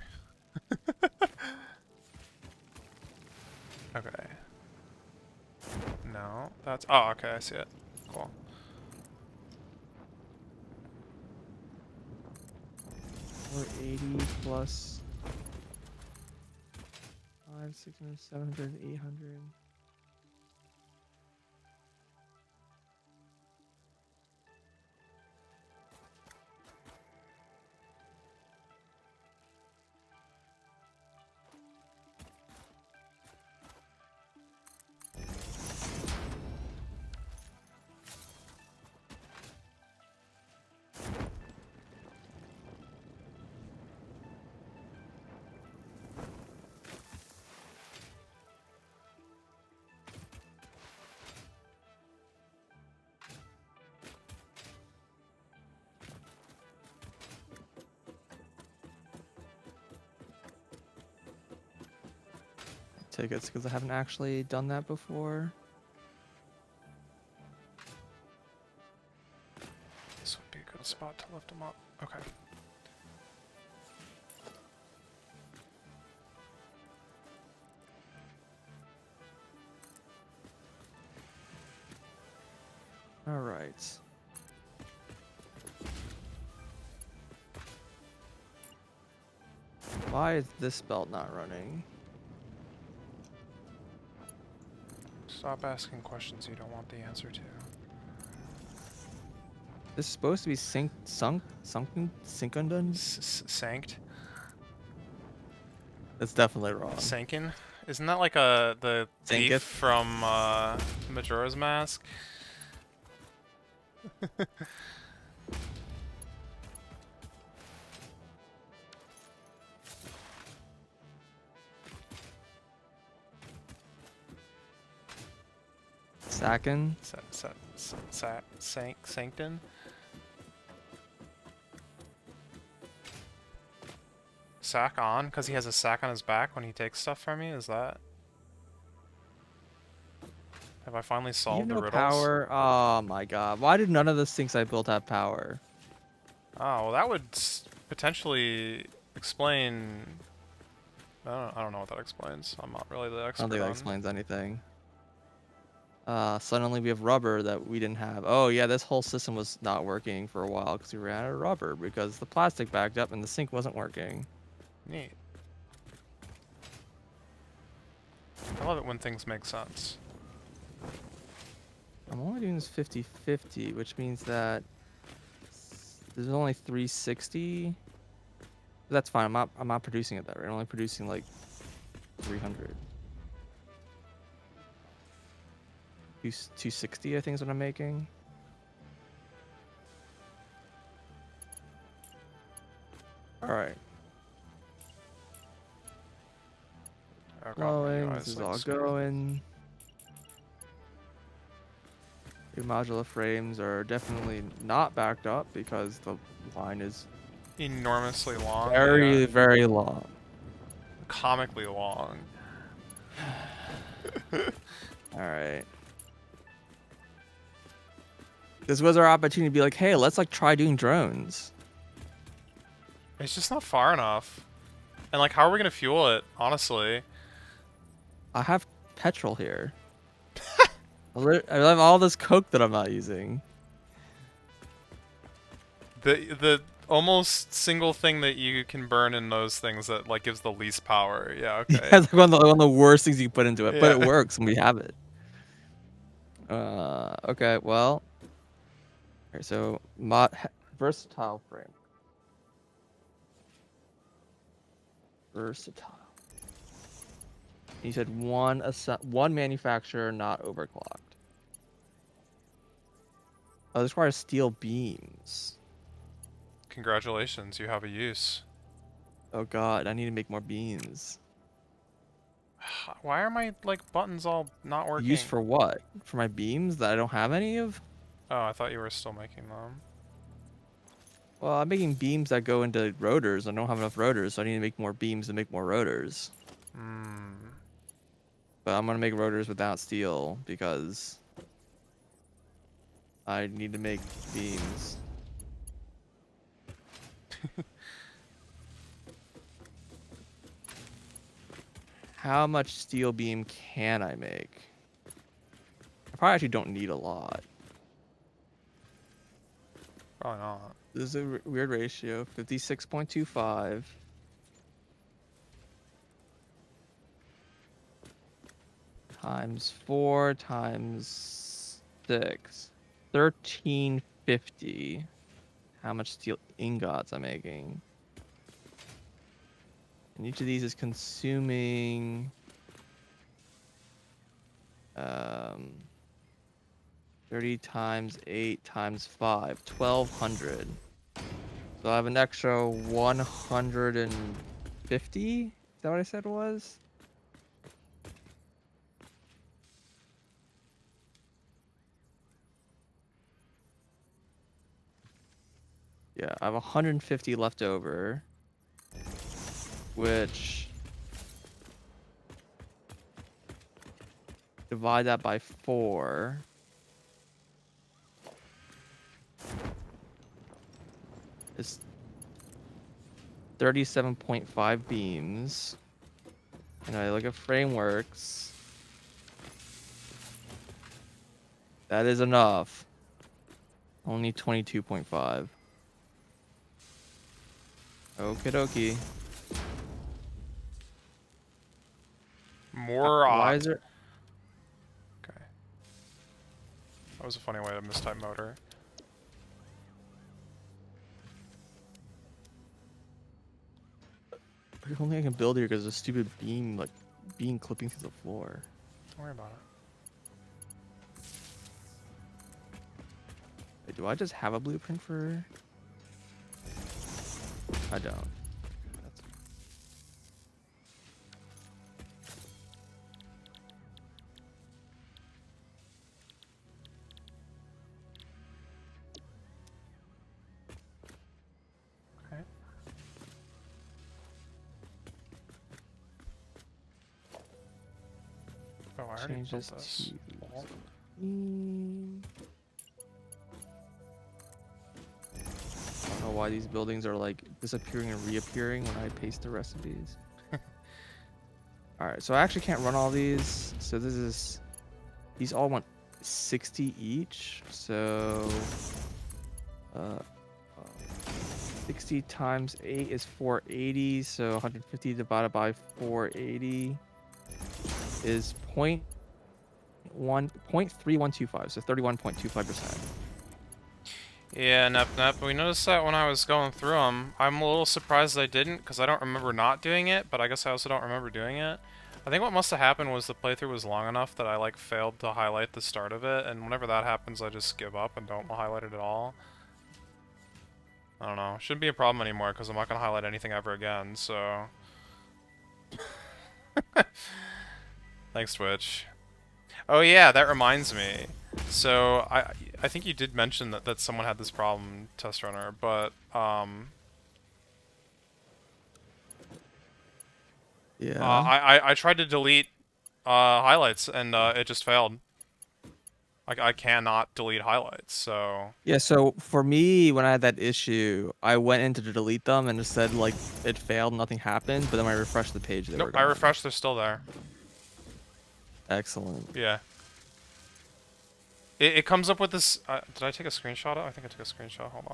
Okay. No, that's... Oh, okay, I see it. Cool. 480 plus 5, 600, 700, 800. tickets because I haven't actually done that before. This would be a good spot to lift him up. Okay. All right. Why is this belt not running? Stop asking questions you don't want the answer to. This is supposed to be syncundun? Sanked? That's definitely wrong. Sankin? Isn't that like the thief Sanketh? from Majora's Mask? Sakin? Sancton? Sack on? Because he has a sack on his back when he takes stuff from me? Is that... Have I finally You solved the know riddles? power? Oh my god. Why did none of those things I built have power? Oh, well that would potentially explain... I don't know what that explains. I'm not really the I expert don't think that on... explains anything. Suddenly we have rubber that we didn't have. Oh yeah, this whole system was not working for a while because we ran out of rubber because the plastic backed up and the sink wasn't working. Neat. I love it when things make sense. I'm only doing this 50-50, which means that there's only 360. That's fine. I'm not producing it that way. I'm only producing like 300. 260, I think is what I'm making. All right. Oh god, my Flowing. UI This is like all screwed. going. Your modular frames are definitely not backed up because the line is Enormously long. very, Yeah. very long. Comically long. All right. This was our opportunity to be like, hey, let's like try doing drones. It's just not far enough. And like, how are we gonna fuel it, honestly? I have petrol here. I have all this coke that I'm not using. The almost single thing that you can burn in those things that like gives the least power. Yeah, okay. Yeah, it's like one of the worst things you can put into it, but it Yeah. works and we have it. Okay, well. Okay, so versatile frame. Versatile. You said one manufacturer, not overclocked. Oh, this requires steel beams. Congratulations, you have a use. Oh god, I need to make more beams. Why are my like buttons all not working? Use for what? For my beams that I don't have any of? Oh, I thought you were still making them. Well, I'm making beams that go into rotors. I don't have enough rotors, so I need to make more beams to make more rotors. Hmm. But I'm gonna make rotors without steel because I need to make beams. How much steel beam can I make? I probably actually don't need a lot. Probably not. This is a weird ratio. 56.25. Times 4 times 6. 1350. How much steel ingots I'm making. And each of these is consuming 30 times 8 times 5, 1200. So I have an extra 150? Is that what I said it was? Yeah, I have 150 left over, which divide that by 4. It's 37.5 beams. And I look at frameworks. That is enough. Only 22.5. Okie dokie. More Why opt. is there? Okay. That was a funny way to mistype motor. The only thing I can build here because a stupid beam, like, beam clipping through the floor. Don't worry about it. Wait, do I just have a blueprint for? I don't. That's... Okay. Oh, I already Change built this this. to... Alt. I don't know why these buildings are like disappearing and reappearing when I paste the recipes. Alright, so I actually can't run all these. So this is... These all want 60 each. So... Uh, 60 times 8 is 480. So 150 divided by 480 is 0.3125. So 31.25%. Yeah, Nep. We noticed that when I was going through them. I'm a little surprised I didn't, because I don't remember not doing it, but I guess I also don't remember doing it. I think what must have happened was the playthrough was long enough that I, like, failed to highlight the start of it, and whenever that happens, I just give up and don't highlight it at all. I don't know. Shouldn't be a problem anymore, because I'm not going to highlight anything ever again, so... Thanks, Twitch. Oh yeah, that reminds me. So I think you did mention that someone had this problem, Test Runner, but Yeah. I tried to delete highlights and it just failed. I cannot delete highlights, so Yeah, so for me, when I had that issue, I went in to delete them and it said like it failed, nothing happened, but then when I refreshed the page, they nope. were I gone. refreshed, they're still there. Excellent. Yeah. It comes up with this. Did I take a screenshot? I think I took a screenshot. Hold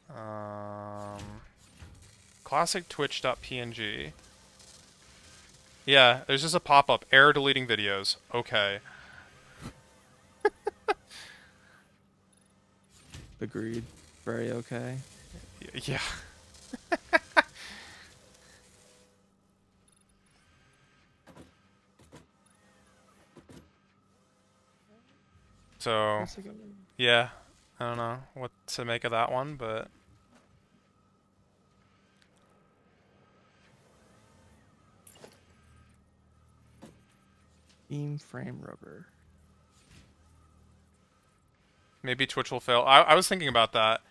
on. Classic Twitch.png. Yeah, there's just a pop-up. Error deleting videos. Okay. Agreed. Very okay. Yeah. So, yeah. I don't know what to make of that one, but... Beam frame rubber. Maybe Twitch will fail. I was thinking about that.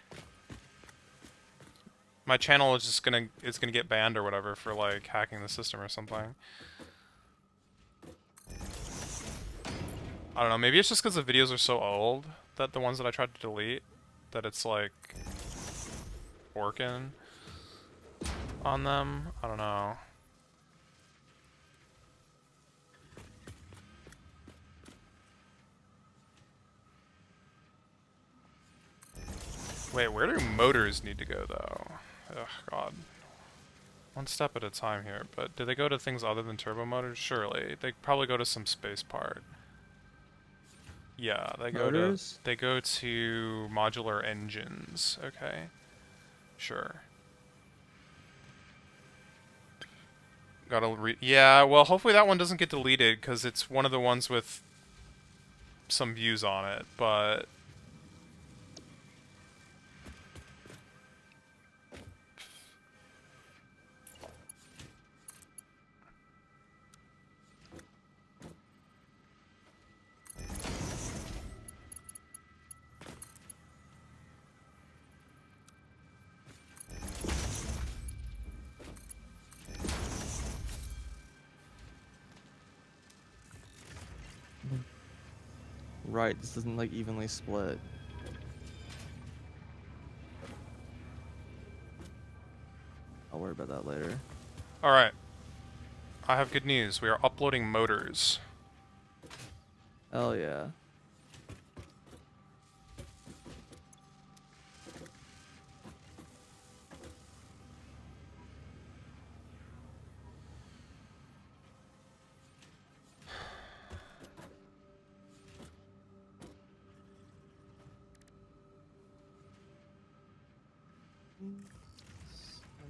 My channel is just gonna get banned or whatever for like hacking the system or something. I don't know. Maybe it's just because the videos are so old that the ones that I tried to delete, that it's like working on them. I don't know. Wait, where do motors need to go though? Ugh, God. One step at a time here, but do they go to things other than turbo motors? Surely. They probably go to some space part. Yeah, Motors? they go to modular engines. Okay. Sure. Yeah, well, hopefully that one doesn't get deleted because it's one of the ones with some views on it, but Right, this isn't like evenly split. I'll worry about that later. Alright, I have good news. We are uploading motors. Hell yeah.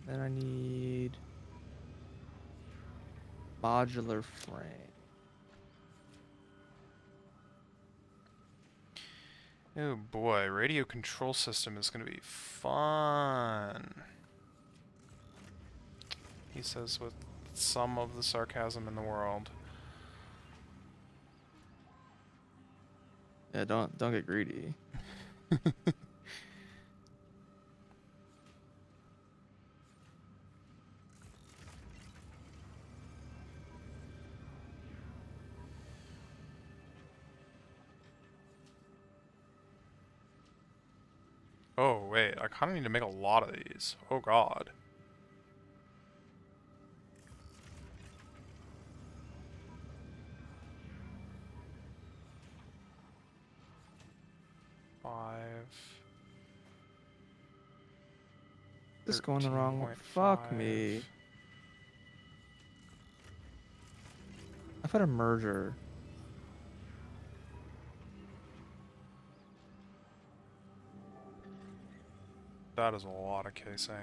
And then I need modular frame. Oh boy, radio control system is going to be fun. He says with some of the sarcasm in the world. Yeah, don't get greedy. Oh wait, I kind of need to make a lot of these. Oh god. Five. Just going the wrong way. 13.5. Fuck me. I've had a merger. That is a lot of casing.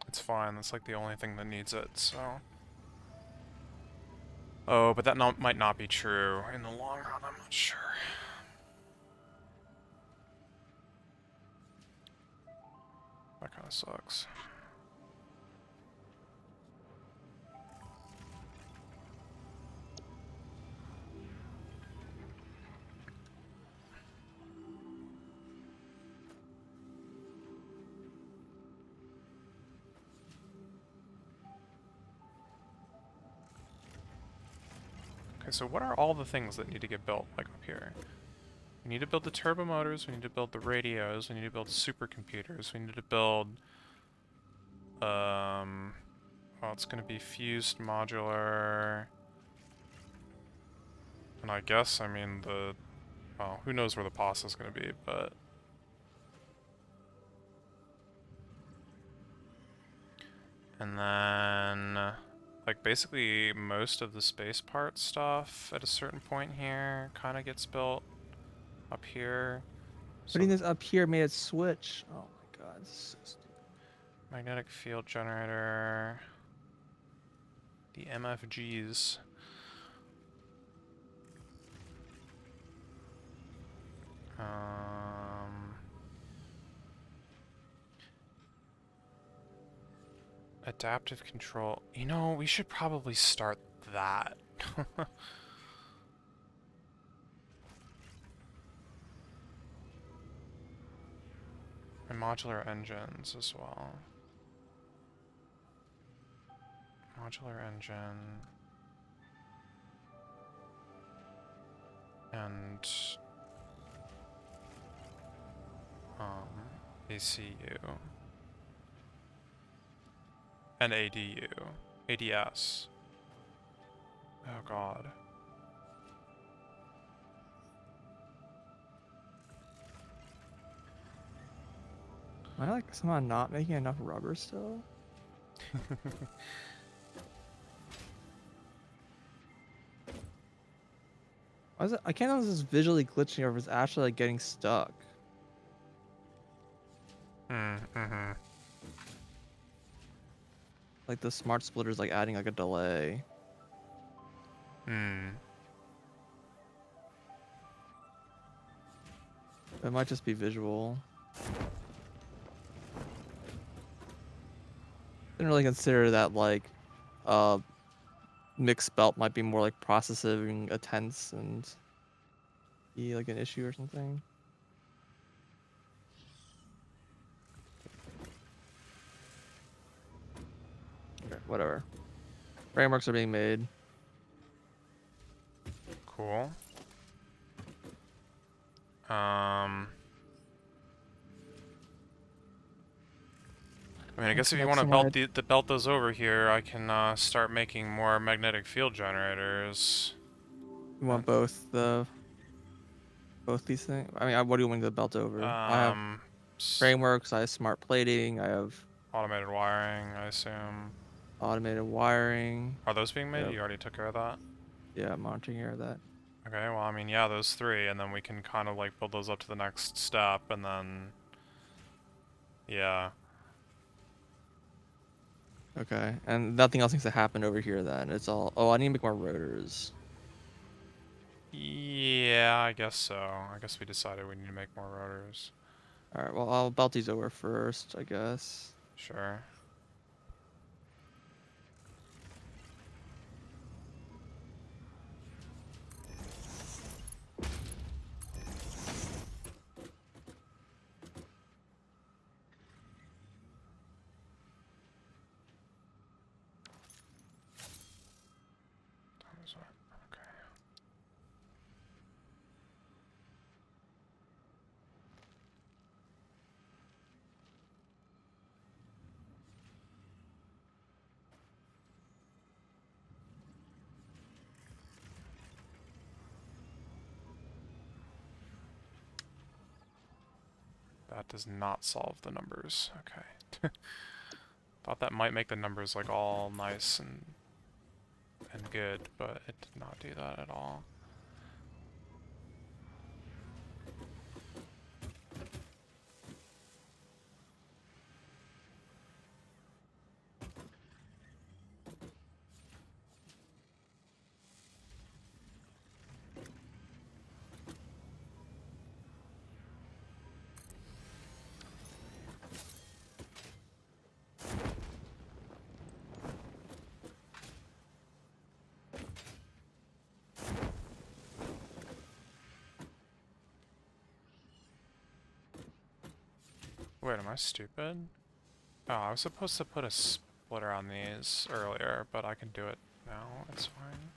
It's fine, that's like the only thing that needs it, so. Oh, but that might not be true in the long run, I'm not sure. That kind of sucks. Okay, so what are all the things that need to get built, like up here? We need to build the turbo motors, we need to build the radios, we need to build supercomputers, we need to build, well, it's gonna be fused modular, and I guess, I mean, well, who knows where the pasta is gonna be, but... And then, like, basically most of the space part stuff at a certain point here kind of gets built up here. Putting So this up here made it switch. Oh my god, this is so stupid. magnetic field generator, the MFGs. Adaptive control. You know, we should probably start that. And modular engines as well. Modular engine. And ACU. And ADU. ADS. Oh god. Am I like somehow not making enough rubber still? Why is it? I can't know if this is visually glitching or if it's actually like getting stuck. Mm-hmm. Like the smart splitter's like adding like a delay. Hmm. It might just be visual. Didn't really consider that like mixed belt might be more like processing a tense and be like an issue or something. Okay, whatever. Frameworks are being made. Cool. I mean, I What's guess the if you next want to thing I belt those over here, I can start making more magnetic field generators. you want both these things? I mean, what do you want to belt over? I have Um, s- frameworks. I have smart plating. I have Automated wiring, I assume. automated wiring. Are those being made? Yep. You already took care of that? Yeah, monitoring here that. Okay, well, I mean, yeah, those three, and then we can kind of like build those up to the next step, and then, yeah. Okay, and nothing else needs to happen over here then. It's all. Oh, I need to make more rotors. Yeah, I guess so. I guess we decided we need to make more rotors. All right. Well, I'll belt these over first, I guess. Sure. Okay. That does not solve the numbers. Okay. Thought that might make the numbers like all nice and good, but it did not do that at all. Wait, am I stupid? Oh, I was supposed to put a splitter on these earlier, but I can do it now. It's fine.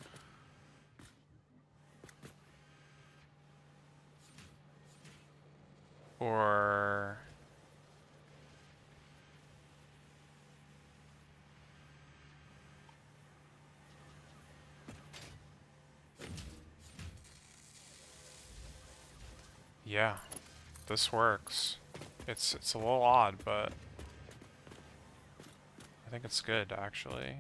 Or... Yeah, this works. It's a little odd, but I think it's good, actually.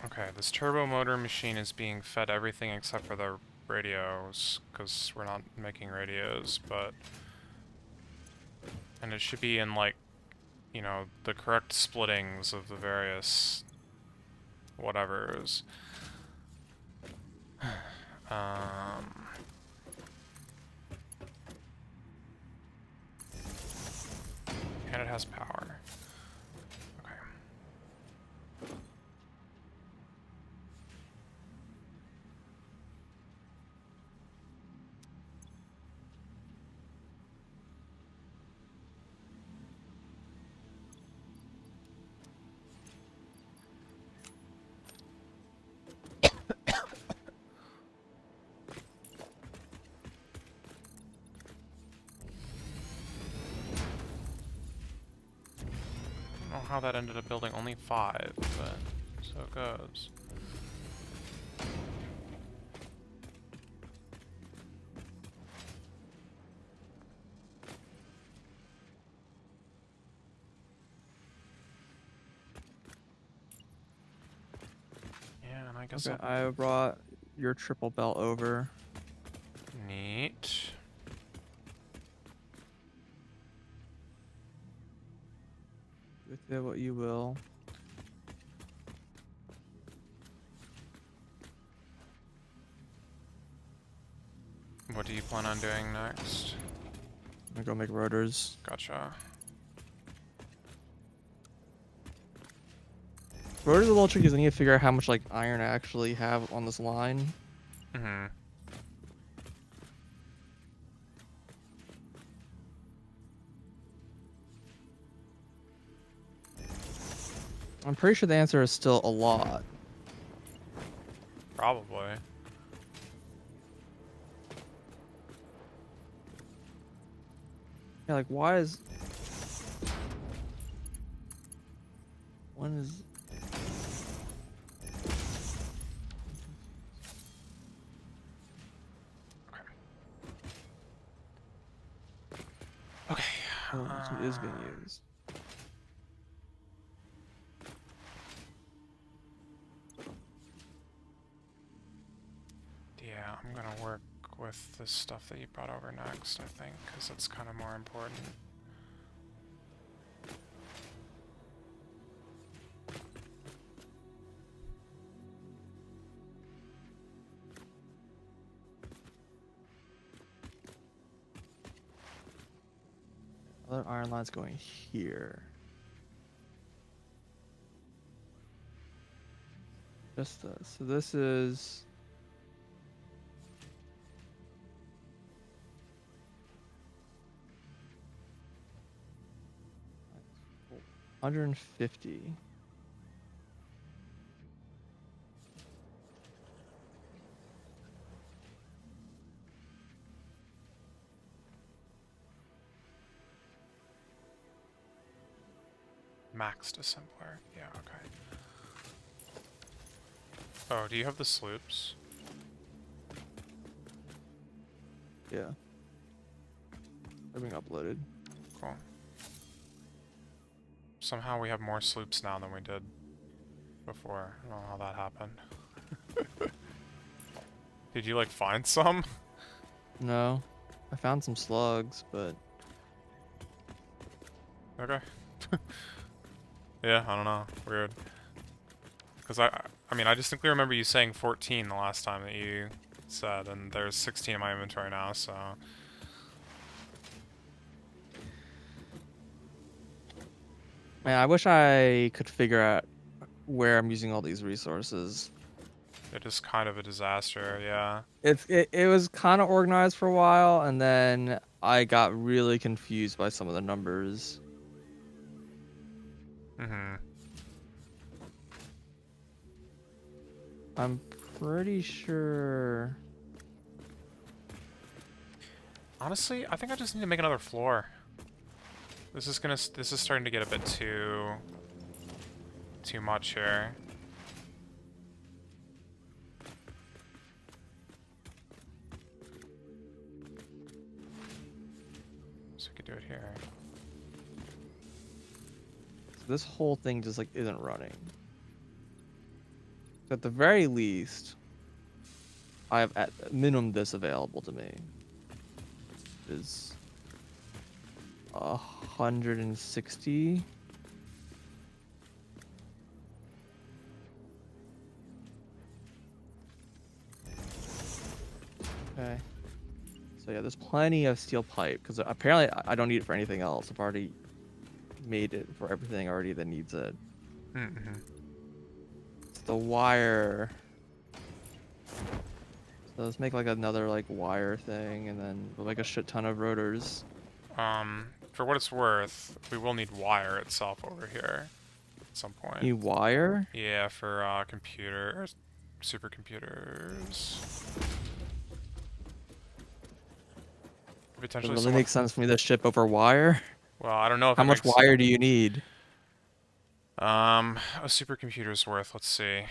Okay, this turbo motor machine is being fed everything except for the radios, because we're not making radios, but... And it should be in, like, you know, the correct splittings of the various whatevers. Um... has power. Okay. I don't know how that ended up building only 5, but so it goes. Yeah, and I guess Okay, I brought your triple belt over. Neat. With it what you will. What do you plan on doing next? I'm gonna go make rotors. Gotcha. Rotors are a little tricky because I need to figure out how much like iron I actually have on this line. Mm-hmm. I'm pretty sure the answer is still a lot. Probably. Yeah, like why is when is Okay. oh, this is being used? Yeah, I'm gonna work with the stuff that you brought over next, I think, because it's kind of more important. Other iron lines going here. Just this. So this is 150. Maxed assembler. Yeah, okay. Oh, do you have the sloops? Yeah. They're being uploaded. Cool. Somehow we have more sloops now than we did before. I don't know how that happened. Did you, like, find some? No. I found some slugs, but Okay. Yeah, I don't know. Weird. Because I mean, I distinctly remember you saying 14 the last time that you said, and there's 16 in my inventory now, so... man, I wish I could figure out where I'm using all these resources. It is kind of a disaster, yeah. It was kind of organized for a while, and then I got really confused by some of the numbers. Mm-hmm. I'm pretty sure. Honestly, I think I just need to make another floor. This is starting to get a bit too much here. So we could do it here. So this whole thing just like isn't running. So at the very least, I have at minimum this available to me. Is 160. Okay. So yeah, there's plenty of steel pipe because apparently I don't need it for anything else. I've already made it for everything already that needs it. Mm-hmm. It's the wire. So let's make like another like wire thing, and then we'll make a shit ton of rotors. For what it's worth, we will need wire itself over here at some point. Need wire? Yeah, for computers, supercomputers. It Potentially really someone. makes sense for me to ship over wire. Well, I don't know if How it much makes. wire do you need? A supercomputer's worth. Let's see.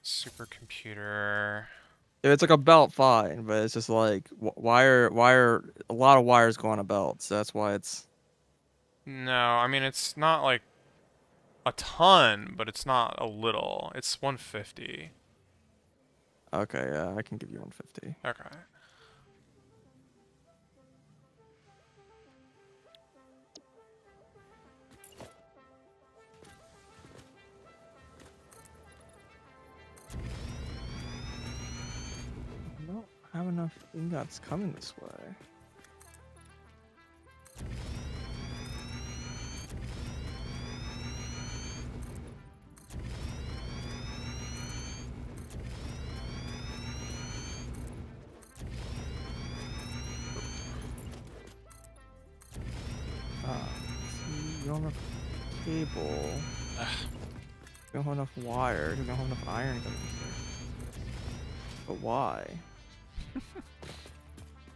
Supercomputer. If it's like a belt, fine, but it's just like wire. A lot of wires go on a belt, so that's why it's. No, I mean it's not like a ton, but it's not a little. It's 150. Okay, yeah, I can give you 150. Okay. I don't have enough ingots coming this way. See, we don't have cable. We don't have enough wire. We don't have enough iron coming here. But why?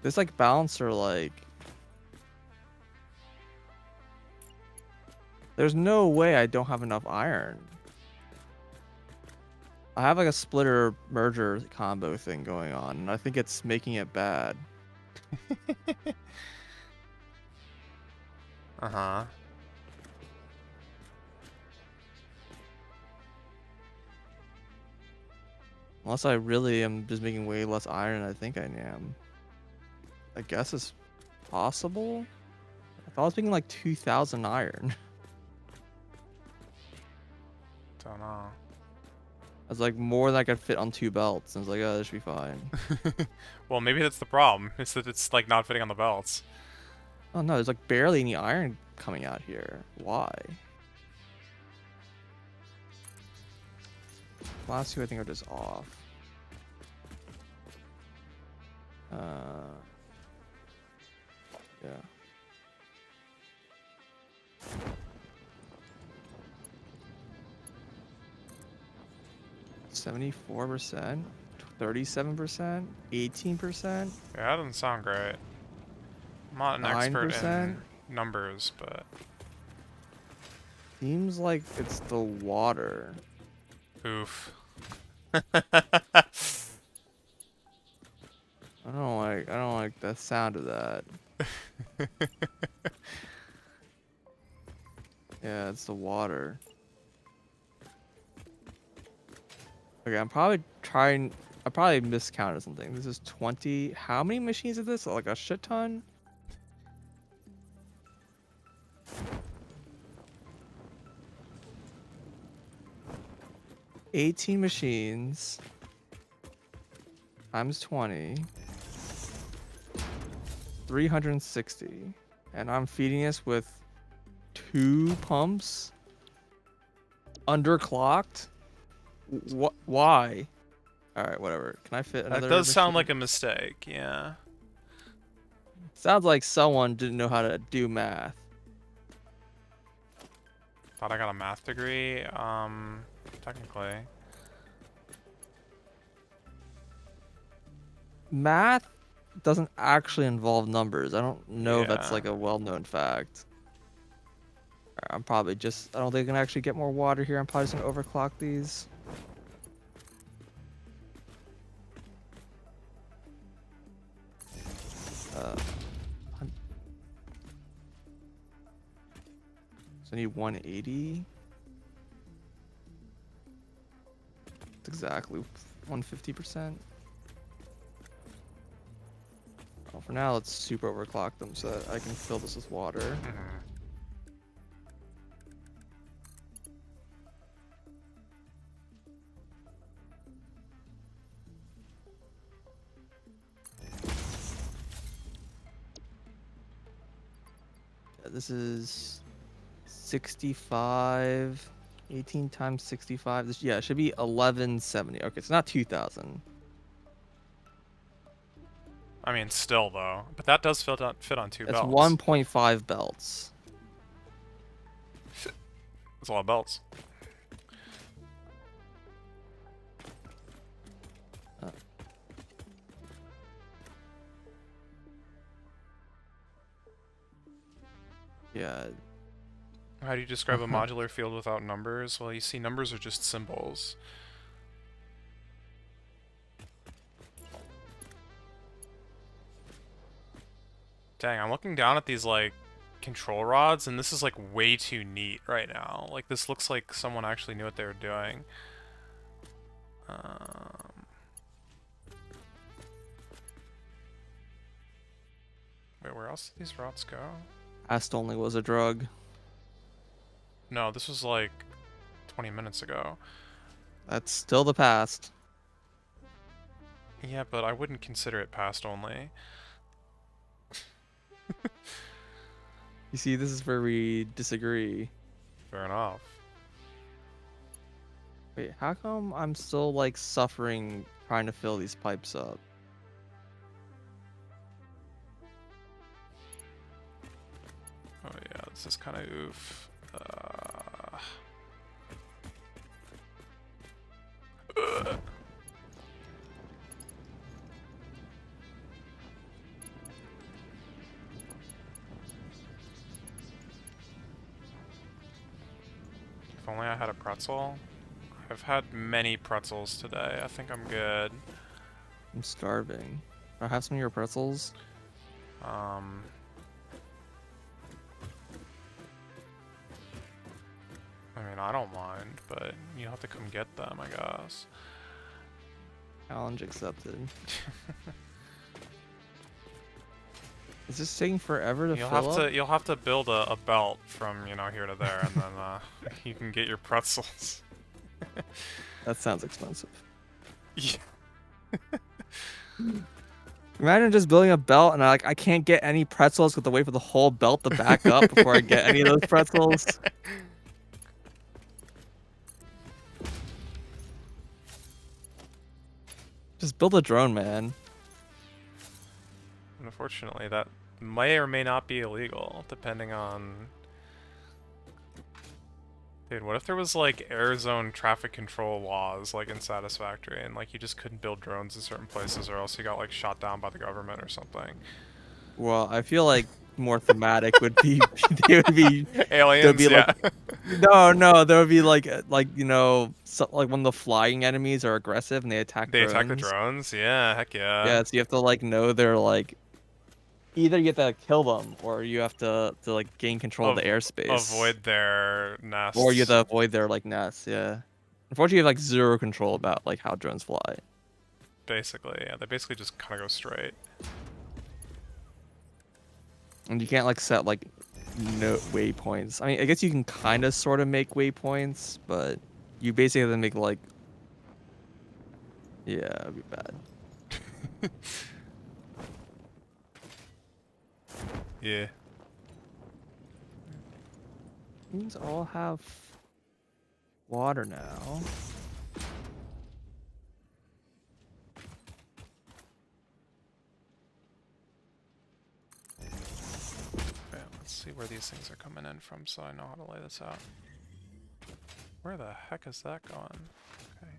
This like balancer like. There's no way I don't have enough iron. I have like a splitter merger combo thing going on, and I think it's making it bad. Uh-huh. Unless I really am just making way less iron than I think I am. I guess it's possible. If I was making like 2,000 iron, Don't know. that's like more than I could fit on 2 belts. And I was like, oh, this should be fine. Well, maybe that's the problem. It's that it's like not fitting on the belts. Oh no, there's like barely any iron coming out here. Why? Last two I think are just off. Yeah. 74%, 37%, 18%, Yeah, that doesn't sound great. I'm not an expert 9%. in numbers, but Seems like it's the water. oof. I don't like the sound of that. Yeah, it's the water. Okay, I probably miscounted something. This is 20. How many machines is this? Like a shit ton? $18 machines times 20. 360. And I'm feeding this with 2 pumps? Underclocked? What? Why? Alright, whatever. Can I fit another That does sound machine? like a mistake, yeah. Sounds like someone didn't know how to do math. Thought I got a math degree. Technically. Math doesn't actually involve numbers. I don't know if that's Yeah. like a well-known fact. I'm probably just, I don't think I can actually get more water here. I'm probably just gonna overclock these. So I need 180. It's exactly 150%. Well, for now, let's super overclock them so that I can fill this with water. Mhm. Yeah, this is 65. 18 times 65. This, yeah, it should be 1170. Okay, it's not 2000. I mean, still though. But that does fit on two It's belts. 1.5 belts. That's a lot of belts. Uh, yeah. How do you describe a modular field without numbers? Well, you see, numbers are just symbols. Dang, I'm looking down at these, like, control rods, and this is, like, way too neat right now. Like, this looks like someone actually knew what they were doing. Wait, where else did these rods go? Past only was a drug. No, this was, like, 20 minutes ago. That's still the past. Yeah, but I wouldn't consider it past only. You see, this is where we disagree. Fair enough. Wait, how come I'm still like suffering trying to fill these pipes up? Oh yeah, this is kind of oof. If only I had a pretzel. I've had many pretzels today. I think I'm good. I'm starving. I have some of your pretzels. Um, I mean, I don't mind, but you have to come get them, I guess. Challenge accepted. Is this taking forever to fill up? You'll have to build a belt from, you know, here to there, and then you can get your pretzels. That sounds expensive. Yeah. Imagine just building a belt and I can't get any pretzels with the wait for the whole belt to back up before I get any of those pretzels. Just build a drone, man. Unfortunately, that may or may not be illegal, depending on... Dude, what if there was, like, air zone traffic control laws, like, in Satisfactory, and, like, you just couldn't build drones in certain places, or else you got, like, shot down by the government or something? Well, I feel like more thematic would be they would be there'd Aliens, be like yeah. no there would be like you know like when the flying enemies are aggressive and they attack They attack the drones. drones? Yeah, heck yeah. Yeah, so you have to like know they're like either you have to kill them or you have to like gain control of the airspace Avoid their or you have nests. to avoid their like nests. Yeah, unfortunately, you have like zero control about like how drones fly. Basically, yeah. They basically just kind of go straight. And you can't like set like no waypoints. I mean, I guess you can kind of sort of make waypoints, but you basically have to make like yeah, it'd be bad. Yeah. These all have water now. Okay, let's see where these things are coming in from so I know how to lay this out. Where the heck is that going? Okay.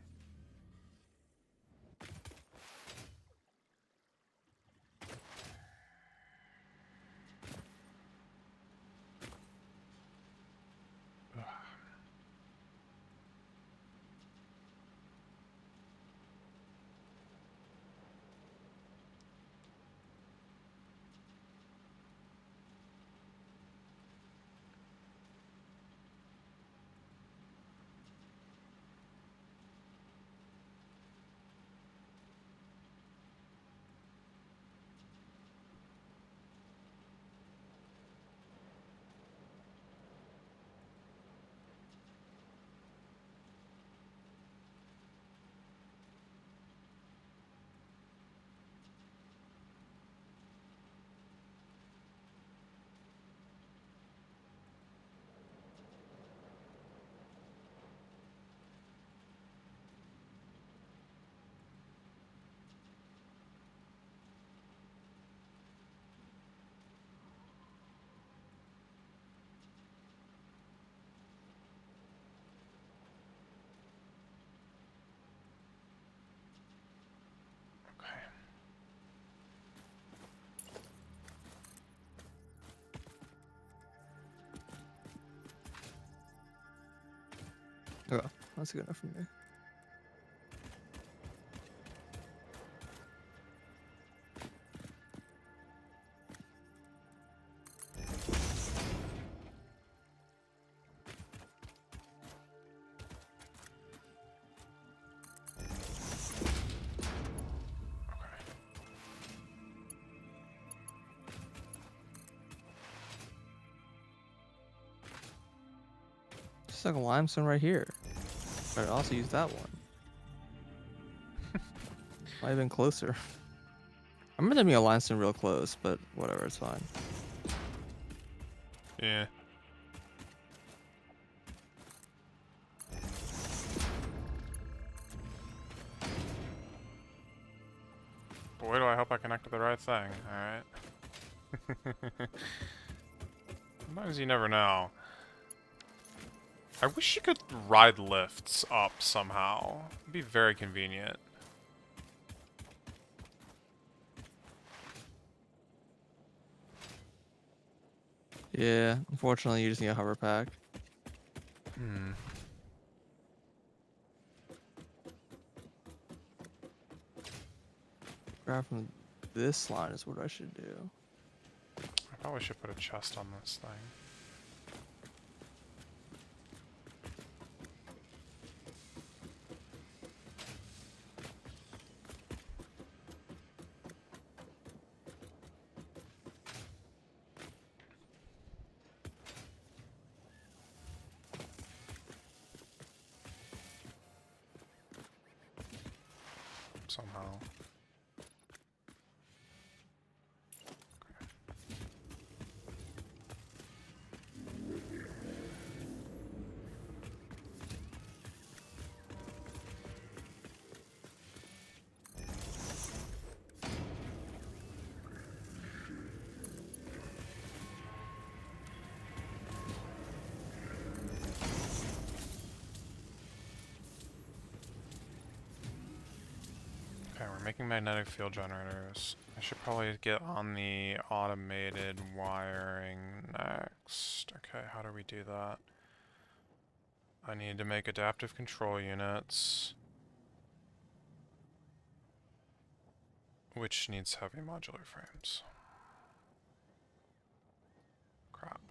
Oh, that's good enough for me. Just like a limestone right here. But I also use that one. Might have been closer. I remember there being a limestone real close, but whatever, it's fine. Yeah. Boy, do I hope I connected the right thing. Alright. Sometimes you never know. I wish you could ride lifts up somehow. It'd be very convenient. Yeah, unfortunately, you just need a hover pack. Hmm. Grab from this line is what I should do. I probably should put a chest on this thing. Somehow. Okay, we're making magnetic field generators. I should probably get on the automated wiring next. Okay, how do we do that? I need to make adaptive control units. Which needs heavy modular frames. Crap.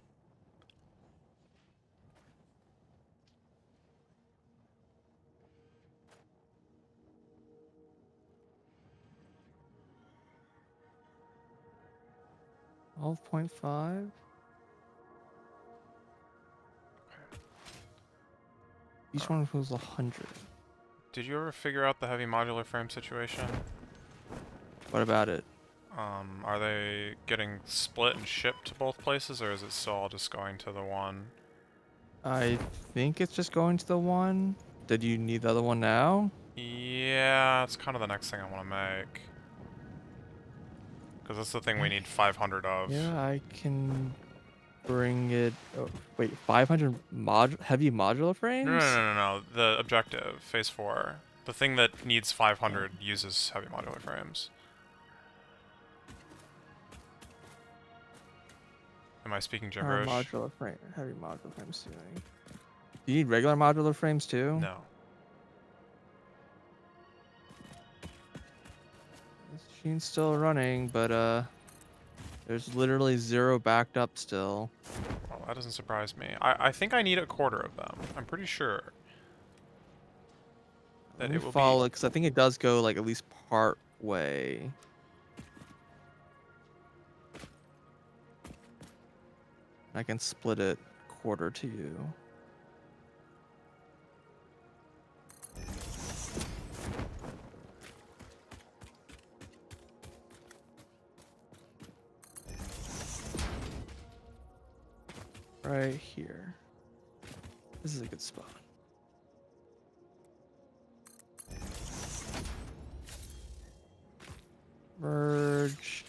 $12.5. Each one was 100. Did you ever figure out the heavy modular frame situation? What about it? Are they getting split and shipped to both places, or is it still all just going to the one? I think it's just going to the one. Did you need the other one now? Yeah, it's kind of the next thing I want to make. Because that's the thing we need 500 of. Yeah, I can bring it. Oh, wait, 500 heavy modular No, no, frames? no, no, no. The objective, phase 4. The thing that needs 500 uses heavy modular frames. Am I speaking gibberish? Heavy modular frames doing. Do you need regular modular frames too? No. This machine's still running, but there's literally 0 backed up still. Well, that doesn't surprise me. I think I need a quarter of them. I'm pretty sure. Let That me it will follow be... it, because I think it does go like at least part way. I can split it quarter to you. Right here. This is a good spot. Merge.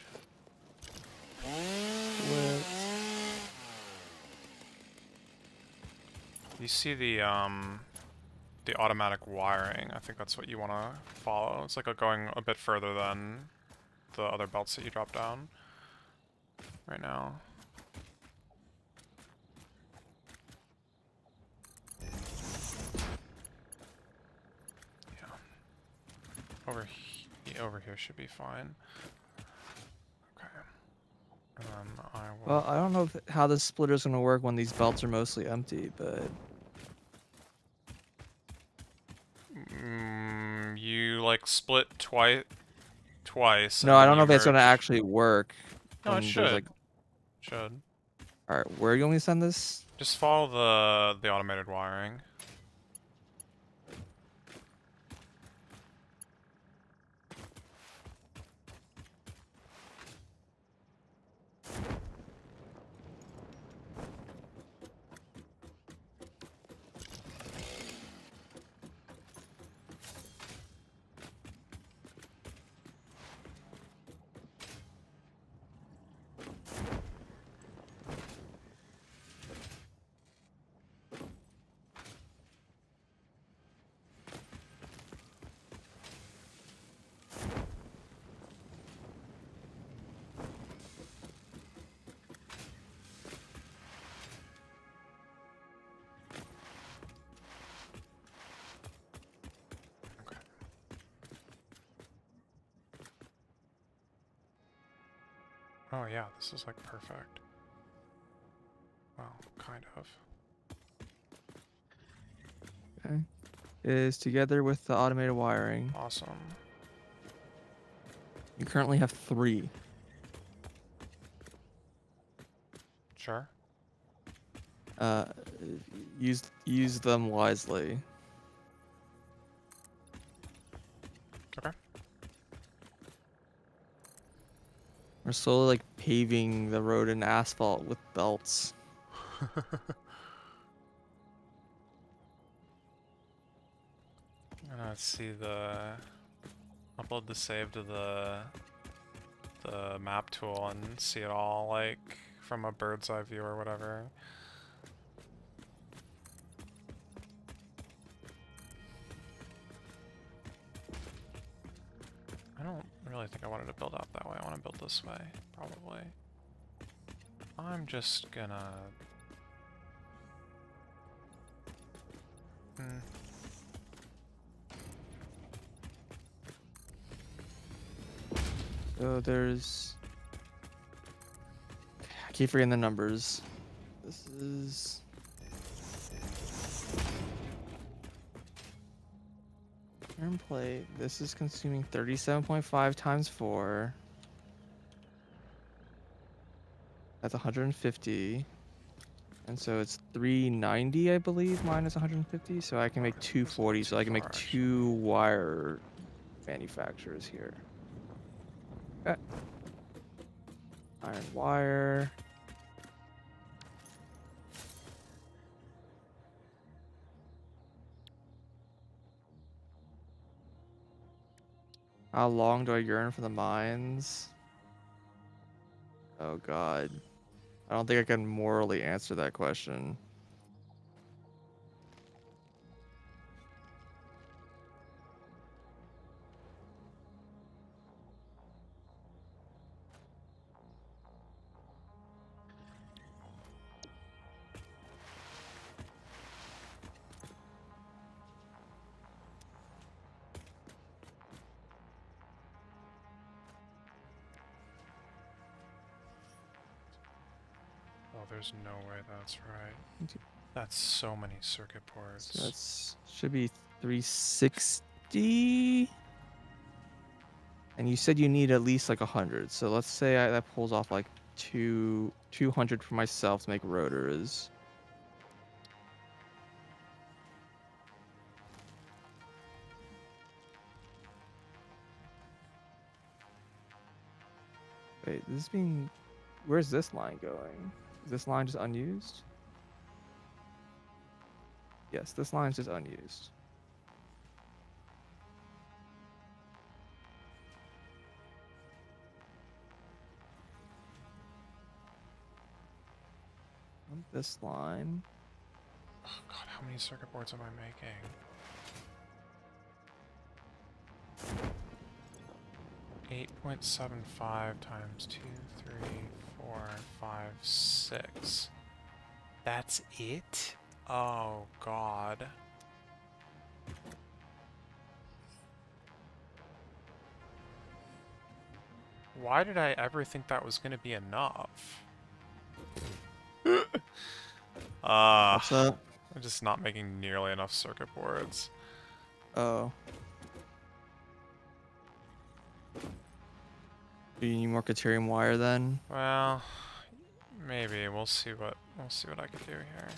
Split. You see the automatic wiring. I think that's what you want to follow. It's like going a bit further than the other belts that you drop down right now. over here should be fine. Okay. And then I will. Well, I don't know how this splitter's gonna work when these belts are mostly empty, but You like split twice no, and I then don't know you if it's gonna merge. actually work No, it when there's should. like. Should. All right, where do you want me to send this? Just follow the automated wiring. Okay. Oh yeah, this is like perfect. Well, kind of. Okay, is together with the automated wiring. Awesome. You currently have 3. Sure. Uh, use them wisely. Okay. We're slowly like paving the road in asphalt with belts. Let's see upload the save to the map tool and see it all like from a bird's eye view or whatever. I don't really think I wanted to build out that way. I want to build this way, probably. I'm just gonna... So there's. I keep forgetting the numbers. This is. Turn plate. This is consuming 37.5 times 4. That's 150. And so it's 390, I believe, minus 150. So I can make Okay, this isn't 240. So too I can make far, actually. 2 wire manufacturers here. Okay. Iron wire. How long do I yearn for the mines? Oh god. I don't think I can morally answer that question. Oh, there's no way that's right. That's so many circuit ports. So that's should be 360. And you said you need at least like 100. So let's say that pulls off like 200 for myself to make rotors. Wait, this is being. Where's this line going? Is this line just unused? Yes, this line's just unused. This line. Oh god, how many circuit boards am I making? 8.75 times 2, 3, 4, 5, 6. That's it? Oh god. Why did I ever think that was gonna be enough? What's up? I'm just not making nearly enough circuit boards. Oh. Do you need more Caterium wire then? Well, maybe we'll see what I can do here.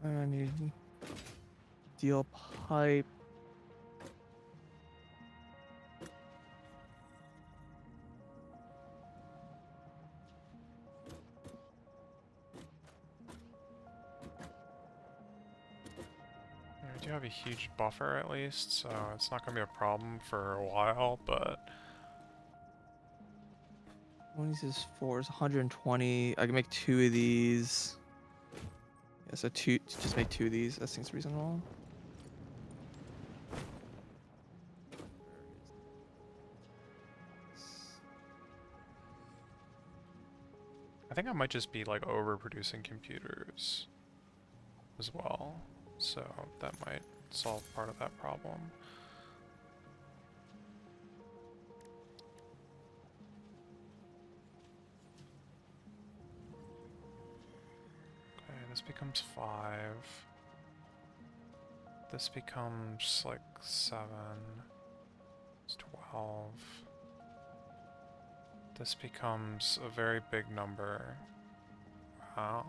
Or I need steel pipe. We do have a huge buffer at least, so it's not gonna be a problem for a while, but One of these is 4 is 120. I can make 2 of these. Yeah, so just make 2 of these. That seems reasonable. I think I might just be like overproducing computers as well, so that might solve part of that problem. Okay, this becomes 5. This becomes like 7. It's 12. This becomes a very big number. Wow.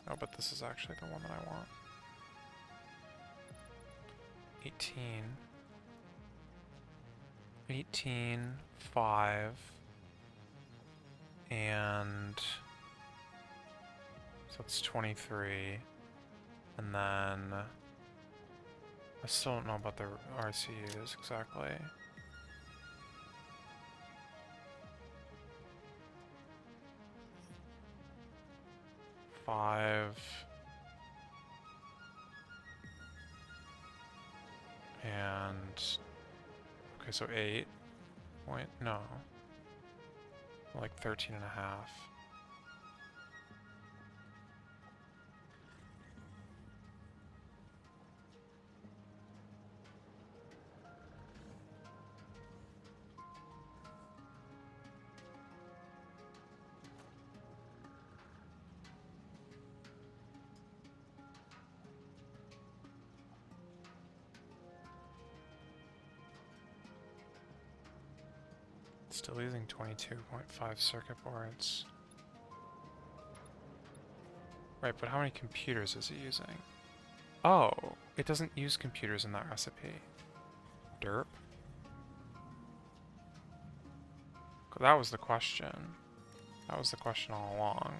Oh, but this is actually the one that I want. 18. 18, 5, and so it's 23, and then I still don't know about the RCUs exactly. Five and okay, so 8 point no, like 13 and a half. Still using 22.5 circuit boards. Right, but how many computers is it using? Oh, it doesn't use computers in that recipe. Derp. That was the question. That was the question all along.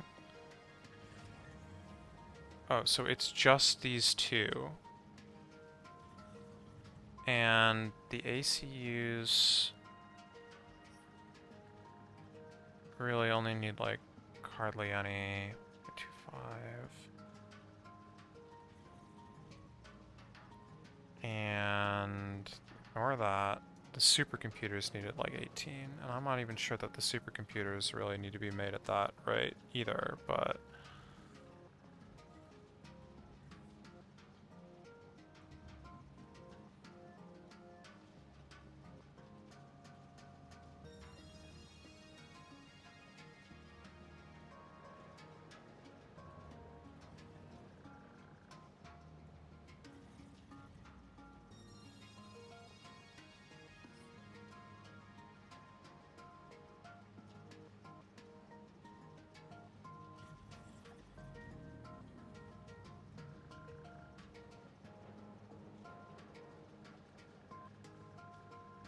Oh, so it's just these two. And the ACUs really only need like hardly any. 2.5. And ignore that. The supercomputers needed like 18, and I'm not even sure that the supercomputers really need to be made at that rate either, but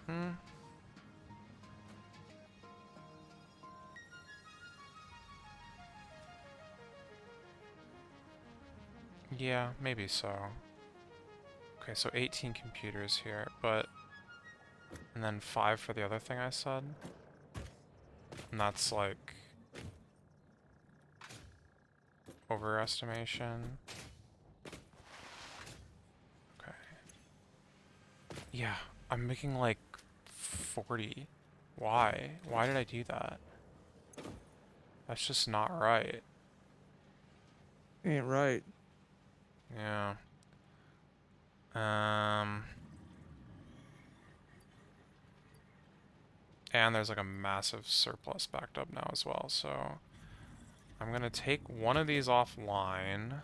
hmm. Yeah, maybe so. Okay, so 18 computers here, but and then 5 for the other thing I said. And that's like overestimation. Okay. Yeah, I'm making like 40. Why? Why did I do that? That's just not right. Ain't right. Yeah. Um, and there's like a massive surplus backed up now as well, so I'm gonna take one of these offline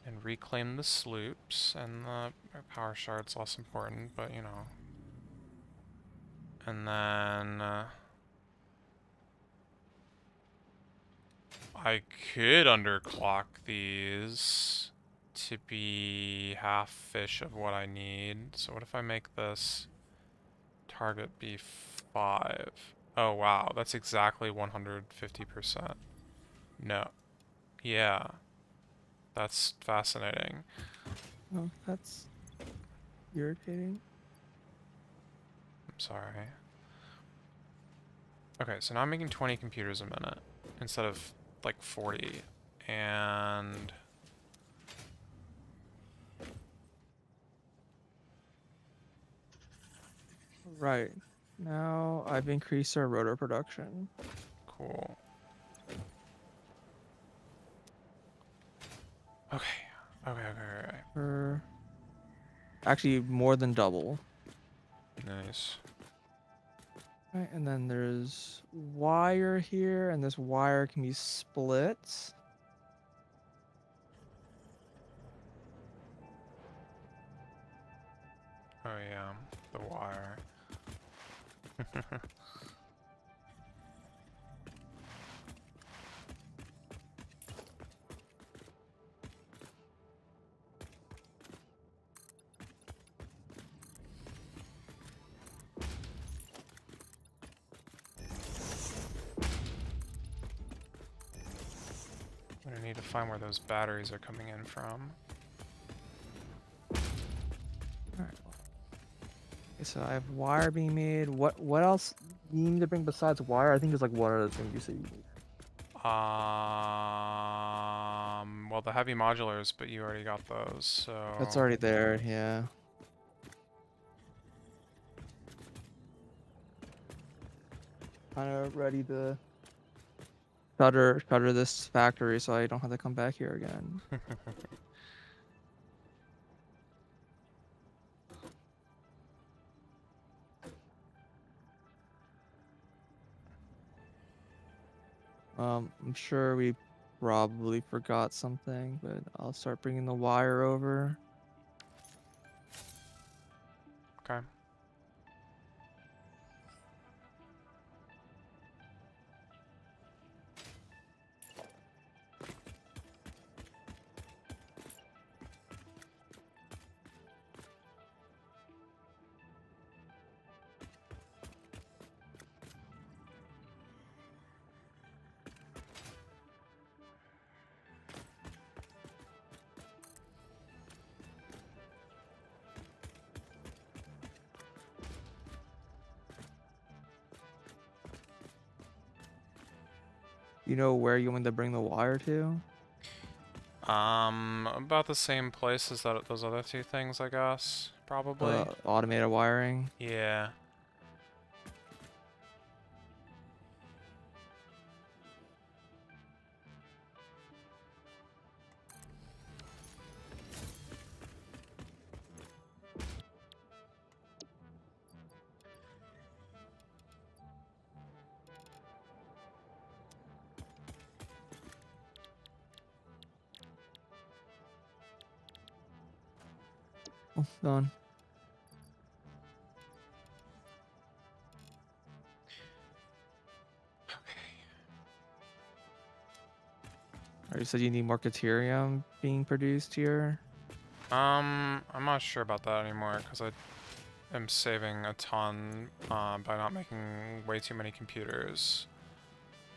and reclaim the sloops, and the power shard's less important, but you know. And then I could underclock these to be half fish of what I need. So what if I make this target be 5? Oh wow, that's exactly 150%. No. Yeah, that's fascinating. Oh, that's irritating. I'm sorry. Okay, so now I'm making 20 computers a minute instead of like 40. And Right. Now I've increased our rotor production. cool. Okay. Okay. For actually more than double. Nice. Right, and then there's wire here, and this wire can be split. Oh yeah, the wire. I'm gonna need to find where those batteries are coming in from. All right. Okay, so I have wire being made. What else you need to bring besides wire? I think there's like one other thing you said you need. Well, the heavy modulars, but you already got those, That's so already there, yeah. Kind of ready to shutter this factory so I don't have to come back here again. I'm sure we probably forgot something, but I'll start bringing the wire over. okay. You know where you want to bring the wire to? About the same place as those other two things, I guess. Probably. The automated wiring. Yeah. Oh, done. Or you said you need more Caterium being produced here? I'm not sure about that anymore because I am saving a ton by not making way too many computers.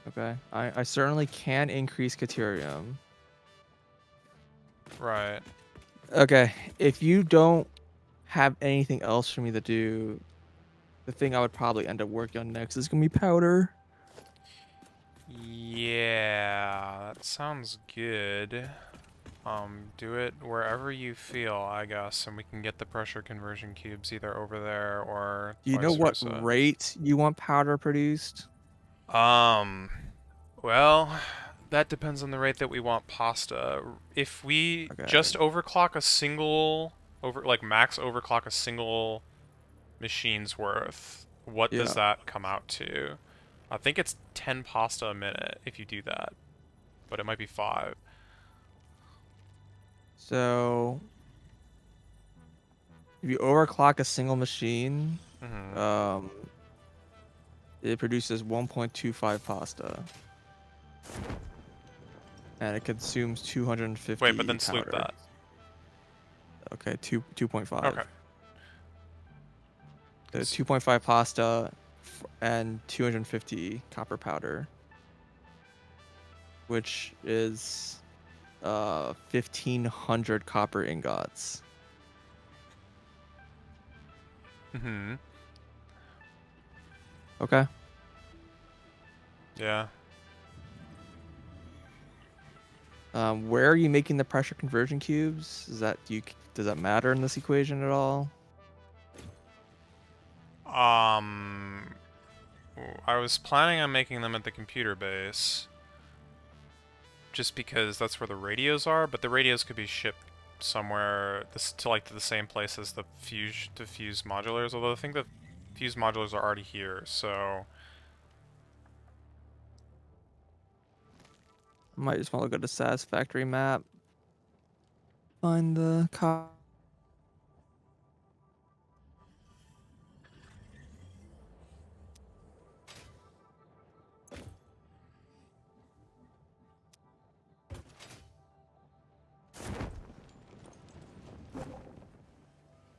Okay. I certainly can increase Caterium. Right. Okay. If you don't have anything else for me to do, the thing I would probably end up working on next is gonna be powder. Yeah, that sounds good. Do it wherever you feel, I guess, and we can get the pressure conversion cubes either over there or Do you know vice what versa. rate you want powder produced? Um, well, that depends on the rate that we want pasta. If we Okay. just overclock a single max overclock a single machine's worth, what does Yeah. that come out to? I think it's 10 pasta a minute if you do that, but it might be 5. So if you overclock a single machine, Mhm. um, it produces 1.25 pasta, and it consumes Wait, but 250 then sleep powder. that. Okay, 2.5. Okay. So Cons 2.5 pasta and 250 copper powder, which is 1,500 copper ingots. Mhm. Okay. Yeah. Where are you making the pressure conversion cubes? Does that matter in this equation at all? Um, I was planning on making them at the computer base, just because that's where the radios are, but the radios could be shipped somewhere to the same place as the fuse modulars, although I think the fuse modulars are already here, so I might just want to go to Satisfactory map, find the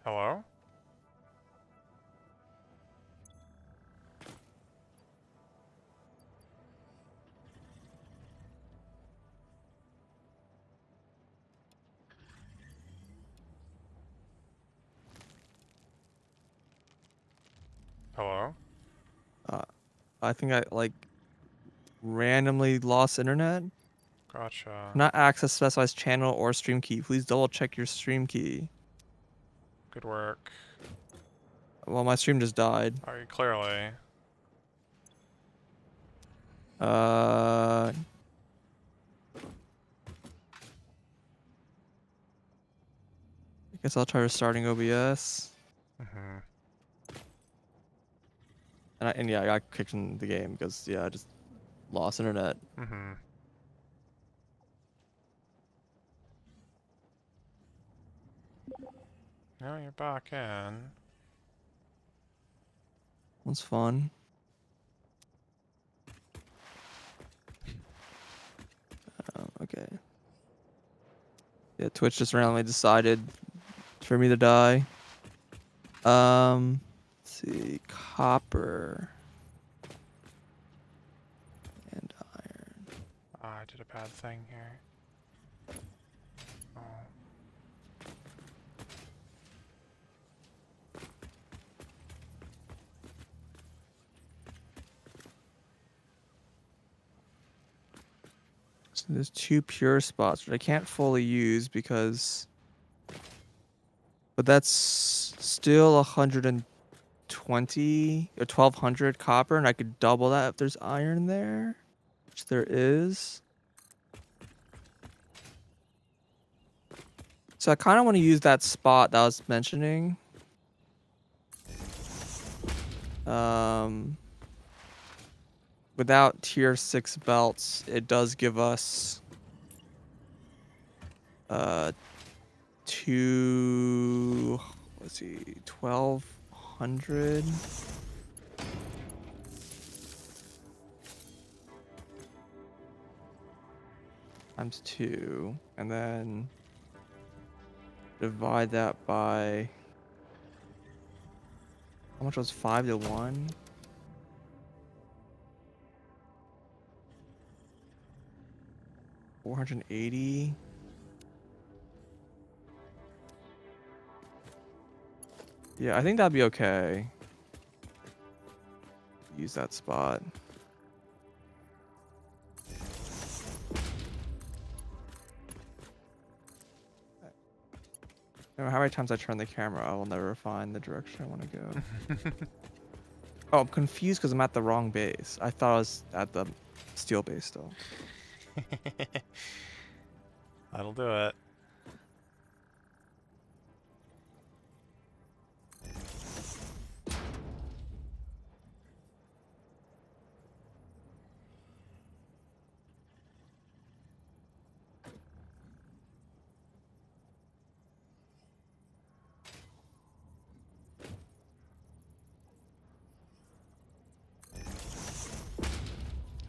hello? Hello? Uh, I think I randomly lost internet. Gotcha. Cannot access specified channel or stream key. Please double check your stream key. Good work. Well, my stream just died. Alright, clearly. Uh, I guess I'll try restarting OBS. Mhm. And yeah, I got kicked from the game because yeah, I just lost internet. Mhm. Now you're back in. That's fun. Okay. Yeah, Twitch just randomly decided for me to die. Let's see, copper and iron. Ah, I did a bad thing here. Oh. So there's 2 pure spots, which I can't fully use because, but that's still 120 or 1,200 copper, and I could double that if there's iron there, which there is. So I kind of want to use that spot that I was mentioning. Um, Without tier 6 belts, it does give us uh two, let's see, 1,200 times 2, and then divide that by, how much was 5 to 1? 480. Yeah, I think that'd be okay. Use that spot. No matter how many times I turn the camera, I will never find the direction I want to go. Oh, I'm confused because I'm at the wrong base. I thought I was at the steel base still. That'll do it.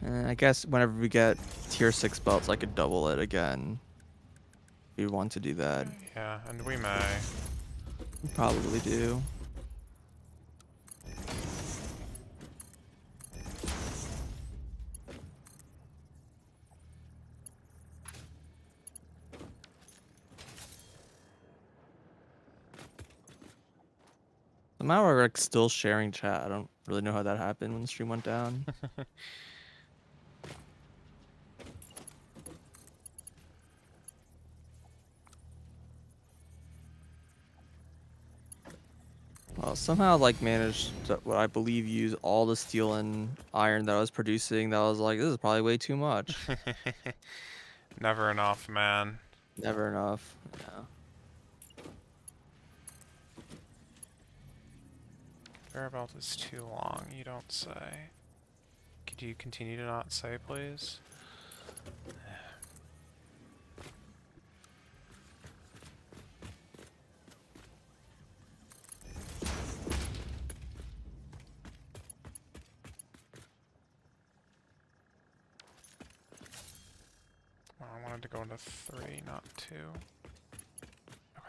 And I guess whenever we get tier 6 belts, I could double it again. If we want to do that. Yeah, and we may. We probably do. Somehow we're like still sharing chat. I don't really know how that happened when the stream went down. Well, somehow like managed to, what I believe, use all the steel and iron that I was producing. That was like, this is probably way too much. Never enough, man. Never enough. Yeah. Conveyor belt is too long, you don't say. Could you continue to not say, please? Well, I wanted to go into 3, not 2. Okay.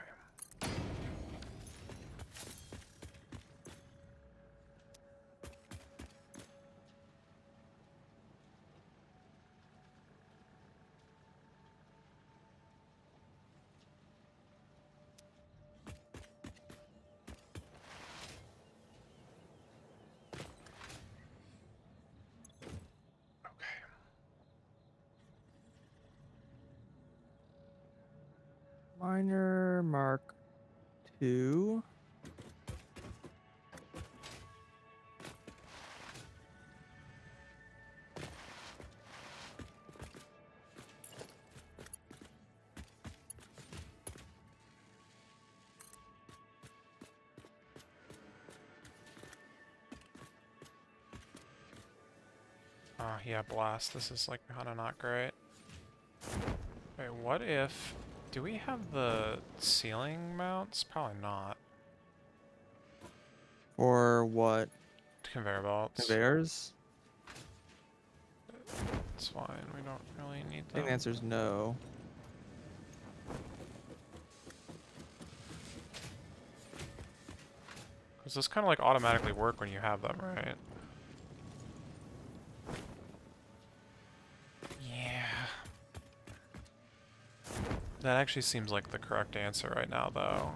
Okay. Miner Mark II. Yeah, blast. This is like kinda not great. Wait, what if... Do we have the ceiling mounts? Probably not. For what? Conveyor belts. Conveyors? It's fine, we don't really need I think them. the answer is no. Because those kind of like automatically work when you have them, right? Yeah. That actually seems like the correct answer right now, though.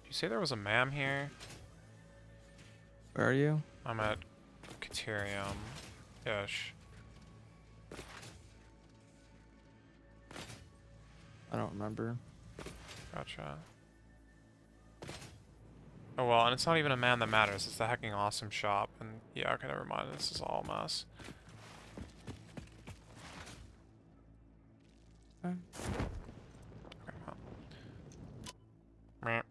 Did you say there was a MAM here? Where are you? I'm at Caterium-ish. I don't remember. Gotcha. Oh well, and it's not even a man that matters, it's the hecking awesome shop, and yeah, okay, never mind, this is all a mess. Okay. Okay, well. Meh.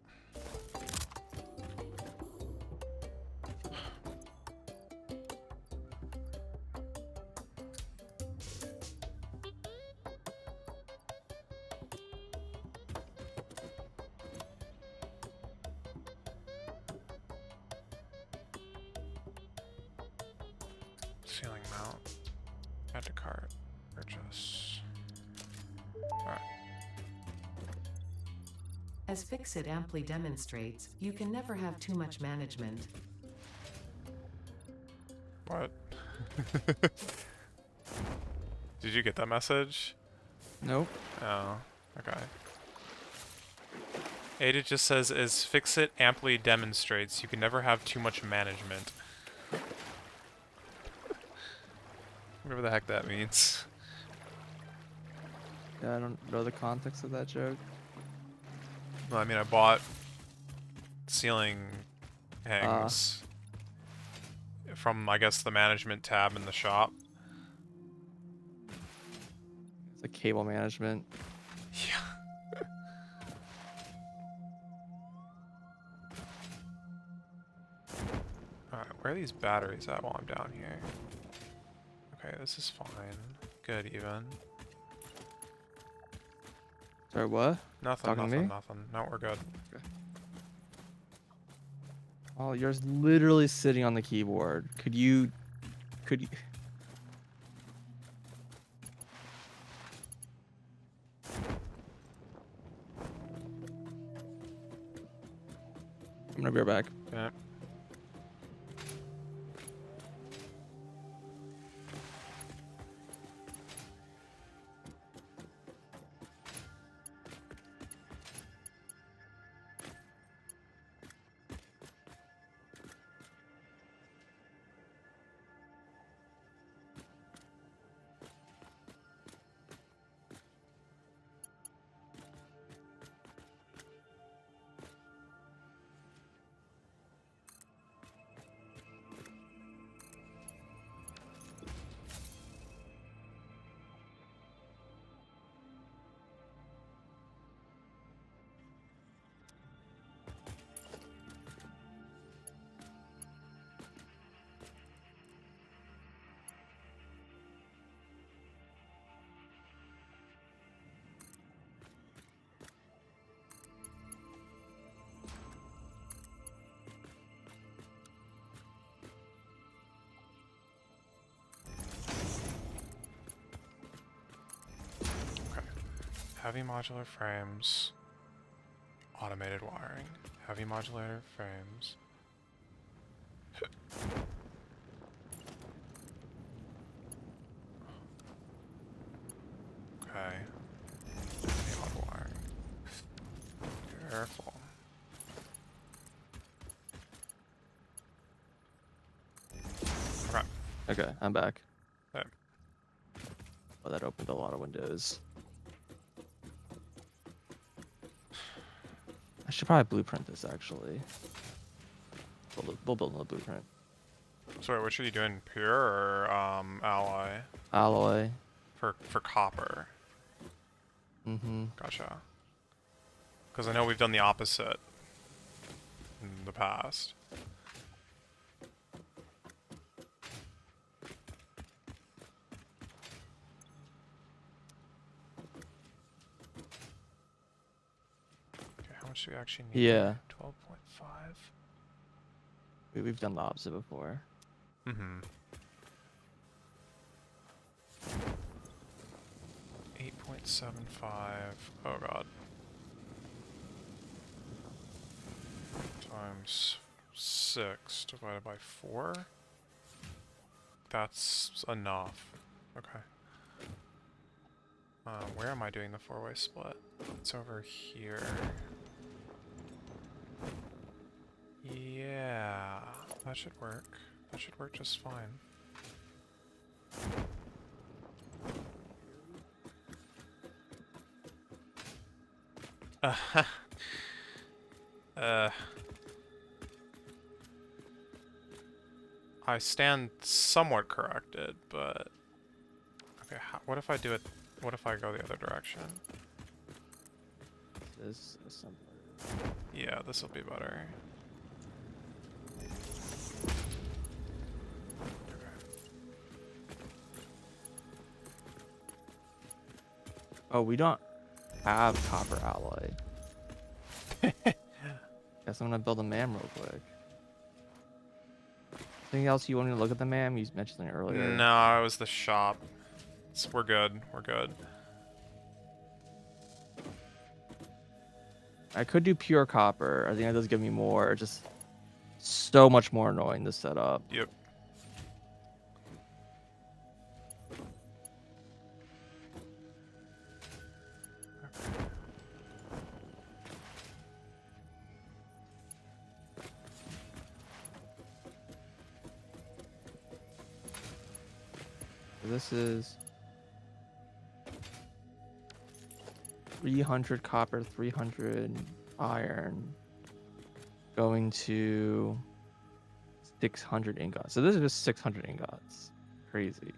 Ceiling mount. Add to cart. Purchase. Alright. As Fixit amply demonstrates, you can never have too much management. What? Did you get that message? Nope. Oh, okay. Ada just says, as Fixit amply demonstrates, you can never have too much management. Whatever the heck that means. Yeah, I don't know the context of that joke. Well, I mean, I bought ceiling Ah, hangs from, I guess, the management tab in the shop. it's like cable management. Yeah. Alright, where are these batteries at while I'm down here? Okay, this is fine. Good, even. Sorry, what? Nothing, Talking to nothing, me? nothing. No, we're good. Oh, you're literally sitting on the keyboard. Could you? I'm gonna be right back. Yeah. Okay. Heavy modular frames. Automated wiring. Heavy modular frames. Okay. Heavy auto wiring. Careful. Okay. Okay, I'm back. Okay. Oh, that opened a lot of windows. I should probably blueprint this actually. We'll build a blueprint. Sorry, what are you doing? Pure or alloy? Alloy. For copper. Mm-hmm. Gotcha. Because I know we've done the opposite in the past. Okay, how much do we actually need? Yeah. 12.5. We've done the opposite before. Mm-hmm. 8.75. Oh god. Times 6 divided by 4. That's enough. Okay. Where am I doing the four-way split? It's over here. Yeah, that should work. That should work just fine. Uh, I stand somewhat corrected, but okay. What if I do it? What if I go the other direction? This assembler. Yeah, this will be better. Oh, we don't have copper alloy. Guess I'm gonna build a MAM real quick. Anything else you want to look at the MAM? You mentioned it earlier. No, it was the shop. We're good. We're good. I could do pure copper. I think that does give me more. It's just so much more annoying to set up. Yep. So this is 300 copper, 300 iron, going to 600 ingots. So this is just 600 ingots. Crazy.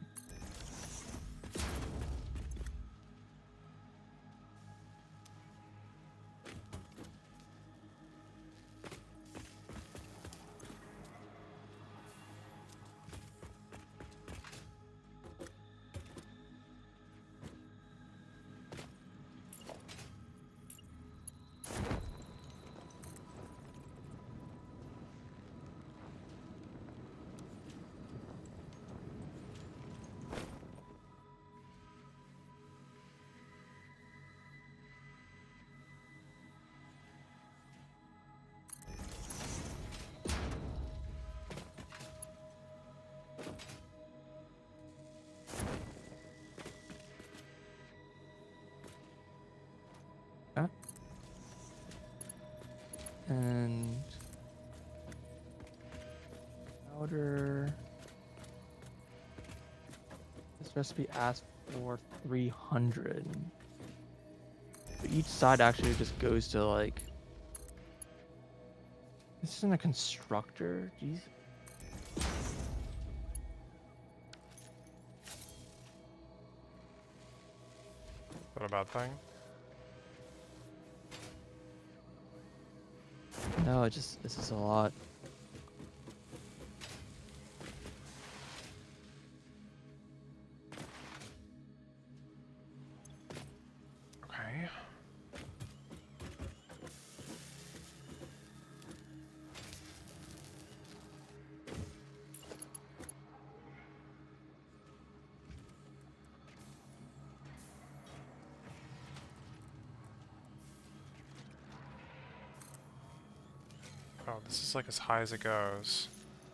Okay. And powder. This recipe asks for 300. But each side actually just goes to like. This isn't a constructor. Jeez. Is that a bad thing? No, this is a lot. Okay. Oh, this is like as high as it goes.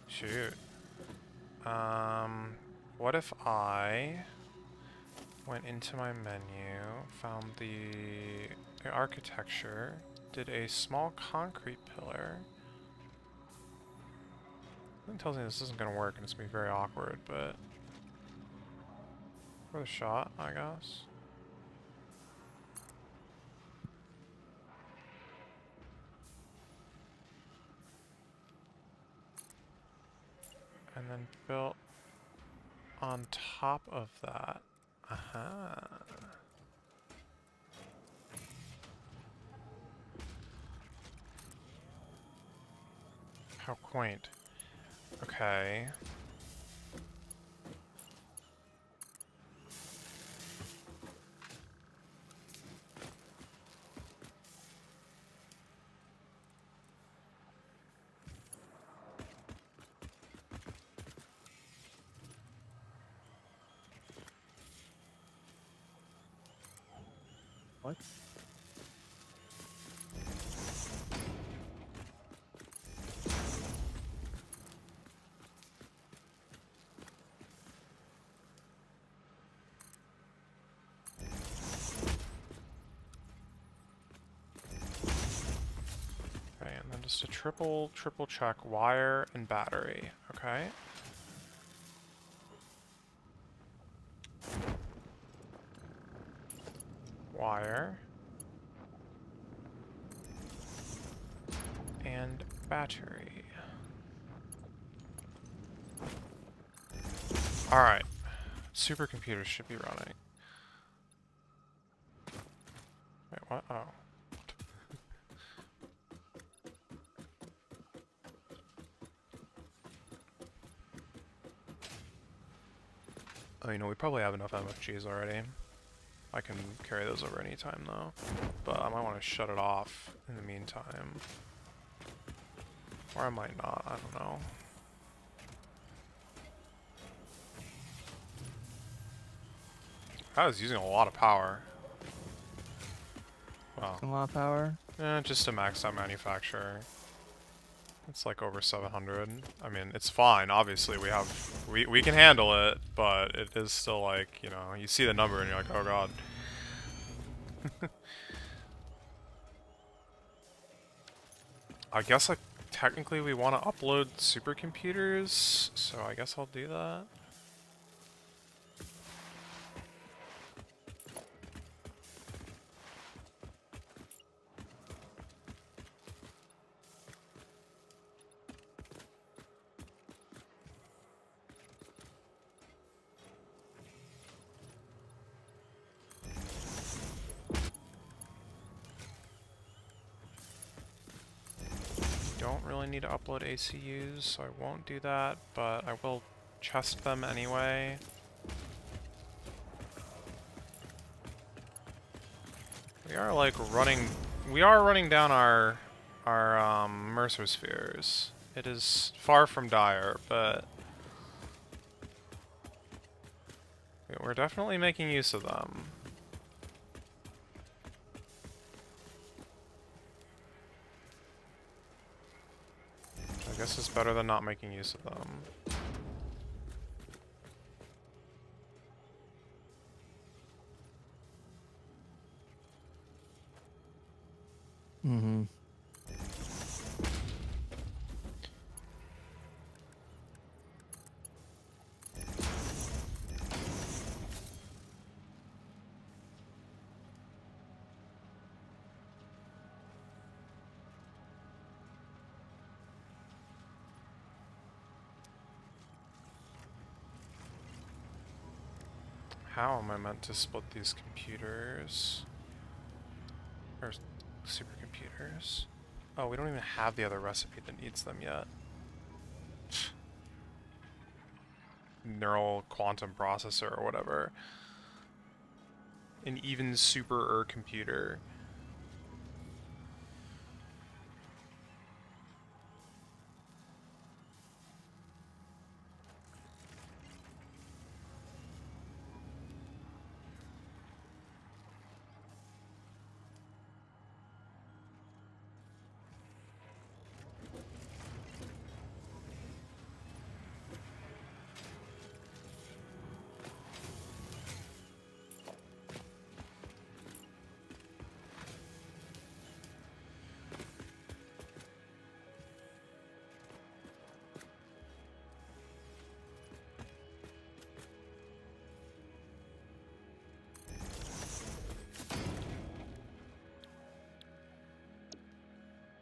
Shoot. What if I went into my menu, found the architecture, did a small concrete pillar. Something tells me this isn't gonna work and it's gonna be very awkward, but for the shot, I guess. And then built on top of that. Aha. How quaint. Okay. What? Okay, and then just a triple check wire and battery. Okay. Wire. And battery. Alright. Supercomputers should be running. Wait, what? Oh. Oh, you know, we probably have enough MFGs already. I can carry those over anytime, though. But I might want to shut it off in the meantime. Or I might not, I don't know. I was using a lot of power. Wow. A lot of power. Just to max out manufacture. It's like over 700. I mean, it's fine. Obviously, we can handle it, but it is still like, you know, you see the number and you're like, oh god. I guess like technically we want to upload supercomputers, so I guess I'll do that. don't really need to upload ACUs, so I won't do that, but I will chest them anyway. We are like running down our Mercer spheres. It is far from dire, but we're definitely making use of them. I guess it's better than not making use of them. Mm-hmm. How am I meant to split these computers? Or supercomputers? Oh, we don't even have the other recipe that needs them yet. Neural quantum processor or whatever. An even super computer.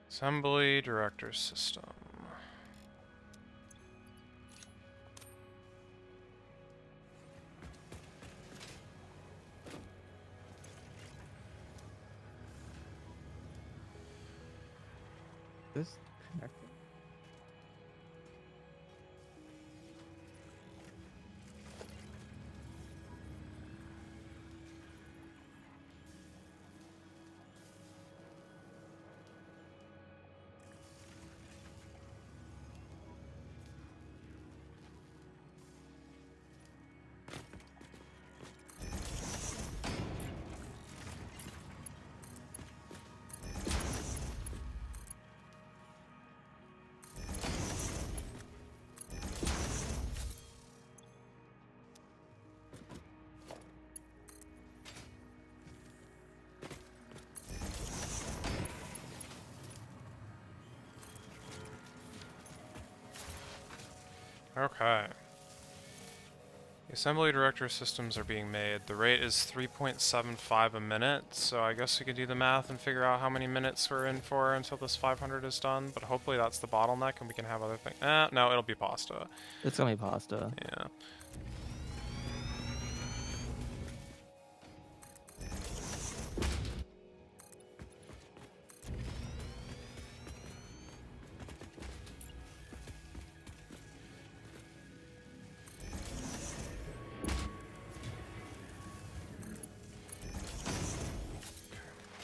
Assembly director system. This connected. Okay. The assembly director systems are being made. The rate is 3.75 a minute, so I guess we could do the math and figure out how many minutes we're in for until this 500 is done, but hopefully that's the bottleneck and we can have other things. No, it'll be pasta. It's gonna be pasta. Yeah.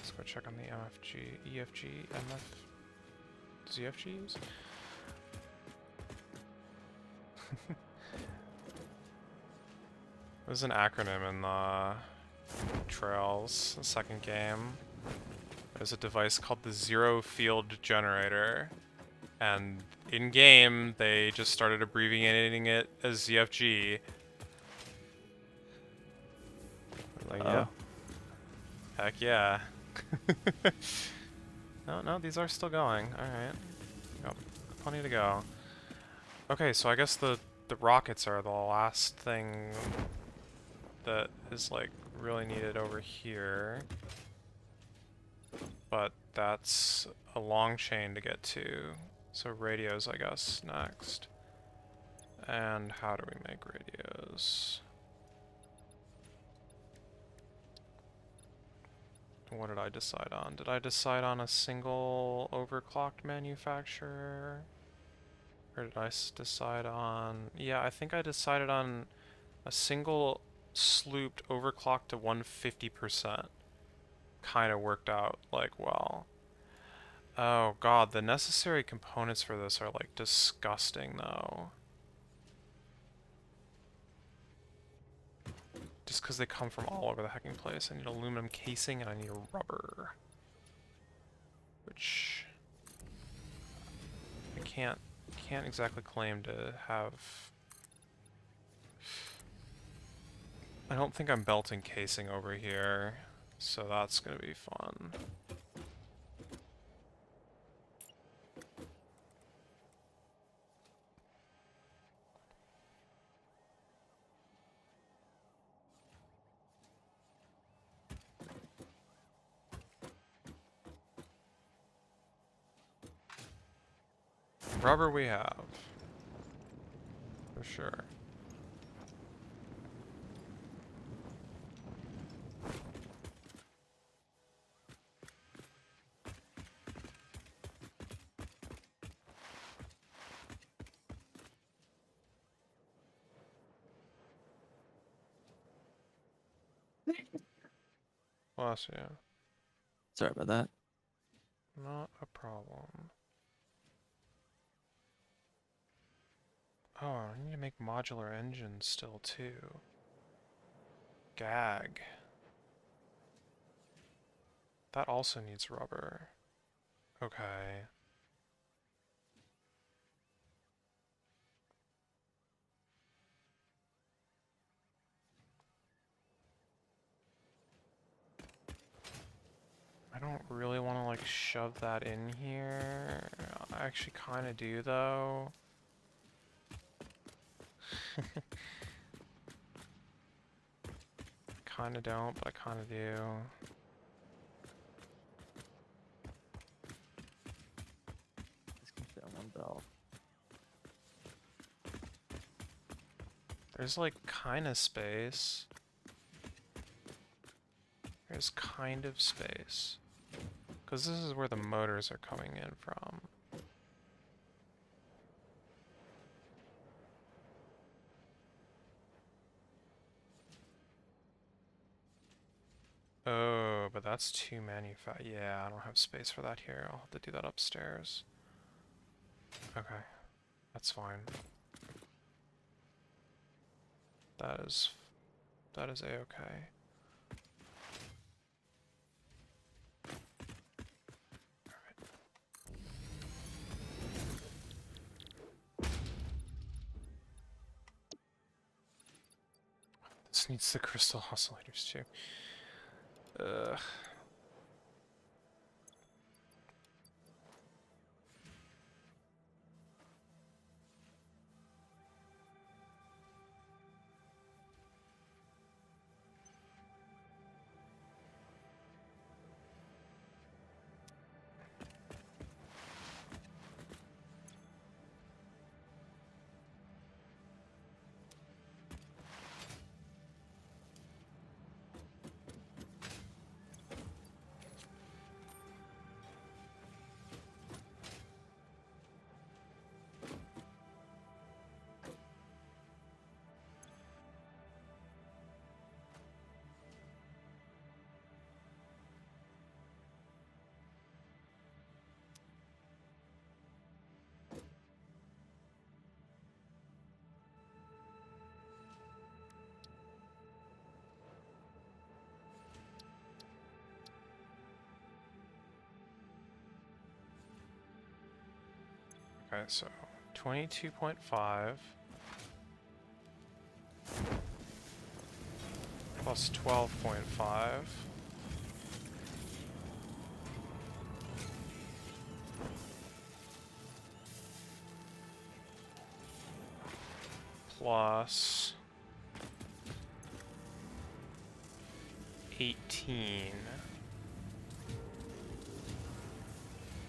Let's go check on the MFG, EFG, MF, ZFGs? There's an acronym in the Trails, the second game. There's a device called the Zero Field Generator. And in-game, they just started abbreviating it as ZFG. Like, yeah. Heck yeah. No, these are still going. Alright. Got plenty to go. Okay, so I guess the rockets are the last thing that is, like, really needed over here. But that's a long chain to get to. So radios, I guess, next. And how do we make radios? What did I decide on? Did I decide on a single overclocked manufacturer? Or did I decide on... Yeah, I think I decided on a single slooped overclocked to 150%. Kind of worked out, like, well. Oh god, the necessary components for this are, like, disgusting, though. Just because they come from all over the hecking place. I need aluminum casing and I need rubber. Which... I can't exactly claim to have... I don't think I'm belting casing over here, so that's gonna be fun. Rubber we have. For sure. Bless you. Sorry about that. Not a problem. Oh, I need to make modular engines still too. Gag. That also needs rubber. Okay. I don't really want to like shove that in here. I actually kind of do though. Kind of don't, but I kind of do. This can fit on one belt. There's like kind of space. There's kind of space. Because this is where the motors are coming in from. Oh, but that's too Yeah, I don't have space for that here. I'll have to do that upstairs. Okay, that's fine. That is a-okay. This needs the crystal oscillators too. Ugh. Okay, so 22.5 plus 12.5 plus 18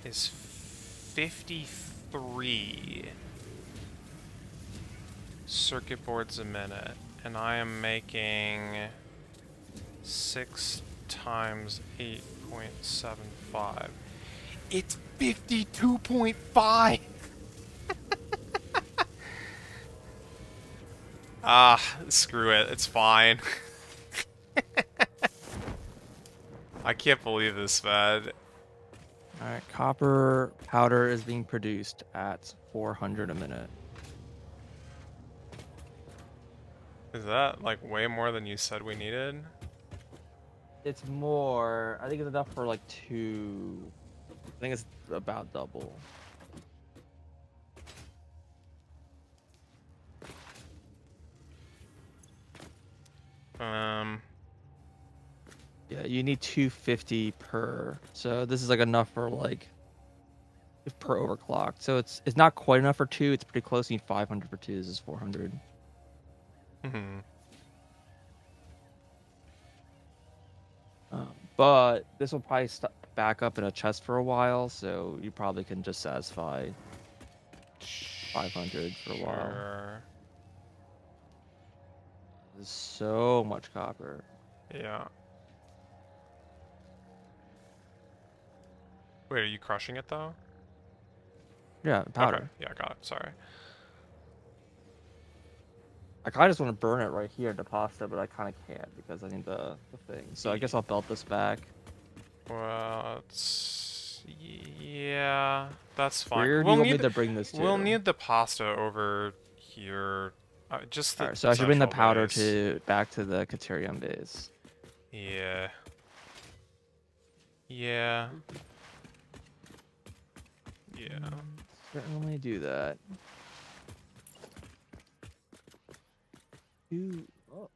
is 53 circuit boards a minute, and I am making 6 times 8.75. It's 52.5! Ah, screw it. It's fine. I can't believe this, man. All right, copper powder is being produced at 400 a minute. Is that, like, way more than you said we needed? It's more. I think it's enough for like 2. I think it's about double. Um, Yeah, you need 250 per. So this is like enough for like per overclock. So it's not quite enough for 2. It's pretty close. You need 500 for 2. This is 400. hmm. But this will probably back up in a chest for a while, so you probably can just satisfy 500 for a while. Sure. There's so much copper. Yeah. Wait, are you crushing it, though? Yeah, Okay. powder. Yeah, got it. Sorry. I kind of just want to burn it right here in the pasta, but I kind of can't because I need the thing. So I guess I'll belt this back. Well, it's... Yeah, that's fine. Where do We'll you want me need to bring this we'll to? need the pasta over here. Just All the right, so I should bring the central powder base. to back to the Caterium base. Yeah. Yeah. Yeah. Certainly do that. Ooh. Oh.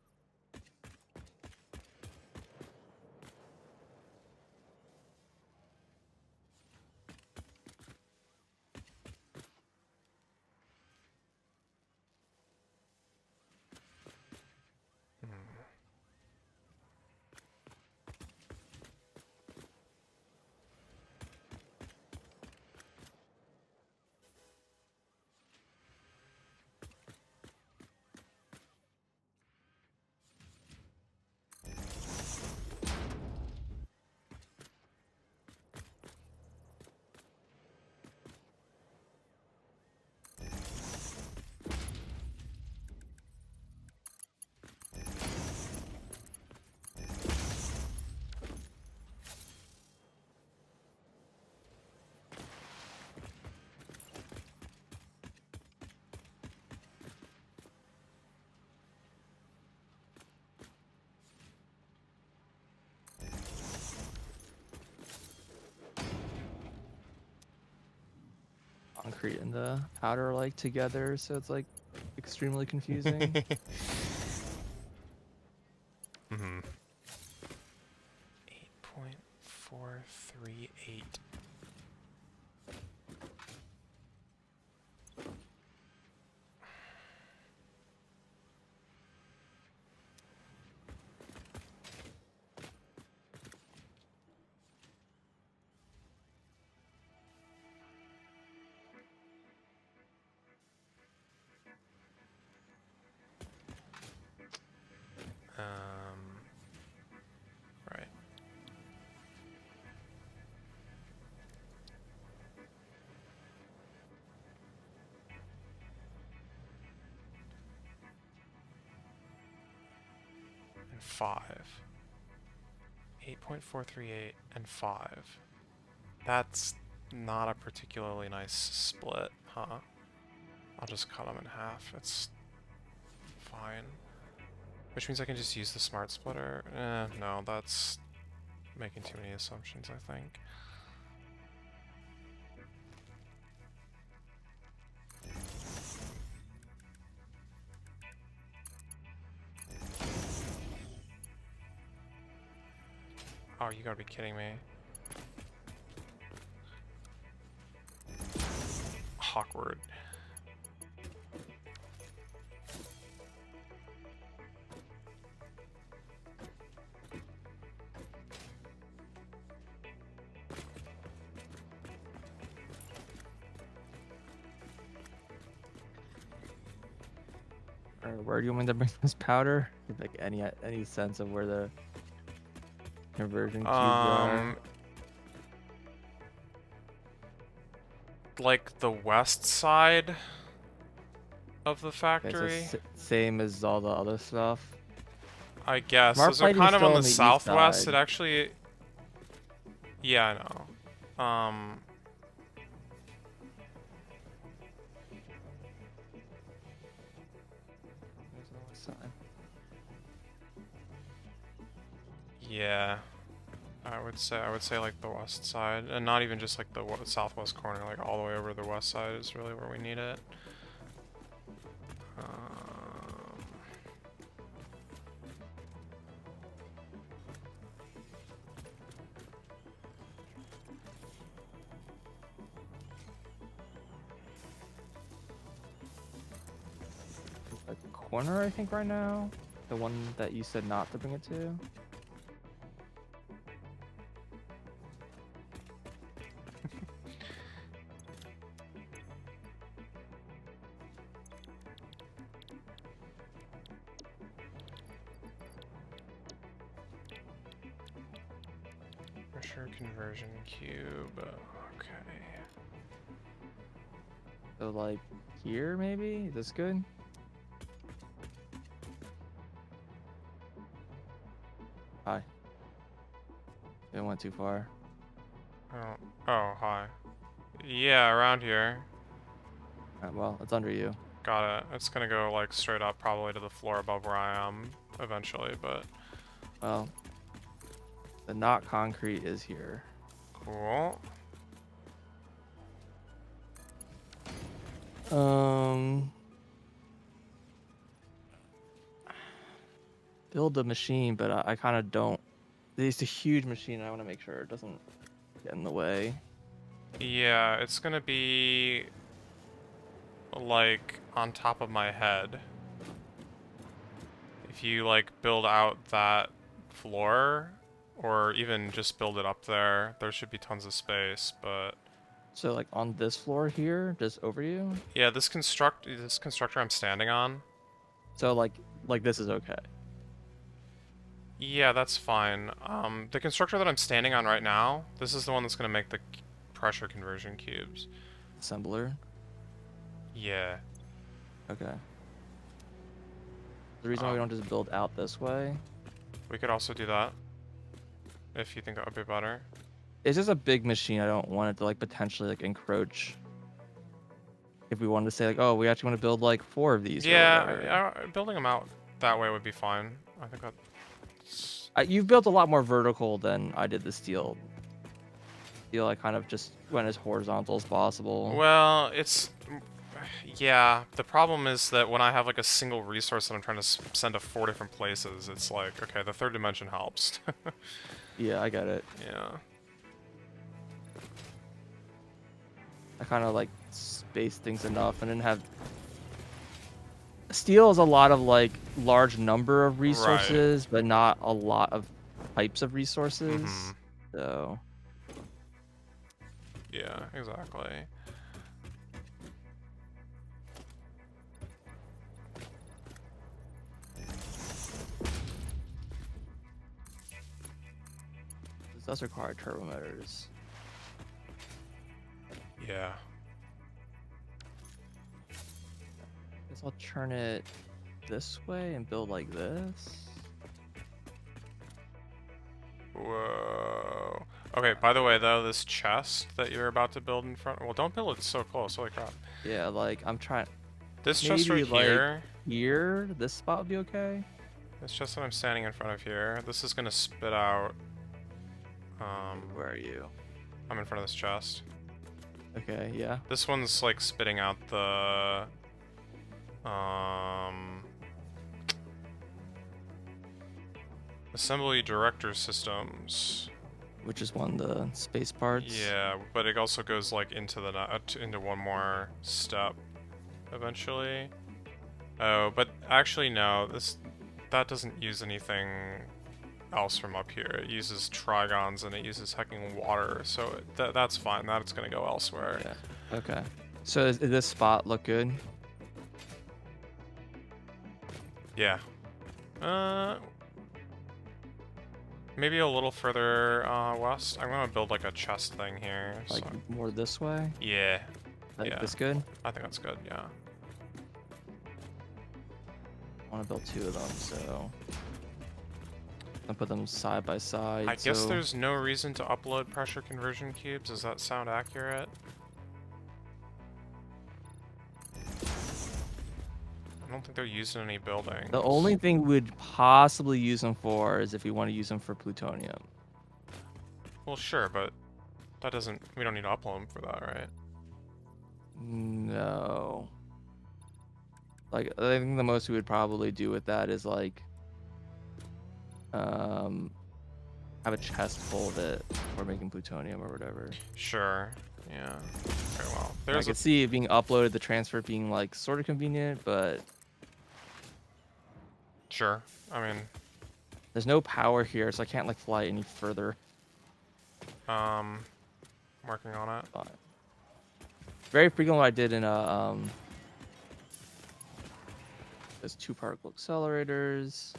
Concrete and the powder are like together, so it's like extremely confusing. Mm-hmm. 8.438. Right. And 5. 8.438 and 5. That's not a particularly nice split, huh? I'll just cut them in half. It's fine. Which means I can just use the smart splitter. No, that's making too many assumptions, I think. Oh, you gotta be kidding me. Awkward. Or where do you want me to bring this powder? Like any sense of where the conversion cubes are? Like the west side of the Okay, so factory, same as all the other stuff. I guess. Smart Those are plating is kind of still on on the the east southwest. side. It actually, yeah, I know. There's no west side. Yeah, I would say like the west side, and not even just like the southwest corner, like all the way over to the west side is really where we need it. A corner, I think, right now. The one that you said not to bring it to. Pressure conversion cube. Okay. So like here, maybe? Is this good? Hi. It went too far. Oh, oh, hi. Yeah, around here. Alright, well, it's under you. Got it. It's gonna go like straight up, probably to the floor above where I am eventually, but Well, the not concrete is here. cool. Build the machine, but I kind of don't. It's a huge machine. I want to make sure it doesn't get in the way. Yeah, it's gonna be like on top of my head. If you like build out that floor, or even just build it up there, there should be tons of space, but So like on this floor here, just over you. yeah, this constructor I'm standing on. So like this is okay. Yeah, that's fine. The constructor that I'm standing on right now, this is the one that's gonna make the pressure conversion cubes. Assembler. Yeah. Okay. The reason why we don't just build out this way. We could also do that, if you think that would be better. It's just a big machine. I don't want it to like potentially like encroach. If we wanted to say like, oh, we actually want to build like 4 of these or whatever. Yeah, building them out that way would be fine. I think that's... You've built a lot more vertical than I did the steel. Steel, I kind of just went as horizontal as possible. Well, it's... Yeah, the problem is that when I have like a single resource that I'm trying to send to 4 different places, it's like, okay, the third dimension helps. Yeah, I get it. Yeah. I kind of like spaced things enough and didn't have. Steel is a lot of like large number of resources, but not a lot of types of resources. Mm-hmm. So. Yeah, exactly. This does require turbo motors. Yeah. Guess I'll turn it this way and build like this. Whoa. Okay, by the way, though, this chest that you're about to build in front... Well, don't build it so close. Holy crap. Yeah, like I'm trying. This chest right like here... Here, this spot would be okay. This chest that I'm standing in front of here, this is going to spit out... Where are you? I'm in front of this chest. Okay, yeah. This one's, like, spitting out the... Assembly Director Systems. Which is one of the space parts. Yeah, but it also goes, like, into the into one more step eventually. Oh, but actually no, that doesn't use anything else from up here. It uses trigons and it uses hecking water, so that's fine. That's gonna go elsewhere. Yeah. Okay. So does this spot look good? Yeah. Maybe a little further west. I'm gonna build like a chest thing here. Like So more this way? yeah, Like yeah. this good? I think that's good. Yeah. I want to build 2 of them, so I'll put them side by side. I guess So there's no reason to upload pressure conversion cubes. Does that sound accurate? I don't think they're used in any buildings. the only thing we'd possibly use them for is if we want to use them for plutonium. Well, sure, but that doesn't. We don't need to upload them for that, right? No. Like, I think the most we would probably do with that is like, have a chest full of it for making plutonium or whatever. Sure. Yeah. Okay. Well, I there's a could see it being uploaded, the transfer being like sort of convenient, but sure. I mean, there's no power here, so I can't like fly any further. working on it. But very frequent what I did in there's 2 particle accelerators.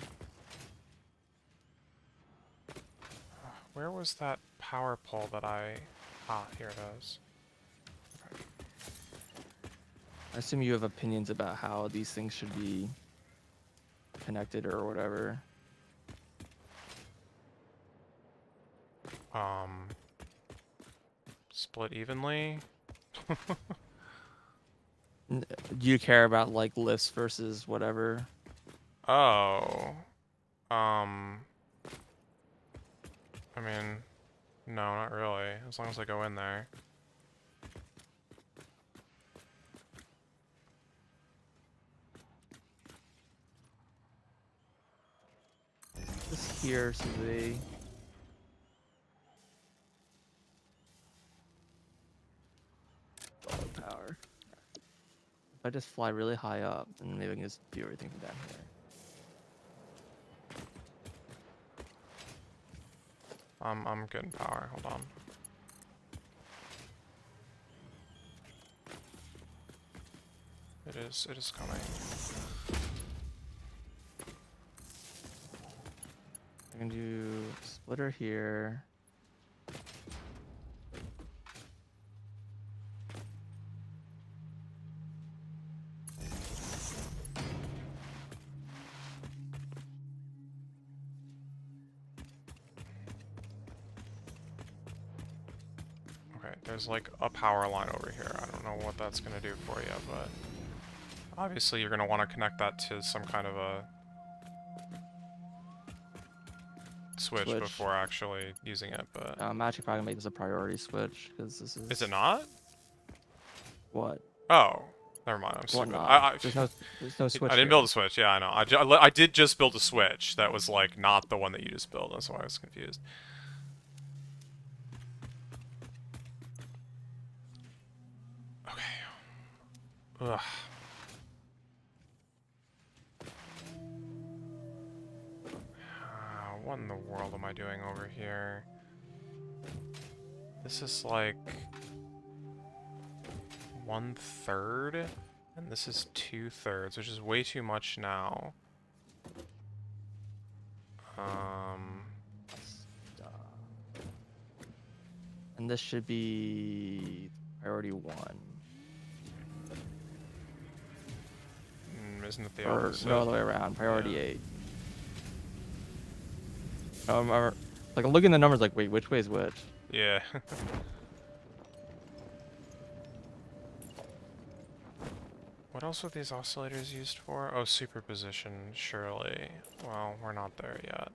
Where was that power pole that I... Ah, here it is. I assume you have opinions about how these things should be connected or whatever. Split evenly? Do you care about like lifts versus whatever? Oh. I mean, no, not really. As long as I go in there. This here, so they power. If I just fly really high up, then maybe I can just do everything from down here. I'm getting power. Hold on. It is coming. I can do splitter here. Okay, there's like a power line over here. I don't know what that's gonna do for you, but obviously you're gonna want to connect that to some kind of a switch before actually using it, but... I'm actually probably gonna make this a priority switch because this is. Is it not? What? Oh, never mind. I'm What stupid. not? There's no switch. I didn't here. build a switch. Yeah, I know. I did just build a switch that was like not the one that you just built. That's why I was confused. Okay. Ugh. What in the world am I doing over here? This is like 1/3, and this is 2/3, which is way too much now. And this should be priority 1. Isn't it the Or opposite? no, other way around. Priority Yeah. 8. Like I'm looking at the numbers like, wait, which way is which? Yeah. What else are these oscillators used for? Oh, superposition, surely. Well, we're not there yet.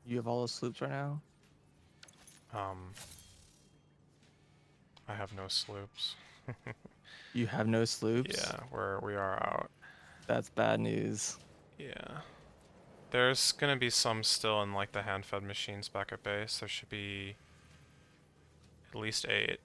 You have all those sloops right now? I have no sloops. You have no sloops? Yeah, we are out. That's bad news. Yeah. There's gonna be some still in like the hand-fed machines back at base. There should be at least 8.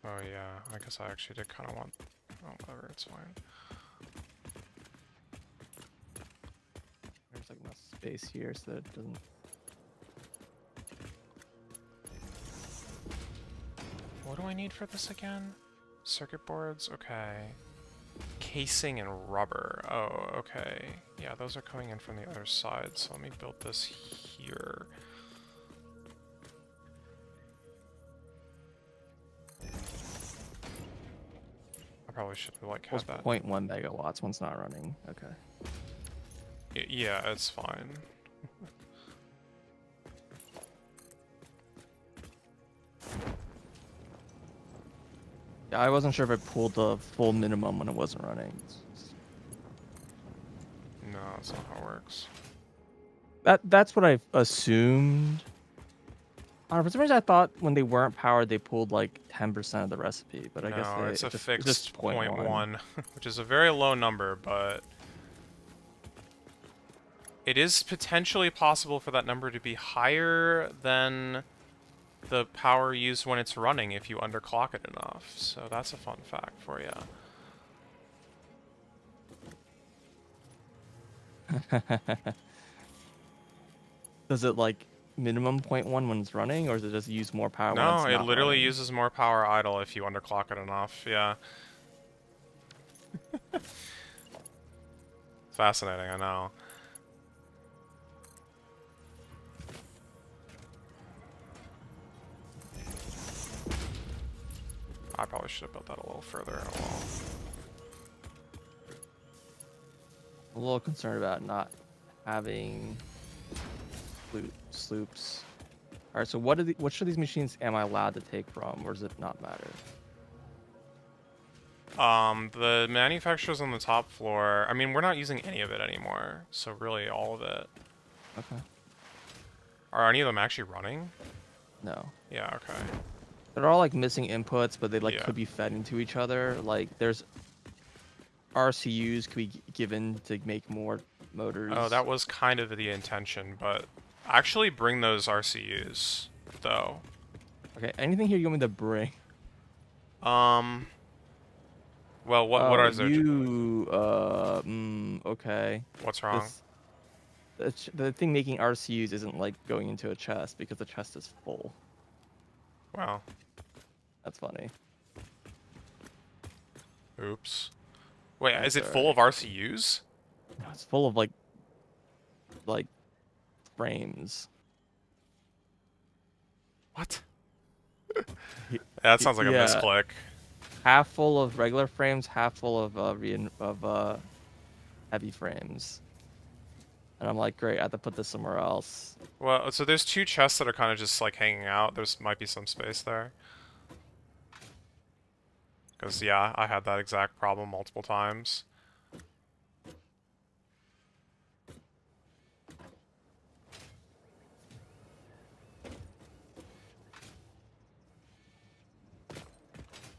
Oh yeah, I guess I actually did kind of want... Oh, whatever, it's fine. There's like enough space here so that it doesn't. What do I need for this again? Circuit boards? Okay. Casing and rubber. Oh, okay. Yeah, those are coming in from the other side, so let me build this here. I probably should have like Well, had that. 0.1 megawatts. One's not running. Okay. Yeah, it's fine. Yeah, I wasn't sure if it pulled the full minimum when it wasn't running. No, that's not how it works. That's what I assumed. I don't know, for some reason, I thought when they weren't powered, they pulled like 10% of the recipe, but I guess No, it's a it's fixed just 0.1. 0.1, which is a very low number, but it is potentially possible for that number to be higher than the power used when it's running if you underclock it enough. So that's a fun fact for you. Does it like minimum 0.1 when it's running, or does it just use more power when No, it's it not literally running? uses more power idle if you underclock it enough. Yeah. Fascinating, I know. I probably should have built that a little further. Oh well. I'm a little concerned about not having sloops. All right, so which of these machines am I allowed to take from, or does it not matter? The manufacturers on the top floor, I mean, we're not using any of it anymore, so really all of it. Okay. Are any of them actually running? No. Yeah, okay. They're all like missing inputs, but they like Yeah. could be fed into each other. Like there's RCUs could be given to make more motors. Oh, that was kind of the intention, but actually bring those RCUs, though. Okay, anything here you want me to bring? Um, well, what Oh, are there? okay. What's wrong? This the thing making RCUs isn't like going into a chest because the chest is full. Well, That's funny. oops. Wait, is That's it full of alright. RCUs? No, it's full of like frames. What? Y- That sounds like a Yeah, misclick. half full of regular frames, half full of heavy frames. And I'm like, great, I have to put this somewhere else. Well, so there's 2 chests that are kind of just like hanging out. There's might be some space there. Because, yeah, I had that exact problem multiple times.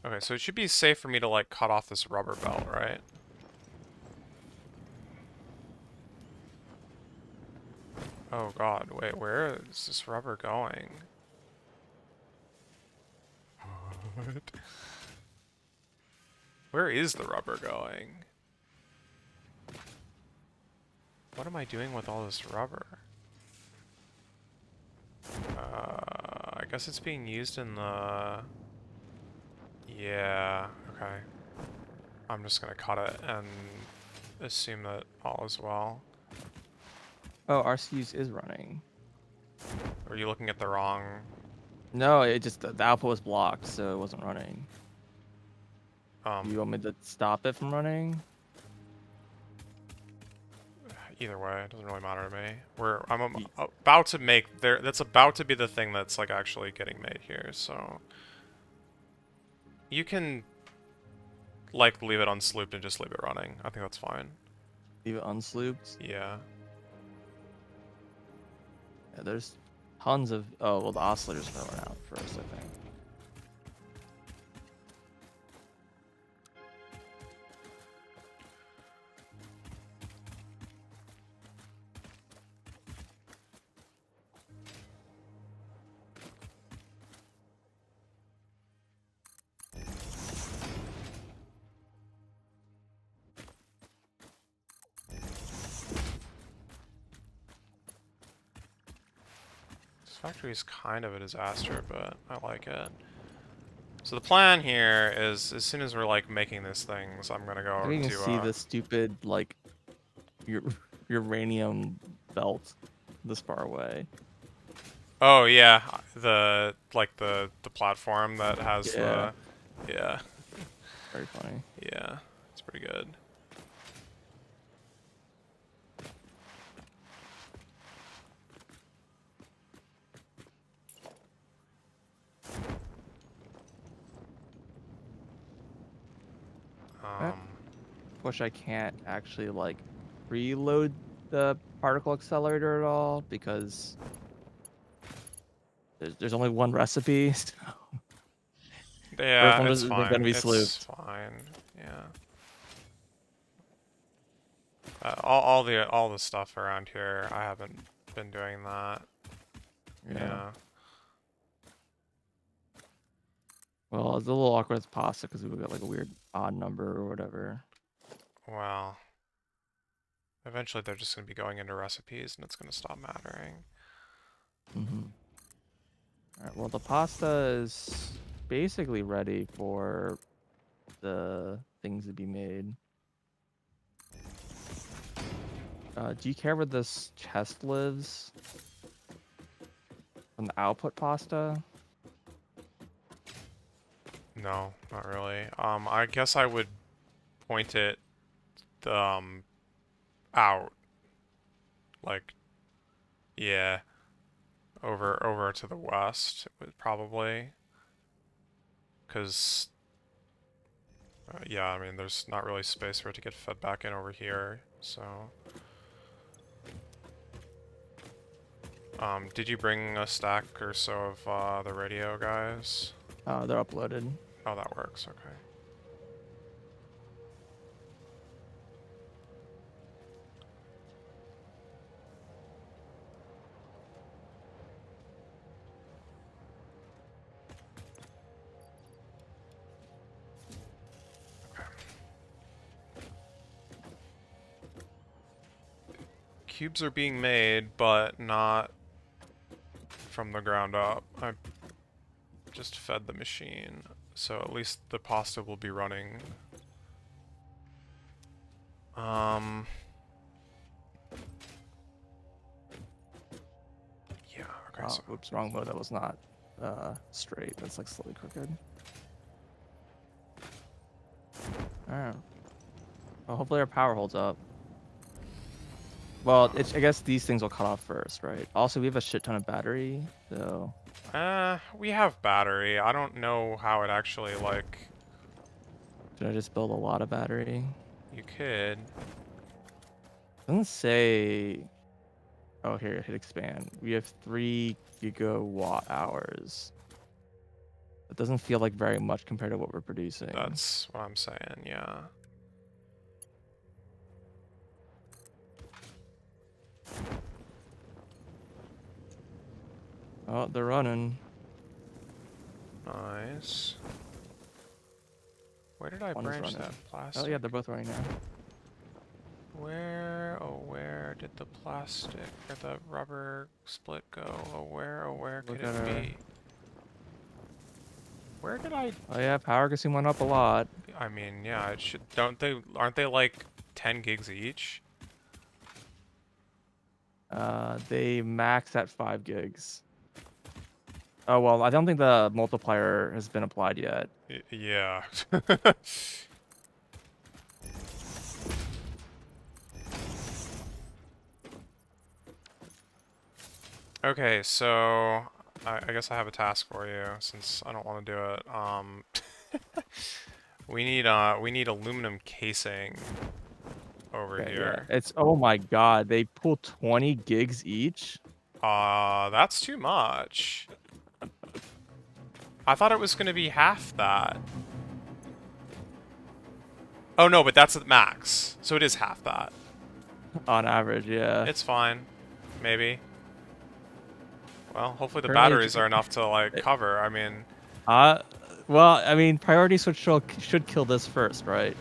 Okay, so it should be safe for me to, like, cut off this rubber belt, right? Oh god, wait, where is this rubber going? What? Where is the rubber going? What am I doing with all this rubber? I guess it's being used in the... Yeah, okay. I'm just gonna cut it and assume that all is well. Oh, RCUs is running. Are you looking at the wrong... No, it just the output was blocked, so it wasn't running. Do you Um, want me to stop it from running? Either way, it doesn't really matter to me. I'm Ye- about to make there. That's about to be the thing that's like actually getting made here. So you can like leave it unslooped and just leave it running. I think that's fine. Leave it unslooped. Yeah. Yeah, there's tons of. Oh well, the oscillator's gonna run out first, I think. This factory is kind of a disaster, but I like it. So the plan here is, as soon as we're like making these things, I'm gonna I go didn't even to see the stupid like your uranium belt this far away. Oh yeah, the the platform that has Yeah, the yeah very funny. yeah, it's pretty good. Eh, Um, Wish I can't actually like preload the particle accelerator at all because there's only one recipe. So first yeah, one it's isn't going to fine. be It's slooped. fine. Yeah. All the stuff around here, I haven't been doing that. Yeah. Yeah. Well, it's a little awkward with pasta because we got like a weird odd number or whatever. Well, eventually they're just gonna be going into recipes, and it's gonna stop mattering. Mm-hmm. All right. Well, the pasta is basically ready for the things to be made. Do you care where this chest lives from the output pasta? No, not really. I guess I would point it um out, like yeah, over to the west, probably, because yeah, I mean, there's not really space for it to get fed back in over here, so. Did you bring a stack or so of the radio, guys? They're uploaded. Oh, that works, okay. Cubes are being made, but not from the ground up. I just fed the machine, so at least the pasta will be running. Yeah, okay, Oh, so oops, wrong mode. That was not straight. That's like slightly crooked. All right. Well, hopefully our power holds up. Well, I guess these things will cut off first, right? Also, we have a shit ton of battery, so we have battery. I don't know how it actually, like, should I just build a lot of battery? you could. Doesn't say. Oh, here, hit expand. We have 3 GWh. It doesn't feel like very much compared to what we're producing. That's what I'm saying, yeah. Oh, they're running. Nice. Where did I One is branch running. that plastic? Oh yeah, they're both running now. Where did the plastic or the rubber split go? Oh, where Look could at it her. be? Where did I? Oh yeah, power consume went up a lot. I mean, yeah, it should. Aren't they like 10 gigs each? They max at 5 gigs. Oh well, I don't think the multiplier has been applied yet. Yeah. Okay, so I guess I have a task for you since I don't want to do it. We need aluminum casing over Okay, yeah. here. It's oh my god, they pull 20 gigs each. That's too much. I thought it was gonna be half that. Oh no, but that's at max, so it is half that. On average, yeah. It's fine, maybe. Well, hopefully the Currently, batteries are enough to like it- cover. I mean, uh, well, I mean, priority switch should kill this first, right?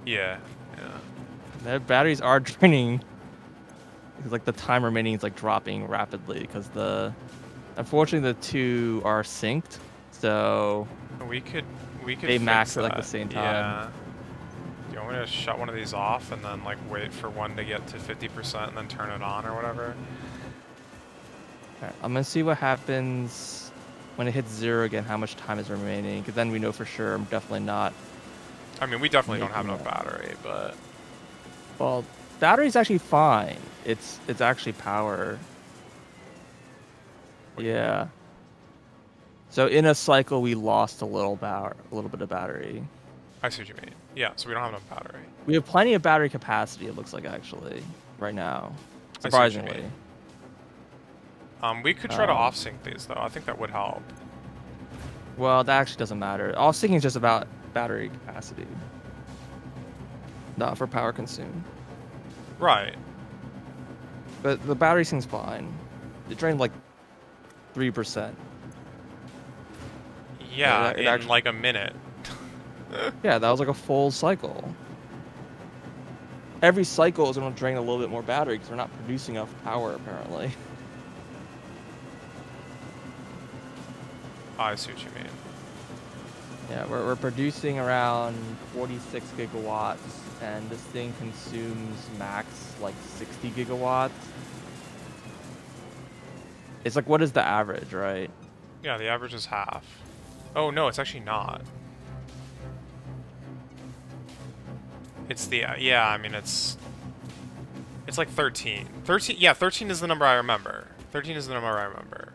yeah, yeah. The batteries are draining. Because like the time remaining is like dropping rapidly because unfortunately the two are synced, so We could they fix max at like the that. same time. Yeah. Do you want me to shut one of these off and then like wait for one to get to 50% and then turn it on or whatever? Alright, I'm gonna see what happens when it hits 0 again. How much time is remaining? Because then we know for sure I'm definitely not I mean, we definitely don't have making enough that. battery, but Well, battery's actually fine. It's actually power. what do you mean? Yeah. So in a cycle we lost a little bit of battery. I see what you mean. Yeah, so we don't have enough battery. We have plenty of battery capacity. It looks like actually right now, I see what you mean. surprisingly. We could try to Um, off-sync these though. I think that would help. Well, that actually doesn't matter. All syncing is just about battery capacity, not for power consumed. Right. But the battery seems fine. It drained like 3%. Yeah, It in actually, like a minute. yeah, that was like a full cycle. Every cycle is going to drain a little bit more battery because we're not producing enough power apparently. I see what you mean. Yeah, we're producing around 46 gigawatts, and this thing consumes max like 60 gigawatts. It's like, what is the average, right? Yeah, the average is half. Oh no, it's actually not. It's the yeah, I mean it's like 13. 13, yeah, 13 is the number I remember. 13 is the number I remember.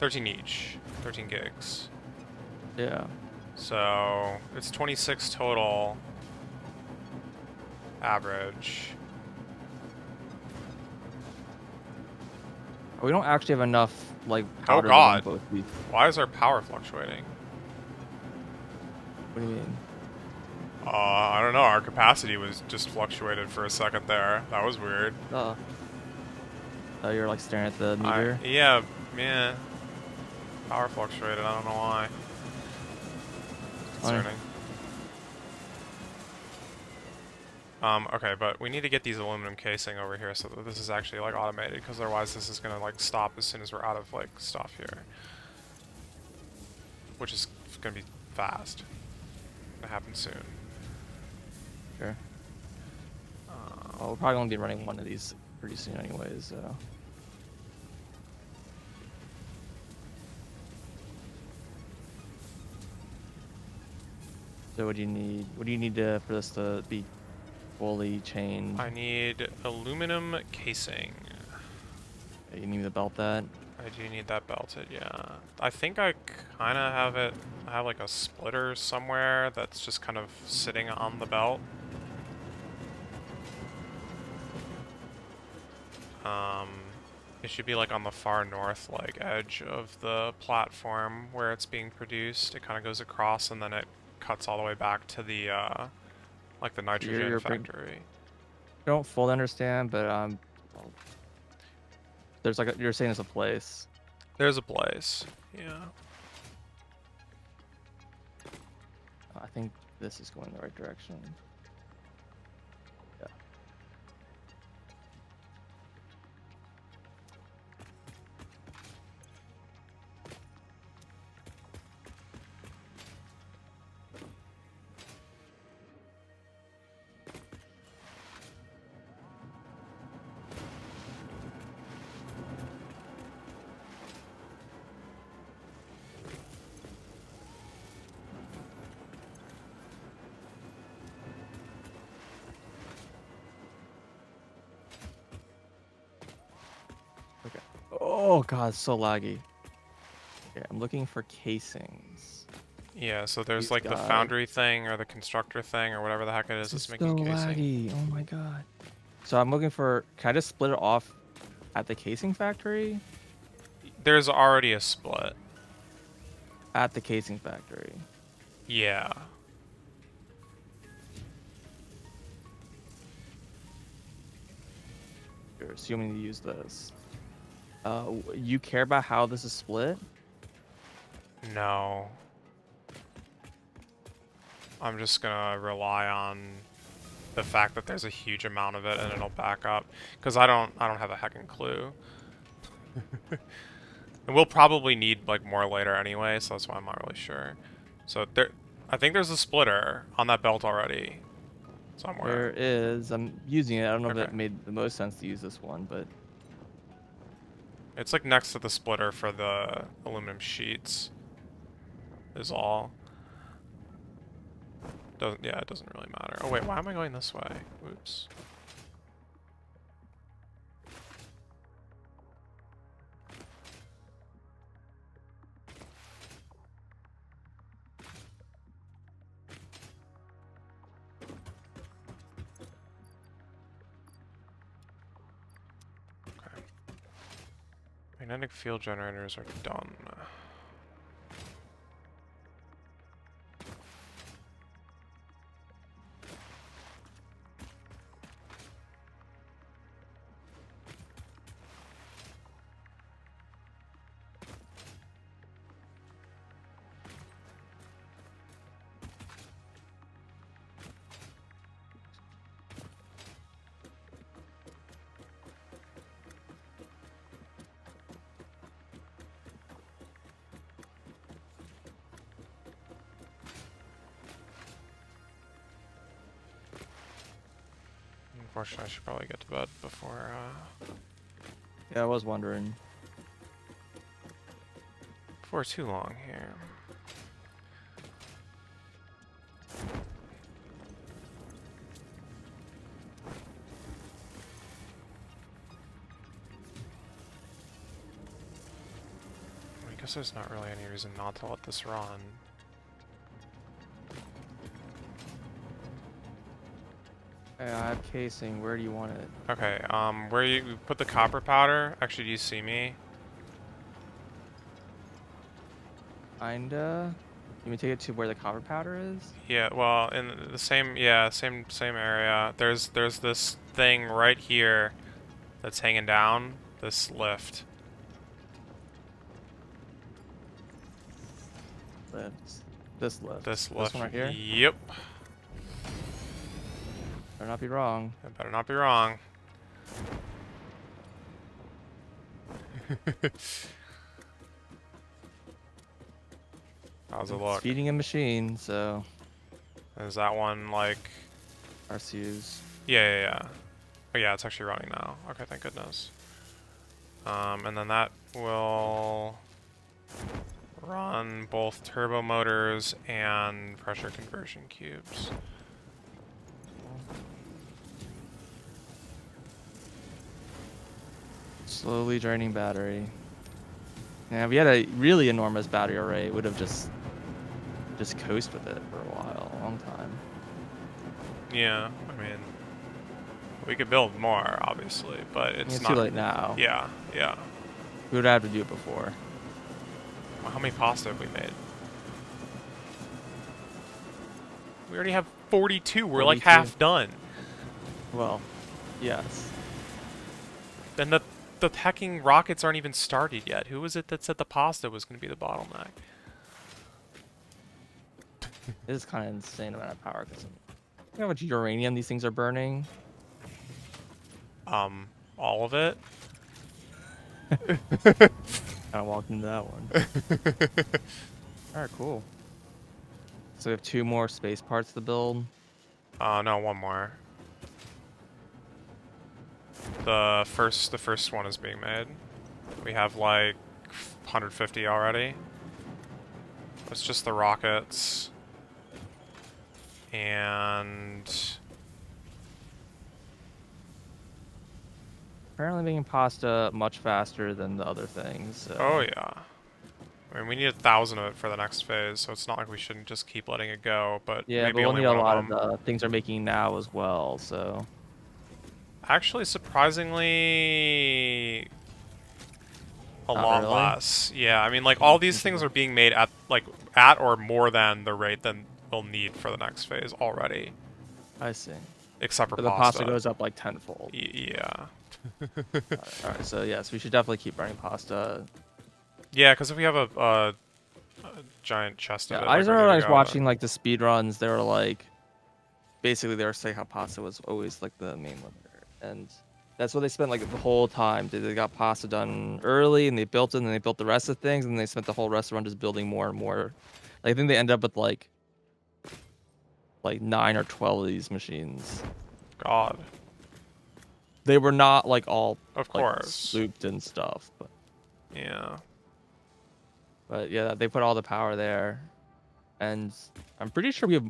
13 each. 13 gigs. Yeah. So, it's 26 total average. We don't actually have enough like Oh powder to run god. both these. Why is our power fluctuating? What do you mean? I don't know. Our capacity was just fluctuated for a second there. That was weird. Oh, you're like staring at the meter. Yeah, yeah. Power fluctuated. I don't know why. Funny. Concerning. Okay, but we need to get these aluminum casing over here so that this is actually like automated, because otherwise this is gonna like stop as soon as we're out of like stuff here, which is gonna be fast. Gonna happen soon. Sure. Well, we're probably gonna be running one of these pretty soon, anyways. So. So what do you need? What do you need for this to be fully chained? I need aluminum casing. You need to belt that. I do need that belted, yeah. I think I kind of have it. I have like a splitter somewhere that's just kind of sitting on the belt. It should be like on the far north like edge of the platform where it's being produced. It kind of goes across and then it cuts all the way back to the like the nitrogen factory. I don't fully understand, but there's like you're saying there's a place. There's a place, yeah. I think this is going the right direction. Yeah. Oh god, it's so laggy. Okay, I'm looking for casings. Yeah, so there's These like the guys. foundry thing or the constructor thing or whatever the heck it is This that's is so making casing. laggy. Oh my god. So I'm looking for. Can I just split it off at the casing factory? There's already a split. At the casing factory. Yeah. You're assuming to use this. You care about how this is split? No. I'm just gonna rely on the fact that there's a huge amount of it and it'll back up. Because I don't have a heckin' clue. And we'll probably need like more later anyway, so that's why I'm not really sure. So there, I think there's a splitter on that belt already. Somewhere. There is. I'm using it. I don't know if Okay. that made the most sense to use this one, but It's like next to the splitter for the aluminum sheets. Is all. Doesn't, yeah, it doesn't really matter. Oh wait, why am I going this way? Oops. Okay. Magnetic field generators are done. Unfortunately, I should probably get to bed yeah, I was wondering. before too long here. I guess there's not really any reason not to let this run. I have casing. Where do you want it? Okay, where you put the copper powder? Actually, do you see me? Kinda. You want me to take it to where the copper powder is? Yeah, well, in the same, yeah, same area. There's this thing right here that's hanging down. This lift. Lift. This lift. This This lift. one right here? Yep. Better not be wrong. I better not be wrong. How's it It's look? feeding a machine, so Is that one like? RCUs. Yeah. Oh yeah, it's actually running now. Okay, thank goodness. And then that will run both turbo motors and pressure conversion cubes. Slowly draining battery. Yeah, if we had a really enormous battery array, it would have just coast with it for a while, a long time. Yeah, I mean, we could build more, obviously, but it's It's not. too late now. Yeah. We would have to do it before. Well, how many pasta have we made? We already have 42. We're like 42. half done. Well, yes. And the hacking rockets aren't even started yet. Who was it that said the pasta was going to be the bottleneck? It is kind of insane amount of power consumption. You know how much uranium these things are burning? All of it? Kind of walked into that one. Alright, cool. So we have 2 more space parts to build. No, one more. The first one is being made. We have like 150 already. It's just the rockets. And apparently making pasta much faster than the other things. Oh So yeah. I mean, we need 1,000 of it for the next phase, so it's not like we shouldn't just keep letting it go, but yeah, but maybe we'll only need a one of lot of them. the things they're making now as well. So Actually, surprisingly, a not lot really. less. Yeah, I mean, like, all these things Interesting. are being made at, like, at or more than the rate than we'll need for the next phase already. I see. Except for But the pasta pasta. goes up like tenfold. Yeah. All right. So yes, we should definitely keep burning pasta. Yeah, because if we have a giant chest of Yeah, it, I like, just remember ready when to I was go, watching then... like the speed runs, they were like basically they were saying how pasta was always like the main limiter, and that's what they spent like the whole time. They got pasta done early, and they built it, and then they built the rest of things, and they spent the whole rest of the run just building more and more. Like, I think they end up with like 9 or 12 of these machines. God. They were not like all Of like course. looped and stuff, Yeah. but yeah, they put all the power there, and I'm pretty sure we have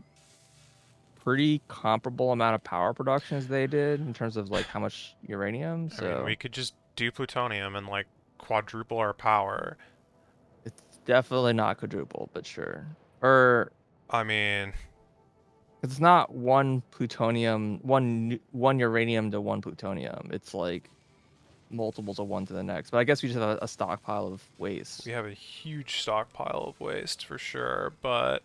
pretty comparable amount of power production as they did in terms of like how much uranium. I mean, we So could just do plutonium and, like, quadruple our power. it's definitely not quadruple, but sure. Or I mean, it's not one plutonium, one uranium to one plutonium. It's like multiples of one to the next. But I guess we just have a stockpile of we waste. have a huge stockpile of waste for sure, but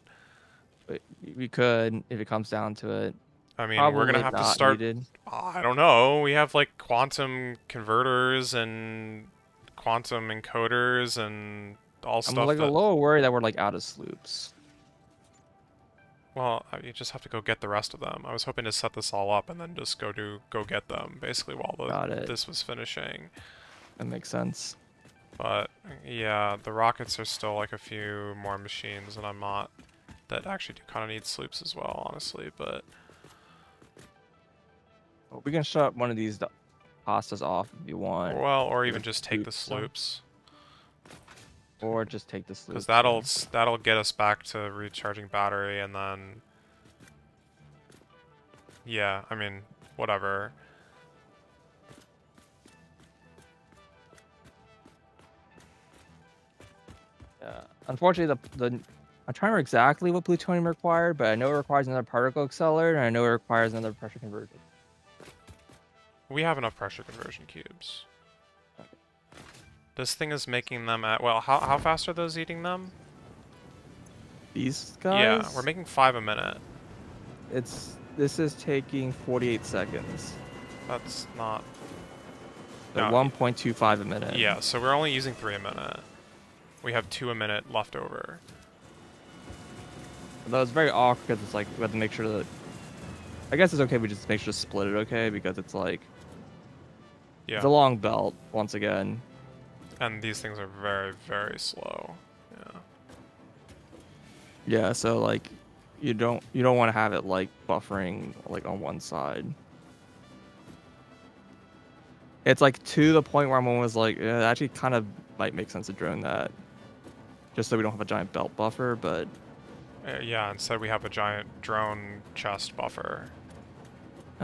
But we could, if it comes down to it, I mean, we're gonna probably have to not start. needed. I don't know. We have like quantum converters and quantum encoders and all I'm stuff like a that. little worried that we're like out of sloops. Well, you just have to go get the rest of them. I was hoping to set this all up and then just go get them basically while Got it. this was finishing. That makes sense. But yeah, the rockets are still like a few more machines, and I'm not that actually do kind of need sloops as well, honestly. But Well, we can shut one of these pastas off if you want. well, or Do, even like, just take the sloops some, sloops. or just take the Because sloops. Yeah. that'll get us back to recharging battery, and then yeah, I mean whatever. Yeah. Unfortunately, the I'm trying to remember exactly what plutonium required, but I know it requires another particle accelerator, and I know it requires another pressure conversion. We have enough pressure conversion cubes. This thing is making them at well, how fast are those eating them? These Yeah, we're guys, making 5 a minute. this is taking 48 seconds. That's not So no. 1.25 a minute. Yeah, so we're only using 3 a minute. We have 2 a minute left over. Though it's very awkward because it's like we have to make sure that. I guess it's okay. We just make sure to split it okay because it's like it's Yeah. a long belt once again. And these things are very, very slow. Yeah. Yeah, so like you don't want to have it like buffering like on one side. It's like to the point where I'm almost like, yeah, it actually kind of might make sense to drone that, just so we don't have a giant belt buffer. But Yeah, instead we have a giant drone chest buffer.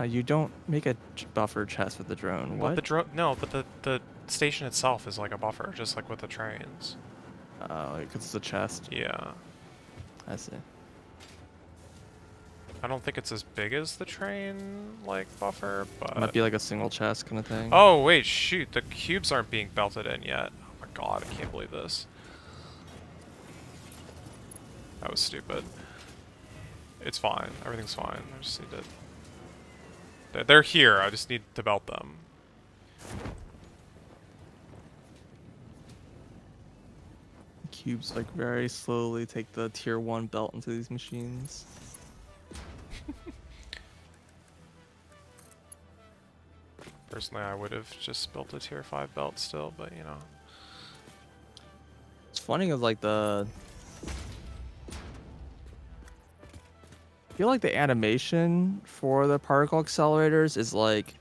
you don't make a buffer chest with the drone. Well, What? the drone, no, but the station itself is like a buffer, just like with the trains. Because it's a chest. Yeah. I see. I don't think it's as big as the train, like, buffer, It might but... be like a single chest kind of thing. Oh, wait, shoot, the cubes aren't being belted in yet. Oh my god, I can't believe this. That was stupid. It's fine. Everything's fine. I just need to... They're here, I just need to belt them. Cubes like very slowly take the tier 1 belt into these machines. Personally, I would have just built a tier 5 belt still, but you know. It's funny because like I feel like the animation for the particle accelerators is like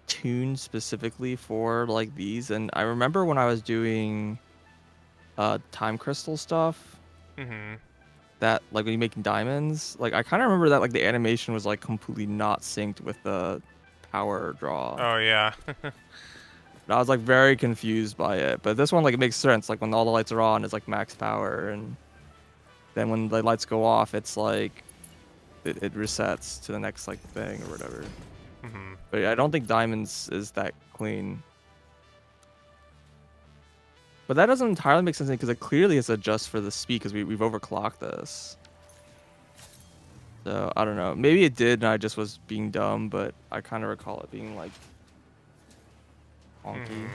tuned specifically for like these, and I remember when I was doing time crystal stuff, Mm-hmm. that like when you're making diamonds, like I kind of remember that like the animation was like completely not synced with the power draw. Oh yeah. And I was like very confused by it, but this one like it makes sense. Like when all the lights are on, it's like max power, and then when the lights go off, it's like it resets to the next like thing or whatever. Hmm. But I don't think diamonds is that clean. But that doesn't entirely make sense because it clearly has to adjust for the speed because we've overclocked this. So I don't know. Maybe it did and I just was being dumb, but I kind of recall it being like wonky.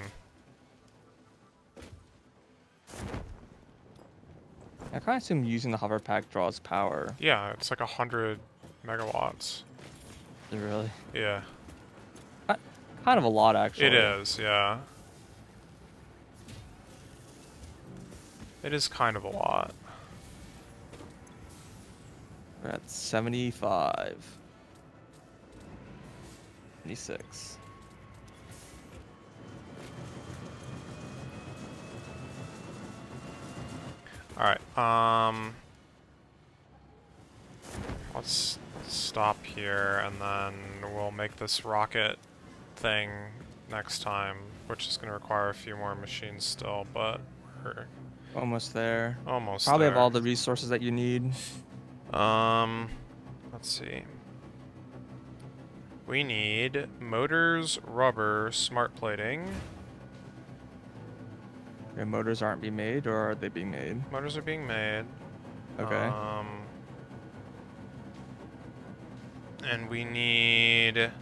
Hmm. I kind of assume using the hover pack draws power. Yeah, it's like 100 megawatts. Really? Yeah. Kind of a lot It actually. is, yeah. It is kind of a lot. We're at 75. 76. Alright, let's stop here and then we'll make this rocket thing next time, which is going to require a few more machines still, but we're Almost there. almost Probably have there. all the resources that you need. Let's see. We need motors, rubber, smart plating. Your motors aren't being made, or are they being made? Motors are being made. Okay. And we need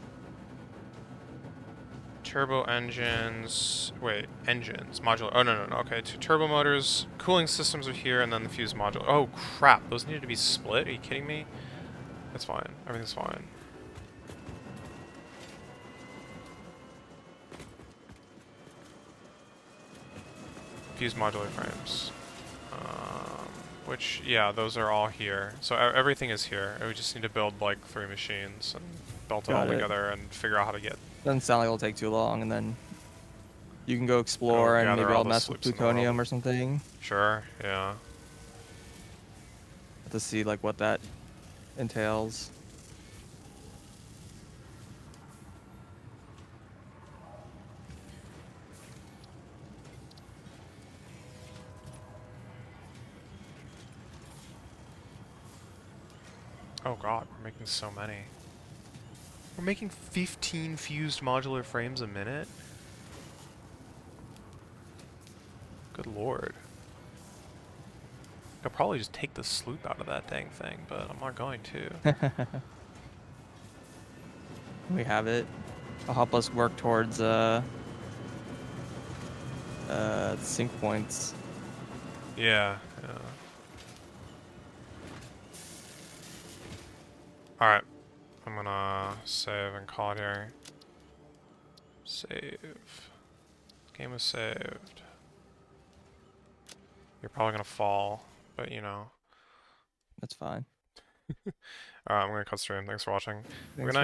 turbo engines. Wait, engines, modular. Oh no. Okay, two turbo motors. Cooling systems are here, and then the fuse module. Oh crap! Those needed to be split. Are you kidding me? That's fine. Everything's fine. Fuse modular frames. Which, yeah, those are all here. So everything is here. We just need to build like 3 machines and belt it all Got it. together and figure out how to get Doesn't sound like it'll take too long, and then you can go go explore, and gather maybe all I'll the mess with sloops in the world. plutonium or something Sure, yeah. to see like what that entails. Oh god, we're making so many. We're making 15 fused modular frames a minute? Good lord. I could probably just take the sloop out of that dang thing, but I'm not going to. We have it. It'll help us work towards sync points. Yeah, yeah. Alright. I'm gonna save and call it here. Save. Game is saved. You're probably gonna fall, but you know. That's fine. Alright, I'm gonna cut stream. Thanks for watching. We're Thanks gonna